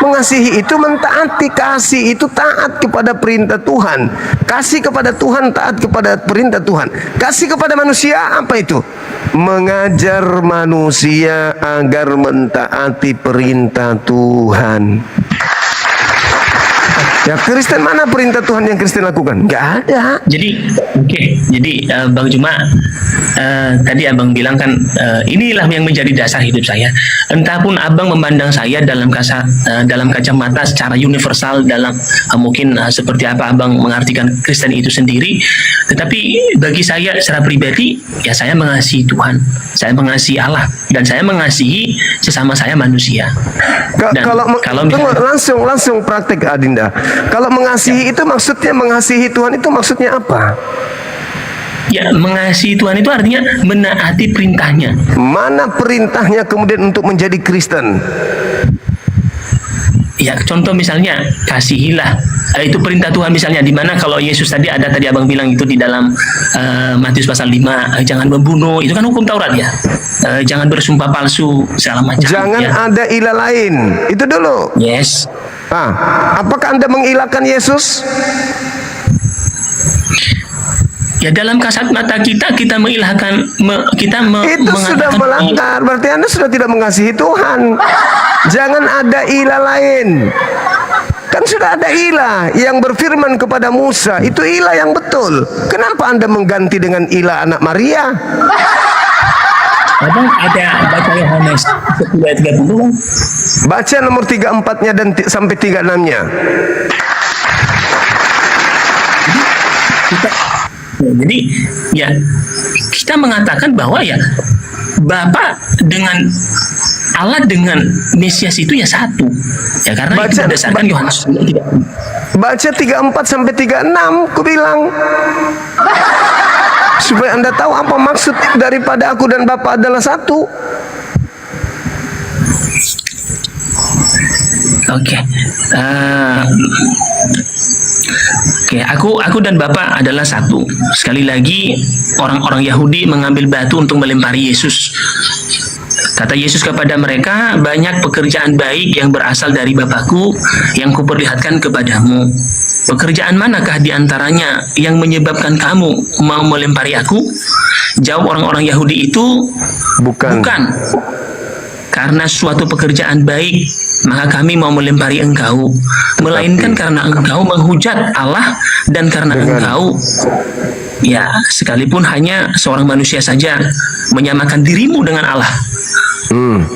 Mengasihi itu mentaati, kasih itu taat kepada perintah Tuhan. Kasih kepada Tuhan, taat kepada perintah Tuhan. Kasih kepada manusia apa itu? Mengajar manusia agar mentaati perintah Tuhan. Ya, Kristen mana perintah Tuhan yang Kristen lakukan? Nggak ada. Jadi, jadi Bang Juma, tadi Abang bilang kan, inilah yang menjadi dasar hidup saya. Entah pun Abang memandang saya dalam kacamata secara universal, dalam mungkin seperti apa Abang mengartikan Kristen itu sendiri. Tetapi bagi saya secara pribadi, ya saya mengasihi Tuhan, saya mengasihi Allah, dan saya mengasihi sesama saya manusia. Kalau misalnya, langsung praktek Adinda. Kalau mengasihi itu maksudnya, mengasihi Tuhan itu maksudnya apa? Ya, mengasihi Tuhan itu artinya menaati perintahnya. Mana perintahnya kemudian untuk menjadi Kristen? Ya, contoh misalnya kasihilah, itu perintah Tuhan misalnya, di mana kalau Yesus tadi Abang bilang itu di dalam Matius pasal 5, jangan membunuh, itu kan hukum Taurat ya. Jangan bersumpah palsu, segala macam. Jangan ya. ada ilah lain. Itu dulu. Yes. Apakah Anda mengilahkan Yesus? Ya dalam kasat mata kita mengilahkan Itu sudah mengatakan melanggar. Berarti Anda sudah tidak mengasihi Tuhan. Jangan ada ilah lain. Kan sudah ada ilah yang berfirman kepada Musa. Itu ilah yang betul. Kenapa Anda mengganti dengan ilah anak Maria? ada baca Yohanes 10 ayat 30 kan? Baca nomor 34-nya dan sampai 36-nya. Jadi ya kita mengatakan bahwa ya Bapa dengan Allah dengan Mesias itu ya satu. Ya karena itu berdasarkan Yohanes 3. Baca 34 sampai 36, ku bilang. Supaya Anda tahu apa maksud daripada aku dan Bapa adalah satu. Oke. Oke, aku dan Bapak adalah satu. Sekali lagi, orang-orang Yahudi mengambil batu untuk melempari Yesus. Kata Yesus kepada mereka, banyak pekerjaan baik yang berasal dari Bapakku yang kuperlihatkan kepadamu. Pekerjaan manakah di antaranya yang menyebabkan kamu mau melempari aku? Jawab orang-orang Yahudi itu, Bukan. Karena suatu pekerjaan baik, maka kami mau melempari engkau. Melainkan karena engkau menghujat Allah dan karena engkau, ya sekalipun hanya seorang manusia saja, menyamakan dirimu dengan Allah.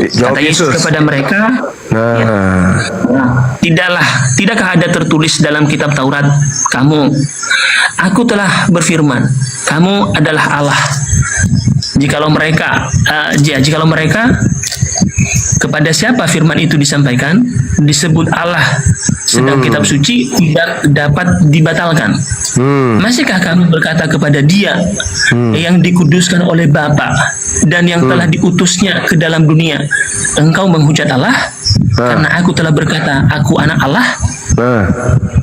Kata Yesus kepada mereka, tidakkah ada tertulis dalam kitab Taurat, aku telah berfirman, kamu adalah Allah. Jikalau mereka kepada siapa firman itu disampaikan, disebut Allah, sedang kitab suci tidak dapat dibatalkan. Masihkah kamu berkata kepada Dia yang dikuduskan oleh Bapa dan yang telah diutusnya ke dalam dunia, engkau menghujat Allah? Karena aku telah berkata, aku anak Allah.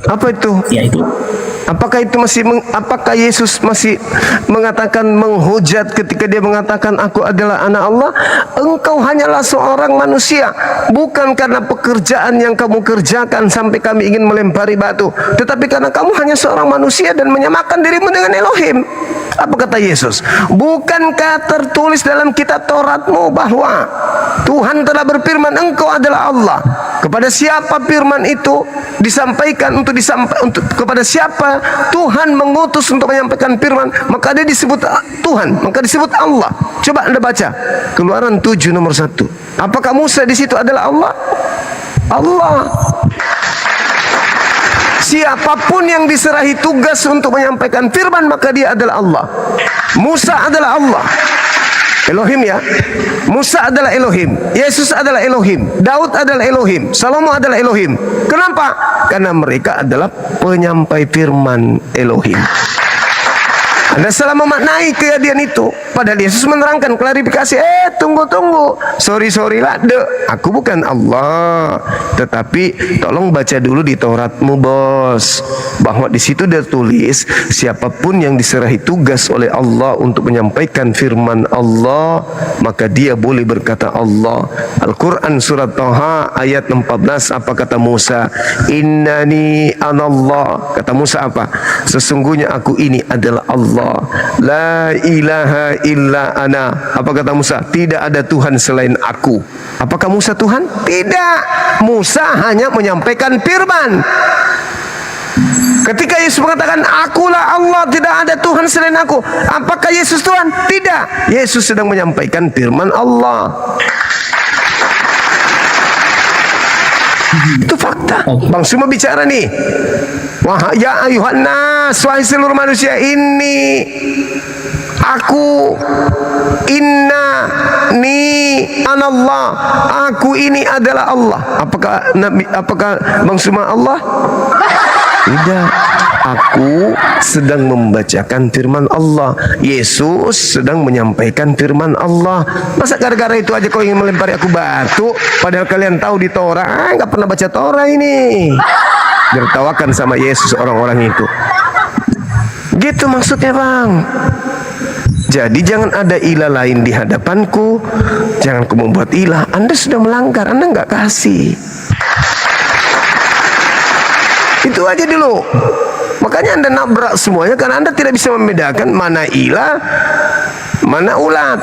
Apa itu? Yaitu Apakah Yesus masih mengatakan menghujat ketika dia mengatakan aku adalah anak Allah? Engkau hanyalah seorang manusia, bukan karena pekerjaan yang kamu kerjakan sampai kami ingin melempari batu, tetapi karena kamu hanya seorang manusia dan menyamakan dirimu dengan Elohim. Apa kata Yesus? Bukankah tertulis dalam kitab Tauratmu bahwa Tuhan telah berfirman engkau adalah Allah? Kepada siapa firman itu disampaikan kepada siapa Tuhan mengutus untuk menyampaikan firman, maka dia disebut Tuhan, maka disebut Allah. Coba Anda baca Keluaran 7 nomor 1. Apakah Musa di situ adalah Allah? Allah. Siapapun yang diserahi tugas untuk menyampaikan firman, maka dia adalah Allah. Musa adalah Allah, Elohim ya. Musa adalah Elohim, Yesus adalah Elohim, Daud adalah Elohim, Salomo adalah Elohim. Kenapa? Karena mereka adalah penyampai firman Elohim. Anda salah memaknai kejadian itu. Padahal Yesus menerangkan, klarifikasi. Tunggu. Sorry lah, aku bukan Allah. Tetapi tolong baca dulu di Tauratmu, bos, bahwa di situ dia tulis siapapun yang diserahi tugas oleh Allah untuk menyampaikan firman Allah, maka dia boleh berkata Allah. Al-Quran surat Taha ayat 14, apa kata Musa? Innani anallah. Kata Musa apa? Sesungguhnya aku ini adalah Allah. La ilaha illa ana. Apa kata Musa? Tidak ada Tuhan selain aku. Apakah Musa Tuhan? Tidak. Musa hanya menyampaikan firman. Ketika Yesus mengatakan akulah Allah, tidak ada Tuhan selain aku, apakah Yesus Tuhan? Tidak. Yesus sedang menyampaikan firman Allah. Itu fakta. Bang Suma bicara nih. Wah, ya ayuhan nas, wahai seluruh manusia, ini aku, anallah, aku ini adalah Allah. Apakah Bang Suma Allah? Tidak. Aku sedang membacakan firman Allah. Yesus sedang menyampaikan firman Allah. Masa gara-gara itu aja kau ingin melempari aku batu? Padahal kalian tahu di Torah, nggak pernah baca Torah ini. Ditertawakan sama Yesus orang-orang itu. Gitu maksudnya, Bang. Jadi jangan ada ilah lain di hadapanku. Jangan kau membuat ilah. Anda sudah melanggar, Anda nggak kasih. Itu aja dulu. Maka Makanya Anda nabrak semuanya karena Anda tidak bisa membedakan mana ilah, mana ulat.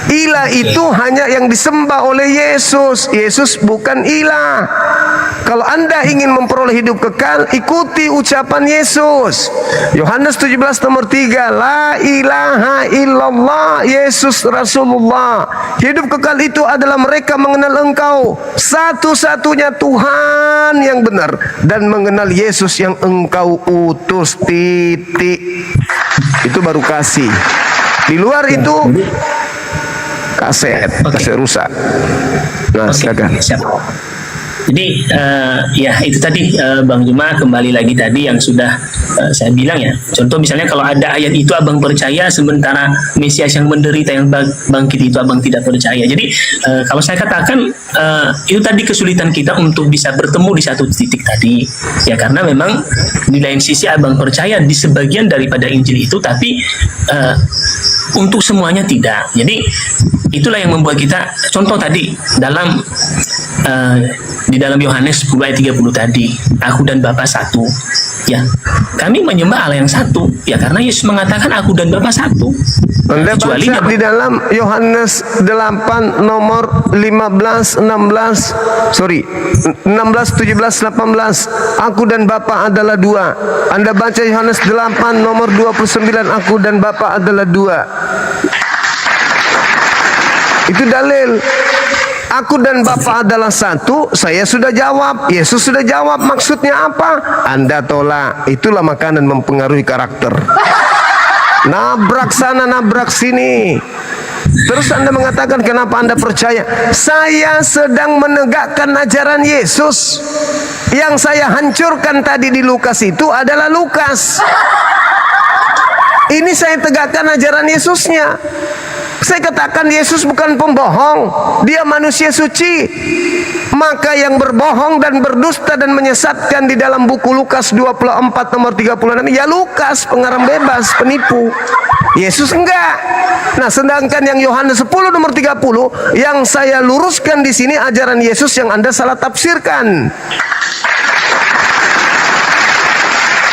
Ilah itu hanya yang disembah oleh Yesus. Yesus bukan ilah. Kalau Anda ingin memperoleh hidup kekal, ikuti ucapan Yesus. Yohanes 17 nomor 3, la ilaha illallah, Yesus Rasulullah. Hidup kekal itu adalah mereka mengenal Engkau, satu-satunya Tuhan yang benar, dan mengenal Yesus yang Engkau utus. Titik. Itu baru kasih. Di luar itu kaset rusak. Nah, silakan. Siap. Jadi ya itu tadi Bang Juma, kembali lagi tadi yang sudah saya bilang ya. Contoh misalnya kalau ada ayat itu abang percaya, sementara Mesias yang menderita yang bangkit itu abang tidak percaya. Jadi kalau saya katakan itu tadi kesulitan kita untuk bisa bertemu di satu titik tadi. Ya karena memang di lain sisi abang percaya di sebagian daripada Injil itu, tapi untuk semuanya tidak. Jadi itulah yang membuat kita, contoh tadi dalam di dalam Yohanes 10 ayat 30 tadi, aku dan Bapa satu. Ya, kami menyembah Allah yang satu. Ya karena Yesus mengatakan aku dan Bapa satu. Anda baca di dalam Yohanes 8 nomor 16, 17, 18. Aku dan Bapa adalah dua. Anda baca Yohanes 8 nomor 29, aku dan Bapa adalah dua. Itu dalil. Aku dan Bapa adalah satu. Saya sudah jawab, Yesus sudah jawab. Maksudnya apa? Anda tolak. Itulah makanan mempengaruhi karakter. Nabrak sana, nabrak sini. Terus Anda mengatakan, kenapa Anda percaya? Saya sedang menegakkan ajaran Yesus. Yang saya hancurkan tadi di Lukas itu adalah Lukas. Ini saya tegakkan ajaran Yesusnya. Saya katakan Yesus bukan pembohong, dia manusia suci. Maka yang berbohong dan berdusta dan menyesatkan di dalam buku Lukas 24 nomor 36, ya Lukas, pengarang bebas, penipu. Yesus enggak. Nah, sedangkan yang Yohanes 10 nomor 30 yang saya luruskan di sini ajaran Yesus yang Anda salah tafsirkan.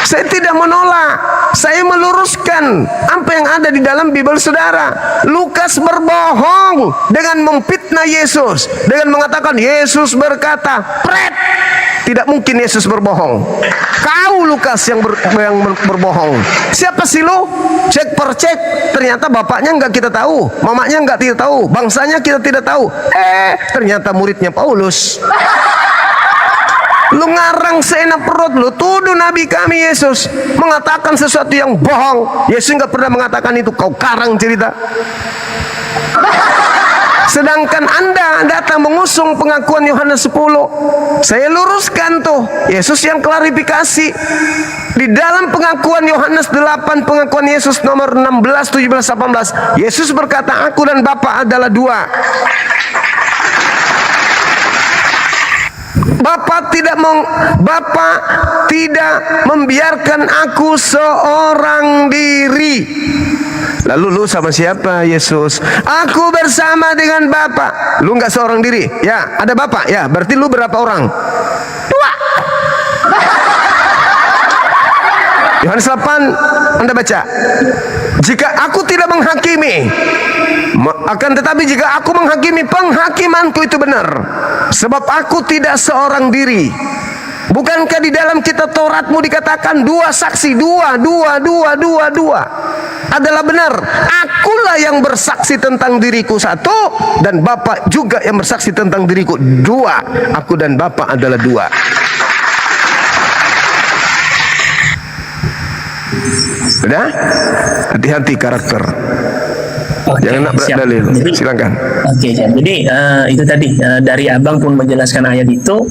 Saya tidak menolak, saya meluruskan apa yang ada di dalam Bible saudara. Lukas berbohong dengan memfitnah Yesus, dengan mengatakan Yesus berkata, pret. Tidak mungkin Yesus berbohong. Kau Lukas yang berbohong. Siapa sih lu? Cek per cek. Ternyata bapaknya enggak kita tahu, mamanya enggak kita tahu, bangsanya kita tidak tahu. Ternyata muridnya Paulus. Lu ngarang seenak perut lu, tuduh Nabi kami Yesus mengatakan sesuatu yang bohong. Yesus nggak pernah mengatakan itu, kau karang cerita. Sedangkan Anda datang mengusung pengakuan Yohanes 10. Saya luruskan tuh, Yesus yang klarifikasi. Di dalam pengakuan Yohanes 8, pengakuan Yesus nomor 16, 17, 18, Yesus berkata, aku dan Bapa adalah dua. Bapa tidak membiarkan aku seorang diri. Lalu lu sama siapa Yesus? Aku bersama dengan Bapa. Lu nggak seorang diri? Ya, ada Bapa. Ya, berarti lu berapa orang? Dua. Yohanes 8, Anda baca. Jika aku tidak menghakimi, akan tetapi jika aku menghakimi, penghakimanku itu benar. Sebab aku tidak seorang diri. Bukankah di dalam kitab Tauratmu dikatakan dua saksi, dua adalah benar. Akulah yang bersaksi tentang diriku satu, dan Bapa juga yang bersaksi tentang diriku dua. Aku dan Bapa adalah dua. Sudah? Hati-hati karakter. Oke, jangan nak berat dalil. Silakan. Oke, jadi itu tadi dari abang pun menjelaskan ayat itu,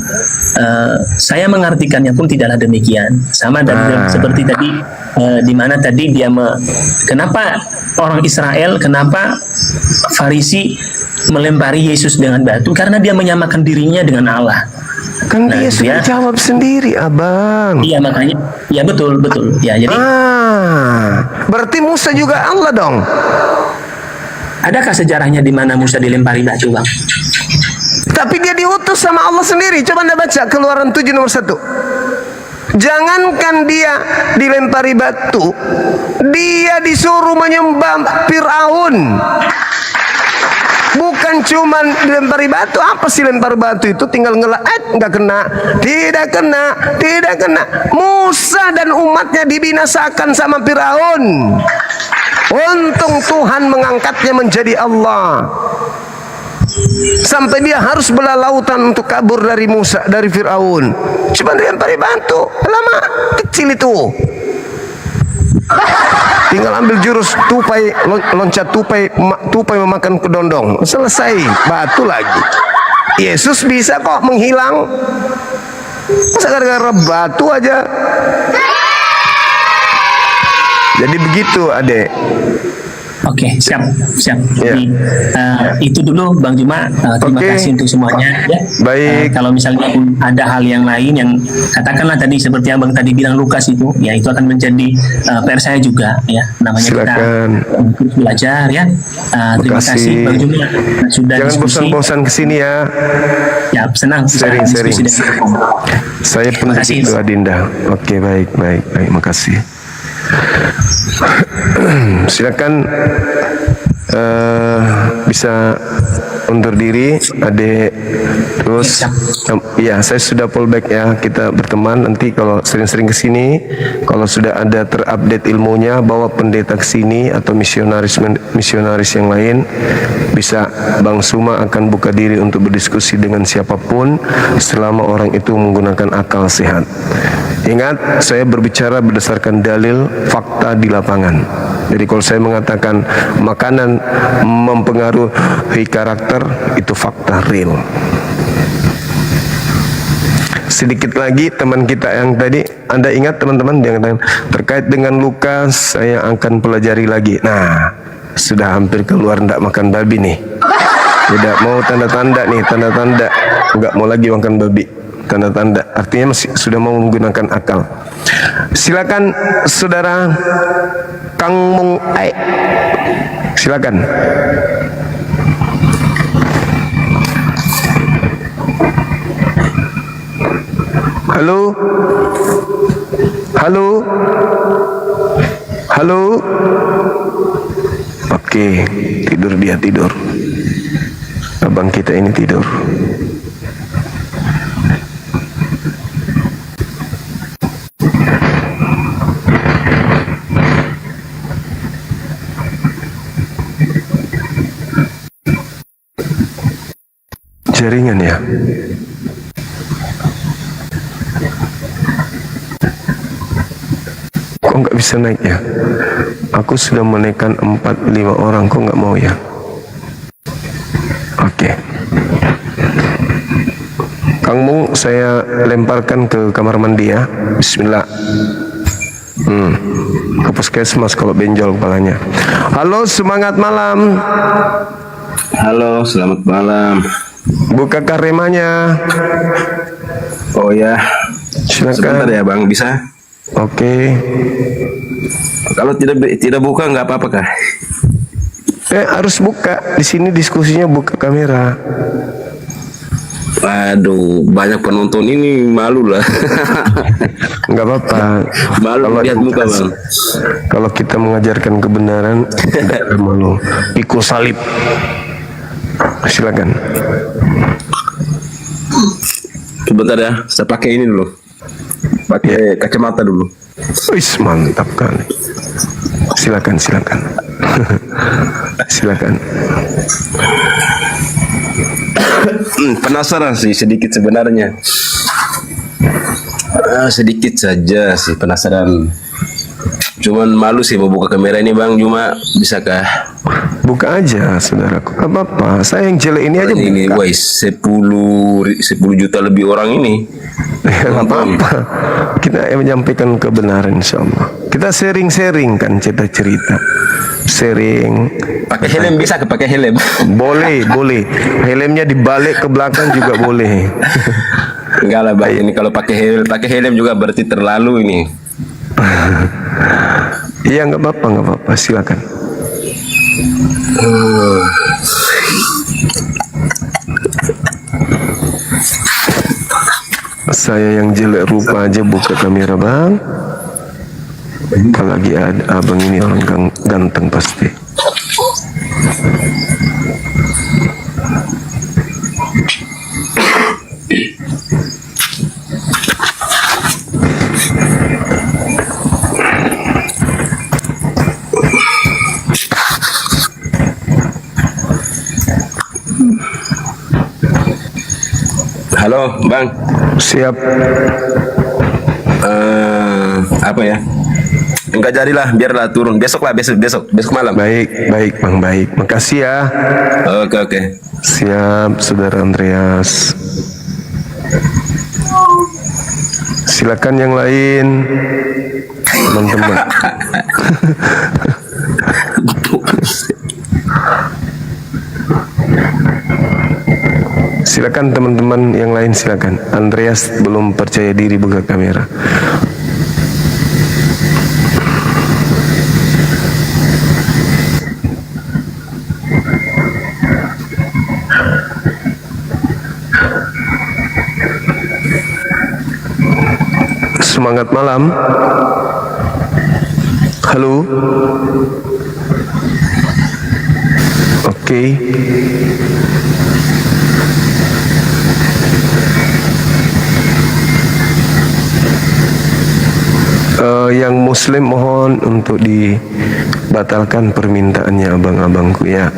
saya mengartikannya pun tidaklah demikian. Sama dan seperti tadi, di mana tadi dia kenapa orang Israel, kenapa Farisi melempari Yesus dengan batu? Karena dia menyamakan dirinya dengan Allah. Kan dia sudah jawab sendiri, abang. Iya, makanya, ya betul. Ya, jadi. Berarti Musa juga Allah dong. Adakah sejarahnya di mana Musa dilempari batu, bang? Tapi dia diutus sama Allah sendiri. Coba Anda baca Keluaran 7 nomor 1. Jangankan dia dilempari batu, dia disuruh menyembah Fir'aun. Bukan cuma dilempari batu. Apa sih lempar batu itu? Tinggal ngelaat, nggak kena, tidak kena, tidak kena. Musa dan umatnya dibinasakan sama Fir'aun. Untung Tuhan mengangkatnya menjadi Allah. Sampai dia harus belah lautan untuk kabur dari Musa, dari Fir'aun. Cuma dilempari batu. Lama kecil itu. Tinggal ambil jurus tupai, loncat tupai, tupai memakan kedondong. Selesai, batu lagi. Yesus bisa kok menghilang. Masa gara-gara batu aja. Jadi begitu, adek. Oke, siap. Ya. Jadi itu dulu Bang Juma. Terima Oke. kasih untuk semuanya. Ya. Baik. Kalau misalnya ada hal yang lain yang katakanlah tadi seperti Abang tadi bilang Lukas itu, ya itu akan menjadi PR saya juga, ya. Namanya Silakan. kita belajar, ya. Terima Makasih. kasih Bang Juma sudah Jangan diskusi. bosan-bosan kesini ya. Ya, senang bisa Sering-sering. diskusi dengan Saya pun Terima kasih. begitu, Adinda. Oke, baik. Makasih. Silakan bisa undur diri, adek. Terus ya, saya sudah fallback ya. Kita berteman nanti kalau sering-sering kesini. Kalau sudah ada terupdate ilmunya, bawa pendeta kesini atau misionaris yang lain. Bisa Bang Suma akan buka diri untuk berdiskusi dengan siapapun selama orang itu menggunakan akal sehat. Ingat, saya berbicara berdasarkan dalil fakta di lapangan. Jadi kalau saya mengatakan makanan mempengaruhi karakter, itu fakta real. Sedikit lagi teman kita yang tadi, Anda ingat teman-teman yang terkait dengan Lukas, saya akan pelajari lagi. Nah, sudah hampir keluar ndak makan babi nih. Tidak mau tanda-tanda nih, tanda-tanda nggak mau lagi makan babi. Tanda-tanda artinya masih sudah mau menggunakan akal. Silakan saudara Kang Mung Ai. Silakan. Halo. Halo. Halo. Oke, tidur dia, tidur. Abang kita ini tidur. Jaringan ya. Kok nggak bisa naik ya? Aku sudah menaikkan 4-5 orang, kok nggak mau ya? Oke. Kang Mung, saya lemparkan ke kamar mandi ya. Bismillah. Ke puskesmas kalau benjol kepalanya. Halo, semangat malam. Halo, selamat malam. Buka karemanya. Oh ya, sebentar Silakan. ya Bang, bisa? Oke. Kalau tidak buka nggak apa-apa kah? Harus buka. Di sini diskusinya buka kamera. Waduh, banyak penonton ini malu lah. Nggak apa-apa. Malu lihat muka Bang. Kalau kita mengajarkan kebenaran, tidak ada malu. Pikul salib. Silakan. Sebentar ya, saya pakai ini dulu. Pakai kacamata dulu. Wis, mantap kali. Silakan. Silakan. Penasaran sih sedikit sebenarnya. Sedikit saja sih penasaran. Cuman malu sih mau buka kamera ini Bang, cuma bisakah? Buka aja, saudaraku. Gak apa-apa. Saya yang jelek ini aja Ini buka. guys, 10 juta lebih orang ini. Gak apa-apa. Kita menyampaikan kebenaran, insya Allah. Kita sharing-sharing kan cerita-cerita. Sharing. Pakai helm bisa ke pakai helm? Boleh. Helmnya dibalik ke belakang juga boleh. Enggak lah Bang, ini kalau pakai helm juga berarti terlalu ini. Iya, nggak apa-apa. Silakan. saya yang jelek rupa aja buka kamera bang. Apalagi ada abang ini orang ganteng pasti. Halo, Bang. Siap. Apa ya? Enggak jadilah, biarlah turun. Besok malam. Baik, baik bang, baik. Makasih ya. Oke. Siap, saudara Andreas. Silakan yang lain, teman-teman. Silakan teman-teman yang lain, silakan. Andreas belum percaya diri buka kamera. Semangat malam. Halo. Oke. Yang muslim mohon untuk dibatalkan permintaannya abang-abangku ya.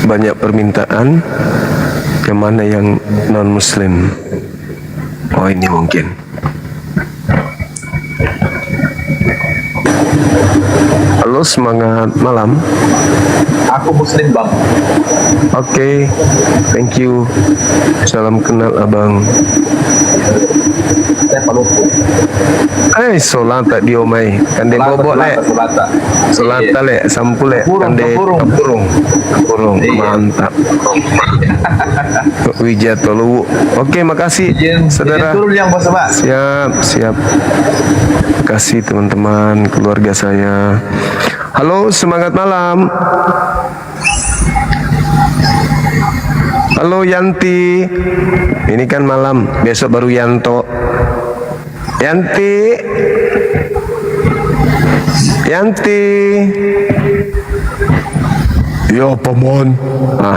Banyak permintaan, yang mana yang non muslim? Oh ini mungkin. Halo, semangat malam. Aku muslim bang. Oke, thank you. Salam kenal abang. Saya Palupu. Solat tak diomai. Kande bobok lek. Solat lek, sampul lek. Kande kapurung. Mantap. Wijato Luwu. Oke, makasih saudara. Turun yang bos Pak. Siap. Kasih teman-teman keluarga saya. Halo, semangat malam. Halo Yanti. Ini kan malam, besok baru Yanto. Yanti. Yo pemon.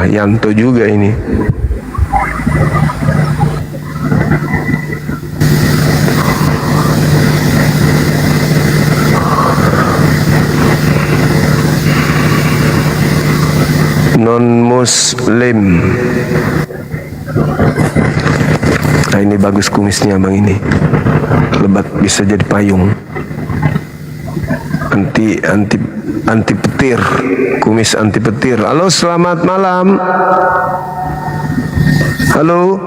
Yanto juga ini. Non muslim. Ini bagus kumisnya bang ini. Lebat bisa jadi payung. Anti petir. Kumis anti petir. Halo, selamat malam. Halo.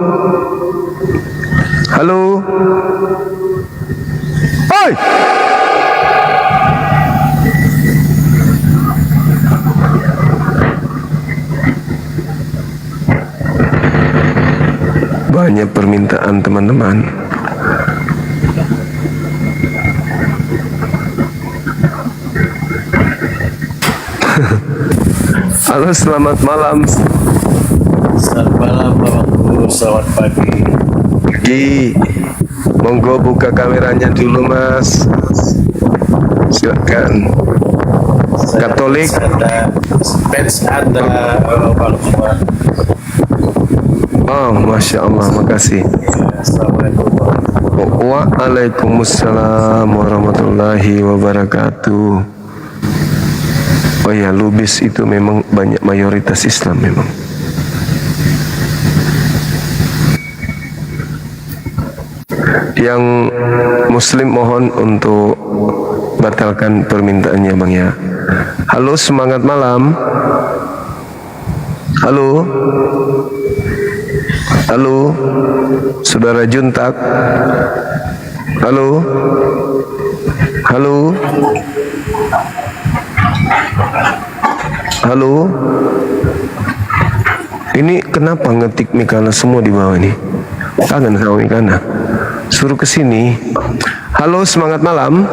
Oi. Banyak permintaan teman-teman. Halo, selamat malam. Selamat malam Bapakku, selamat pagi. Monggo buka kameranya dulu Mas. Silakan. Katolik. Fans Anda Pak Lukman. Oh, Masya Allah, makasih. Assalamualaikum. Waalaikumsalam warahmatullahi wabarakatuh. Oh ya, Lubis itu memang banyak mayoritas Islam memang. Yang Muslim mohon untuk batalkan permintaannya bang ya. Halo, semangat malam. Halo, saudara Juntak. Halo. Halo. Ini kenapa ngetik Mikana semua di bawah ini? Kangen sama Mikana. Suruh ke sini. Halo, semangat malam.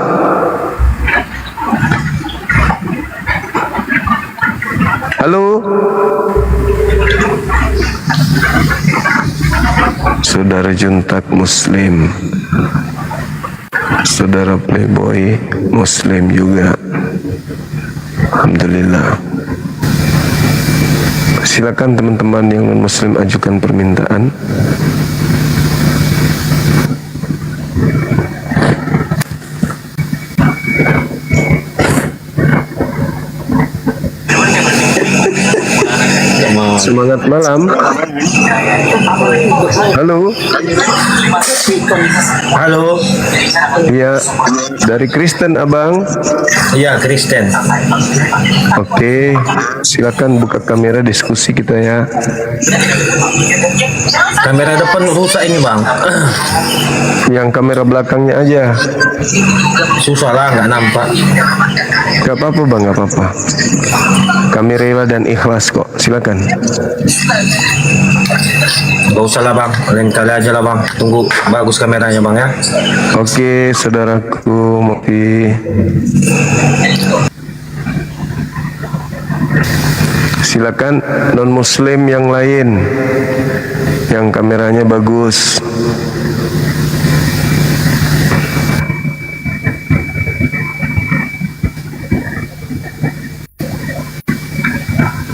Halo. Saudara Juntak Muslim. Saudara Playboy Muslim juga. Alhamdulillah. Silakan teman-teman yang non Muslim ajukan permintaan. Semangat malam. Halo. Halo. Ya, dari Kristen Abang. Iya, Kristen. Oke, silakan buka kamera diskusi kita ya. Kamera depan rusak ini, Bang. Yang kamera belakangnya aja. Susah lah, nggak nampak. Gak apa-apa Bang, gak apa-apa. Kami rela dan ikhlas kok. Silakan. Gak usah lah, Bang. Lain kali aja lah, Bang. Tunggu bagus kameranya, Bang, ya. Oke, saudaraku Mukti. Silakan non Muslim yang lain yang kameranya bagus.